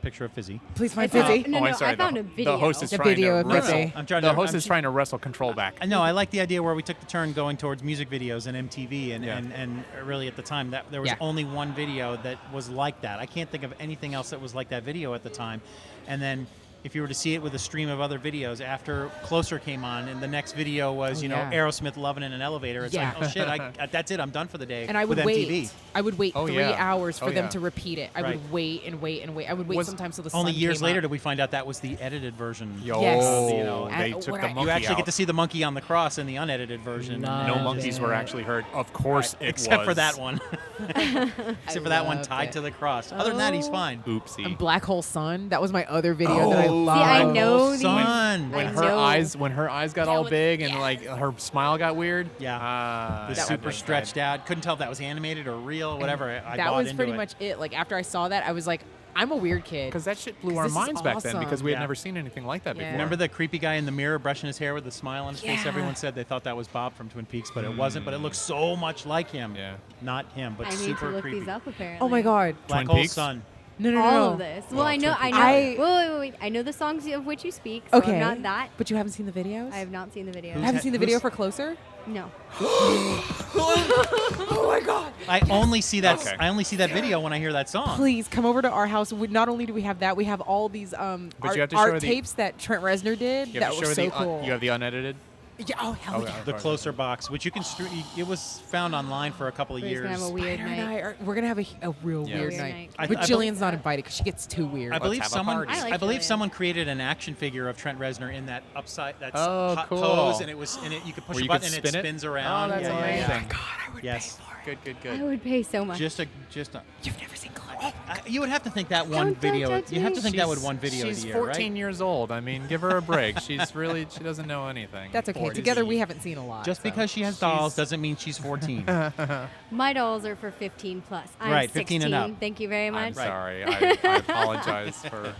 Speaker 1: picture of Fizzy,
Speaker 3: Please find
Speaker 4: It's not-
Speaker 3: Fizzy.
Speaker 4: No,
Speaker 2: Oh,
Speaker 4: no,
Speaker 2: I'm sorry.
Speaker 4: I found
Speaker 2: the,
Speaker 4: a video.
Speaker 2: The host is
Speaker 3: The
Speaker 2: trying
Speaker 3: video
Speaker 2: to
Speaker 3: of
Speaker 2: wrestle.
Speaker 3: Fizzy.
Speaker 1: I'm trying
Speaker 2: The
Speaker 1: to.
Speaker 2: host
Speaker 1: I'm
Speaker 2: is trying to wrestle control back.
Speaker 1: I know. I like the idea where we took the turn going towards music videos and MTV, and,
Speaker 2: Yeah.
Speaker 1: and really at the time that there was
Speaker 3: Yeah.
Speaker 1: only one video that was like that. I can't think of anything else that was like that video at the time. And then if you were to see it with a stream of other videos, after Closer came on, and the next video was
Speaker 3: Oh,
Speaker 1: you know
Speaker 3: yeah.
Speaker 1: Aerosmith loving in an elevator. It's
Speaker 3: Yeah.
Speaker 1: like, oh shit, that's it. I'm done for the day.
Speaker 3: And I would
Speaker 1: with
Speaker 3: wait.
Speaker 1: MTV.
Speaker 3: I would wait
Speaker 2: Oh,
Speaker 3: 3
Speaker 2: yeah.
Speaker 3: hours for
Speaker 2: Oh,
Speaker 3: them
Speaker 2: yeah.
Speaker 3: to repeat it. I
Speaker 1: Right.
Speaker 3: would wait and wait and wait. I would wait
Speaker 2: Was-
Speaker 3: sometimes till the
Speaker 1: Only
Speaker 3: sun
Speaker 1: years
Speaker 3: came
Speaker 1: later
Speaker 3: up.
Speaker 1: did we find out that was the edited version.
Speaker 2: Yo,
Speaker 3: Yes.
Speaker 1: You know,
Speaker 2: they
Speaker 3: and
Speaker 2: took
Speaker 3: when
Speaker 2: the
Speaker 3: I-
Speaker 2: monkey
Speaker 1: You actually
Speaker 2: out.
Speaker 1: get to see the monkey on the cross in the unedited version.
Speaker 3: Love
Speaker 2: No
Speaker 3: Love
Speaker 2: monkeys were
Speaker 3: it.
Speaker 2: actually hurt. Of course, it
Speaker 1: Except for
Speaker 2: was.
Speaker 1: that one. Except for that one
Speaker 3: loved
Speaker 1: tied
Speaker 3: it.
Speaker 1: to the cross. Other than that, he's
Speaker 3: Oh.
Speaker 1: fine.
Speaker 2: Oopsie.
Speaker 3: And Black Hole Sun. That was my other video that I
Speaker 2: Oh. See,
Speaker 3: loved.
Speaker 4: I know these-
Speaker 1: Son.
Speaker 2: When
Speaker 4: I
Speaker 2: her
Speaker 4: know.
Speaker 2: eyes got
Speaker 3: That
Speaker 2: all
Speaker 3: was-
Speaker 2: big and
Speaker 3: yes.
Speaker 2: like her smile got weird.
Speaker 1: Yeah. The
Speaker 2: that
Speaker 1: super
Speaker 2: was
Speaker 1: stretched
Speaker 2: good.
Speaker 1: out. Couldn't tell if that was animated or real, whatever. I
Speaker 3: that
Speaker 1: bought
Speaker 3: was
Speaker 1: into
Speaker 3: pretty
Speaker 1: it.
Speaker 3: much it. Like after I saw that, I was like, I'm a weird kid.
Speaker 2: Because that shit blew
Speaker 3: 'Cause
Speaker 2: our
Speaker 3: this is
Speaker 2: minds back then
Speaker 3: awesome.
Speaker 2: because we had
Speaker 1: Yeah.
Speaker 2: never seen anything like that
Speaker 3: Yeah.
Speaker 2: before.
Speaker 1: Remember the creepy guy in the mirror brushing his hair with a smile on his face?
Speaker 3: Yeah.
Speaker 1: Everyone said they thought that was Bob from Twin Peaks, but it wasn't. But it looked so much like him.
Speaker 2: Yeah.
Speaker 1: Not him, but
Speaker 4: I need
Speaker 1: super
Speaker 4: to look
Speaker 1: creepy.
Speaker 4: these up apparently.
Speaker 3: Oh my god.
Speaker 1: Black
Speaker 2: Twin
Speaker 1: Hole
Speaker 2: Peaks?
Speaker 1: Sun.
Speaker 3: No, no, no.
Speaker 4: All
Speaker 3: no.
Speaker 4: of this. Well,
Speaker 2: Oh,
Speaker 4: I know.
Speaker 2: Twin
Speaker 4: I
Speaker 2: Peaks.
Speaker 4: know.
Speaker 3: I-
Speaker 4: Wait. I know the songs of which you speak. So
Speaker 3: Okay.
Speaker 4: I'm not that.
Speaker 3: But you haven't seen the videos?
Speaker 4: I have not seen the video.
Speaker 1: Who's
Speaker 3: Haven't seen the video
Speaker 1: who's-
Speaker 3: for Closer?
Speaker 4: No.
Speaker 3: Oh my god.
Speaker 1: I only see that.
Speaker 2: Okay.
Speaker 1: I only see that video when I hear that song.
Speaker 3: Please come over to our house. Not only do we have that, we have all these art,
Speaker 2: you have to show
Speaker 3: art
Speaker 2: her the-
Speaker 3: tapes that Trent Reznor did
Speaker 2: You have
Speaker 3: that
Speaker 2: to
Speaker 3: were
Speaker 2: show
Speaker 3: so
Speaker 2: the
Speaker 3: cool.
Speaker 2: you have the unedited.
Speaker 3: Yeah, oh hell
Speaker 2: Okay.
Speaker 3: yeah.
Speaker 1: The Closer box, which you can. It was found online for a couple of
Speaker 4: We're just
Speaker 1: years.
Speaker 4: gonna have a weird
Speaker 3: Spider and
Speaker 4: night.
Speaker 3: I we're gonna have a real
Speaker 2: Yeah.
Speaker 3: weird
Speaker 4: Weird
Speaker 3: night.
Speaker 4: night.
Speaker 1: I-
Speaker 3: But
Speaker 1: I
Speaker 3: Jillian's not invited because she gets too weird.
Speaker 1: I believe
Speaker 2: have a
Speaker 1: someone.
Speaker 2: party.
Speaker 4: I like
Speaker 1: I believe
Speaker 4: Jillian.
Speaker 1: someone created an action figure of Trent Reznor in that upside that
Speaker 2: Oh, cool.
Speaker 1: pose, and it was and it you could push
Speaker 2: Where
Speaker 1: a
Speaker 2: you could
Speaker 1: button and it
Speaker 2: spin it?
Speaker 1: spins around.
Speaker 2: Oh, that's
Speaker 1: Yeah, yeah, yeah.
Speaker 2: amazing.
Speaker 3: God, I would
Speaker 1: Yes.
Speaker 3: pay for it.
Speaker 2: Good.
Speaker 4: I would pay so much.
Speaker 1: Just a.
Speaker 3: You've never seen Chloe.
Speaker 1: You would have to think that one
Speaker 4: Don't
Speaker 1: video.
Speaker 4: judge
Speaker 1: You have to
Speaker 4: me.
Speaker 1: think that would one video
Speaker 2: She's
Speaker 1: a year,
Speaker 2: 14
Speaker 1: right?
Speaker 2: years old. I mean, give her a break. She doesn't know anything.
Speaker 3: That's okay.
Speaker 2: 40.
Speaker 3: Together we haven't seen a lot.
Speaker 1: Just
Speaker 3: so.
Speaker 1: because she has dolls doesn't mean she's 14.
Speaker 4: My dolls are for 15 plus. I'm
Speaker 1: Right,
Speaker 4: 16.
Speaker 1: 15 and up.
Speaker 4: Thank you very
Speaker 2: I'm
Speaker 4: much.
Speaker 2: sorry. I apologize for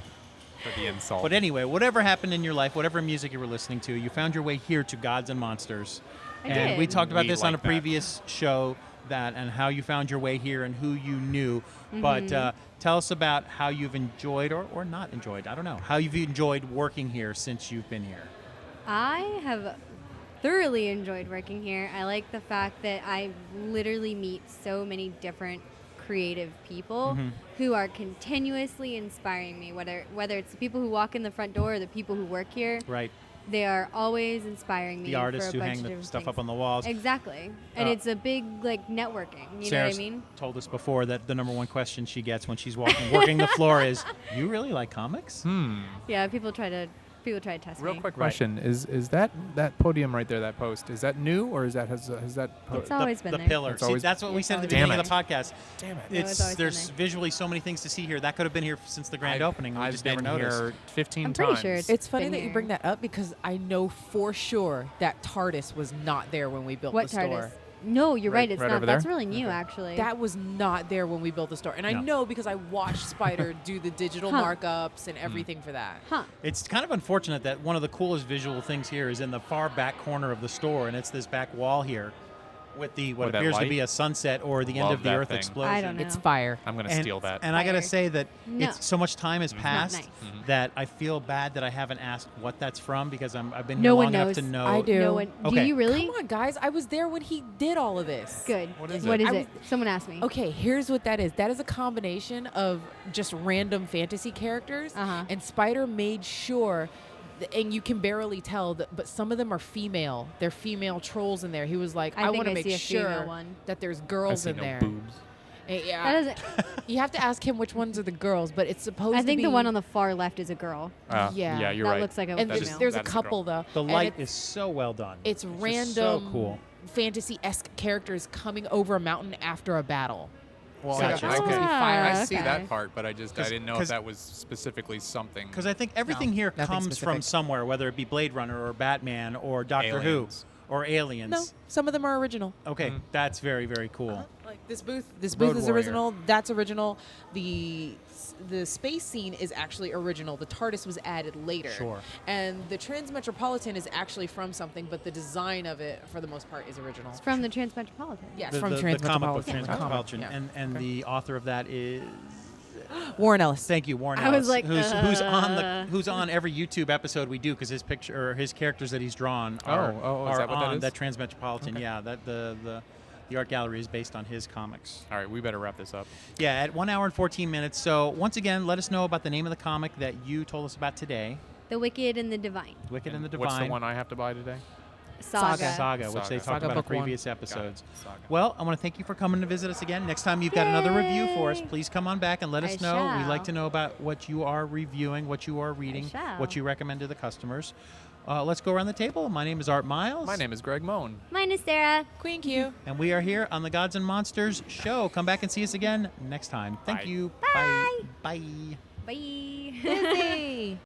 Speaker 2: the insult.
Speaker 1: But anyway, whatever happened in your life, whatever music you were listening to, you found your way here to Gods and Monsters.
Speaker 4: I
Speaker 1: And
Speaker 4: did.
Speaker 1: we talked about
Speaker 2: We
Speaker 1: this on a
Speaker 2: like that.
Speaker 1: previous show, that and how you found your way here and who you knew.
Speaker 4: Mm-hmm.
Speaker 1: But tell us about how you've enjoyed or not enjoyed, I don't know, how you've enjoyed working here since you've been here.
Speaker 4: I have thoroughly enjoyed working here. I like the fact that I literally meet so many different creative people
Speaker 1: Mm-hmm.
Speaker 4: who are continuously inspiring me, whether it's the people who walk in the front door or the people who work here.
Speaker 1: Right.
Speaker 4: They are always inspiring me.
Speaker 1: The artists
Speaker 4: for
Speaker 1: who
Speaker 4: a bunch
Speaker 1: hang
Speaker 4: of
Speaker 1: the
Speaker 4: different
Speaker 1: stuff
Speaker 4: things.
Speaker 1: up on the walls.
Speaker 4: Exactly. And
Speaker 1: Uh,
Speaker 4: it's a big like networking. You know
Speaker 1: Sarah's
Speaker 4: what I mean?
Speaker 1: told us before that the number one question she gets when she's working the floor is, "You really like comics?"
Speaker 4: Yeah, people try to test
Speaker 2: Real
Speaker 4: me.
Speaker 2: quick
Speaker 1: Right.
Speaker 2: question: Is that podium right there, that post? Is that new or is that has that?
Speaker 4: It's always been
Speaker 1: the
Speaker 4: there.
Speaker 1: pillar.
Speaker 2: It's
Speaker 1: See,
Speaker 2: always-
Speaker 1: that's what we
Speaker 4: It's
Speaker 1: said at the
Speaker 4: always
Speaker 1: beginning
Speaker 2: been
Speaker 1: of the podcast.
Speaker 2: Damn it!
Speaker 4: No, it's always been
Speaker 1: There's
Speaker 4: there.
Speaker 1: visually so many things to see here. That could have been here since the grand opening. We
Speaker 2: I've
Speaker 1: just
Speaker 2: been
Speaker 1: never noticed.
Speaker 2: here 15
Speaker 4: I'm pretty
Speaker 2: times.
Speaker 4: sure
Speaker 3: It's funny
Speaker 4: been
Speaker 3: that you
Speaker 4: here.
Speaker 3: bring that up because I know for sure that TARDIS was not there when we built
Speaker 4: What
Speaker 3: the store.
Speaker 4: TARDIS? No, you're
Speaker 2: Right-
Speaker 4: right. It's
Speaker 2: right
Speaker 4: not.
Speaker 2: over
Speaker 4: That's
Speaker 2: there?
Speaker 4: really new, actually.
Speaker 3: That was not there when we built the store. And I
Speaker 1: No.
Speaker 3: know because I watched Spider do the digital
Speaker 4: Huh.
Speaker 3: markups and everything for that.
Speaker 4: huh?
Speaker 1: It's kind of unfortunate that one of the coolest visual things here is in the far back corner of the store, and it's this back wall here with the what
Speaker 2: With that
Speaker 1: appears to
Speaker 2: light?
Speaker 1: be a sunset or the end
Speaker 2: Love
Speaker 1: of the
Speaker 2: that
Speaker 1: Earth
Speaker 2: thing.
Speaker 1: explosion.
Speaker 4: I don't know.
Speaker 3: It's fire.
Speaker 2: I'm gonna
Speaker 1: And,
Speaker 2: steal that.
Speaker 1: and I gotta
Speaker 4: Fire.
Speaker 1: say that
Speaker 4: No.
Speaker 1: it's so much time has
Speaker 4: not
Speaker 1: passed
Speaker 4: nice.
Speaker 1: that I feel bad that I haven't asked what that's from because I've been
Speaker 4: No
Speaker 1: here
Speaker 4: one
Speaker 1: long enough
Speaker 4: knows.
Speaker 1: to know.
Speaker 3: I do.
Speaker 4: No one. Do
Speaker 1: Okay.
Speaker 4: you really?
Speaker 3: Come on, guys. I was there when he did all of this.
Speaker 4: Good.
Speaker 2: What is
Speaker 4: What
Speaker 2: it?
Speaker 4: is
Speaker 3: I
Speaker 4: it? Someone asked me.
Speaker 3: Okay, here's what that is. That is a combination of just random fantasy characters,
Speaker 4: Uh-huh.
Speaker 3: and Spider made sure, and you can barely tell, but some of them are female. They're female trolls in there. He was like,
Speaker 4: I
Speaker 3: I
Speaker 4: think
Speaker 3: want to
Speaker 4: I
Speaker 3: make
Speaker 4: see a female
Speaker 3: sure
Speaker 4: one.
Speaker 3: that there's
Speaker 2: I
Speaker 3: girls
Speaker 2: see
Speaker 3: in
Speaker 2: no
Speaker 3: there.
Speaker 2: boobs.
Speaker 3: Yeah.
Speaker 4: That doesn't.
Speaker 3: You have to ask him which ones are the girls, but it's supposed
Speaker 4: I
Speaker 3: to be.
Speaker 4: think the one on the far left is a girl.
Speaker 3: Yeah.
Speaker 2: you're
Speaker 4: that
Speaker 2: right.
Speaker 4: looks like a
Speaker 3: And
Speaker 2: That
Speaker 3: there's,
Speaker 2: is-
Speaker 4: female.
Speaker 3: there's a
Speaker 2: that is a
Speaker 3: couple
Speaker 2: girl.
Speaker 3: though.
Speaker 1: The
Speaker 3: and
Speaker 1: light
Speaker 3: it's,
Speaker 1: is so well done.
Speaker 3: It's
Speaker 1: just
Speaker 3: random,
Speaker 1: so cool.
Speaker 3: fantasy-esque characters coming over a mountain after a battle.
Speaker 2: Well,
Speaker 3: So
Speaker 1: Gotcha.
Speaker 3: it's supposed to be
Speaker 1: Okay.
Speaker 3: fire.
Speaker 2: I see
Speaker 4: okay.
Speaker 2: that part, but I didn't know if
Speaker 1: 'cause-
Speaker 2: that was specifically something.
Speaker 1: Because I think everything here
Speaker 3: nothing
Speaker 1: comes from
Speaker 3: specific.
Speaker 1: somewhere, whether it be Blade Runner or Batman or Doctor
Speaker 2: Aliens.
Speaker 1: Who or Aliens.
Speaker 3: No, some of them are original.
Speaker 1: Okay, that's very, very cool.
Speaker 3: Like this booth is
Speaker 1: Warrior.
Speaker 3: original. That's original. The space scene is actually original. The TARDIS was added later.
Speaker 1: Sure.
Speaker 3: And the Transmetropolitan is actually from something, but the design of it, for the most part, is original.
Speaker 4: It's from the Transmetropolitan.
Speaker 3: Yes,
Speaker 1: The,
Speaker 3: from
Speaker 1: the comic book
Speaker 3: Transmetropolitan.
Speaker 1: Transmetropolitan.
Speaker 3: Yeah.
Speaker 1: And
Speaker 3: Okay.
Speaker 1: the author of that is
Speaker 3: Warren Ellis.
Speaker 1: thank you, Warren
Speaker 4: I
Speaker 1: Ellis,
Speaker 4: was like,
Speaker 1: who's on every YouTube episode we do because his picture or his characters that he's drawn are,
Speaker 2: is
Speaker 1: are
Speaker 2: that what that
Speaker 1: on
Speaker 2: is?
Speaker 1: that Transmetropolitan.
Speaker 2: Okay.
Speaker 1: Yeah, that the art gallery is based on his comics.
Speaker 2: All right, we better wrap this up.
Speaker 1: Yeah, at 1 hour and 14 minutes. So once again, let us know about the name of the comic that you told us about today,
Speaker 4: The Wicked and the Divine.
Speaker 1: Wicked and the Divine.
Speaker 2: What's the one I have to buy today?
Speaker 4: Saga.
Speaker 1: Saga, which they
Speaker 2: Saga.
Speaker 1: talked
Speaker 3: Saga
Speaker 1: about in
Speaker 3: book one.
Speaker 1: previous episodes.
Speaker 2: Saga.
Speaker 1: Well, I want to thank you for coming to visit us again. Next time you've got another review for us,
Speaker 4: Yay.
Speaker 1: please come on back and let us
Speaker 4: I
Speaker 1: know. We'd like
Speaker 4: shall.
Speaker 1: to know about what you are reviewing, what you are reading,
Speaker 4: shall.
Speaker 1: what you recommend to the customers. Let's go around the table. My name is Art Miles.
Speaker 2: My name is Greg Moan.
Speaker 4: Mine is Sarah.
Speaker 3: QueenQ.
Speaker 1: And we are here on the Gods and Monsters show. Come back and see us again next time. Thank
Speaker 2: Bye.
Speaker 1: you.
Speaker 4: Bye.
Speaker 1: Bye.
Speaker 4: Bye.
Speaker 3: Disney.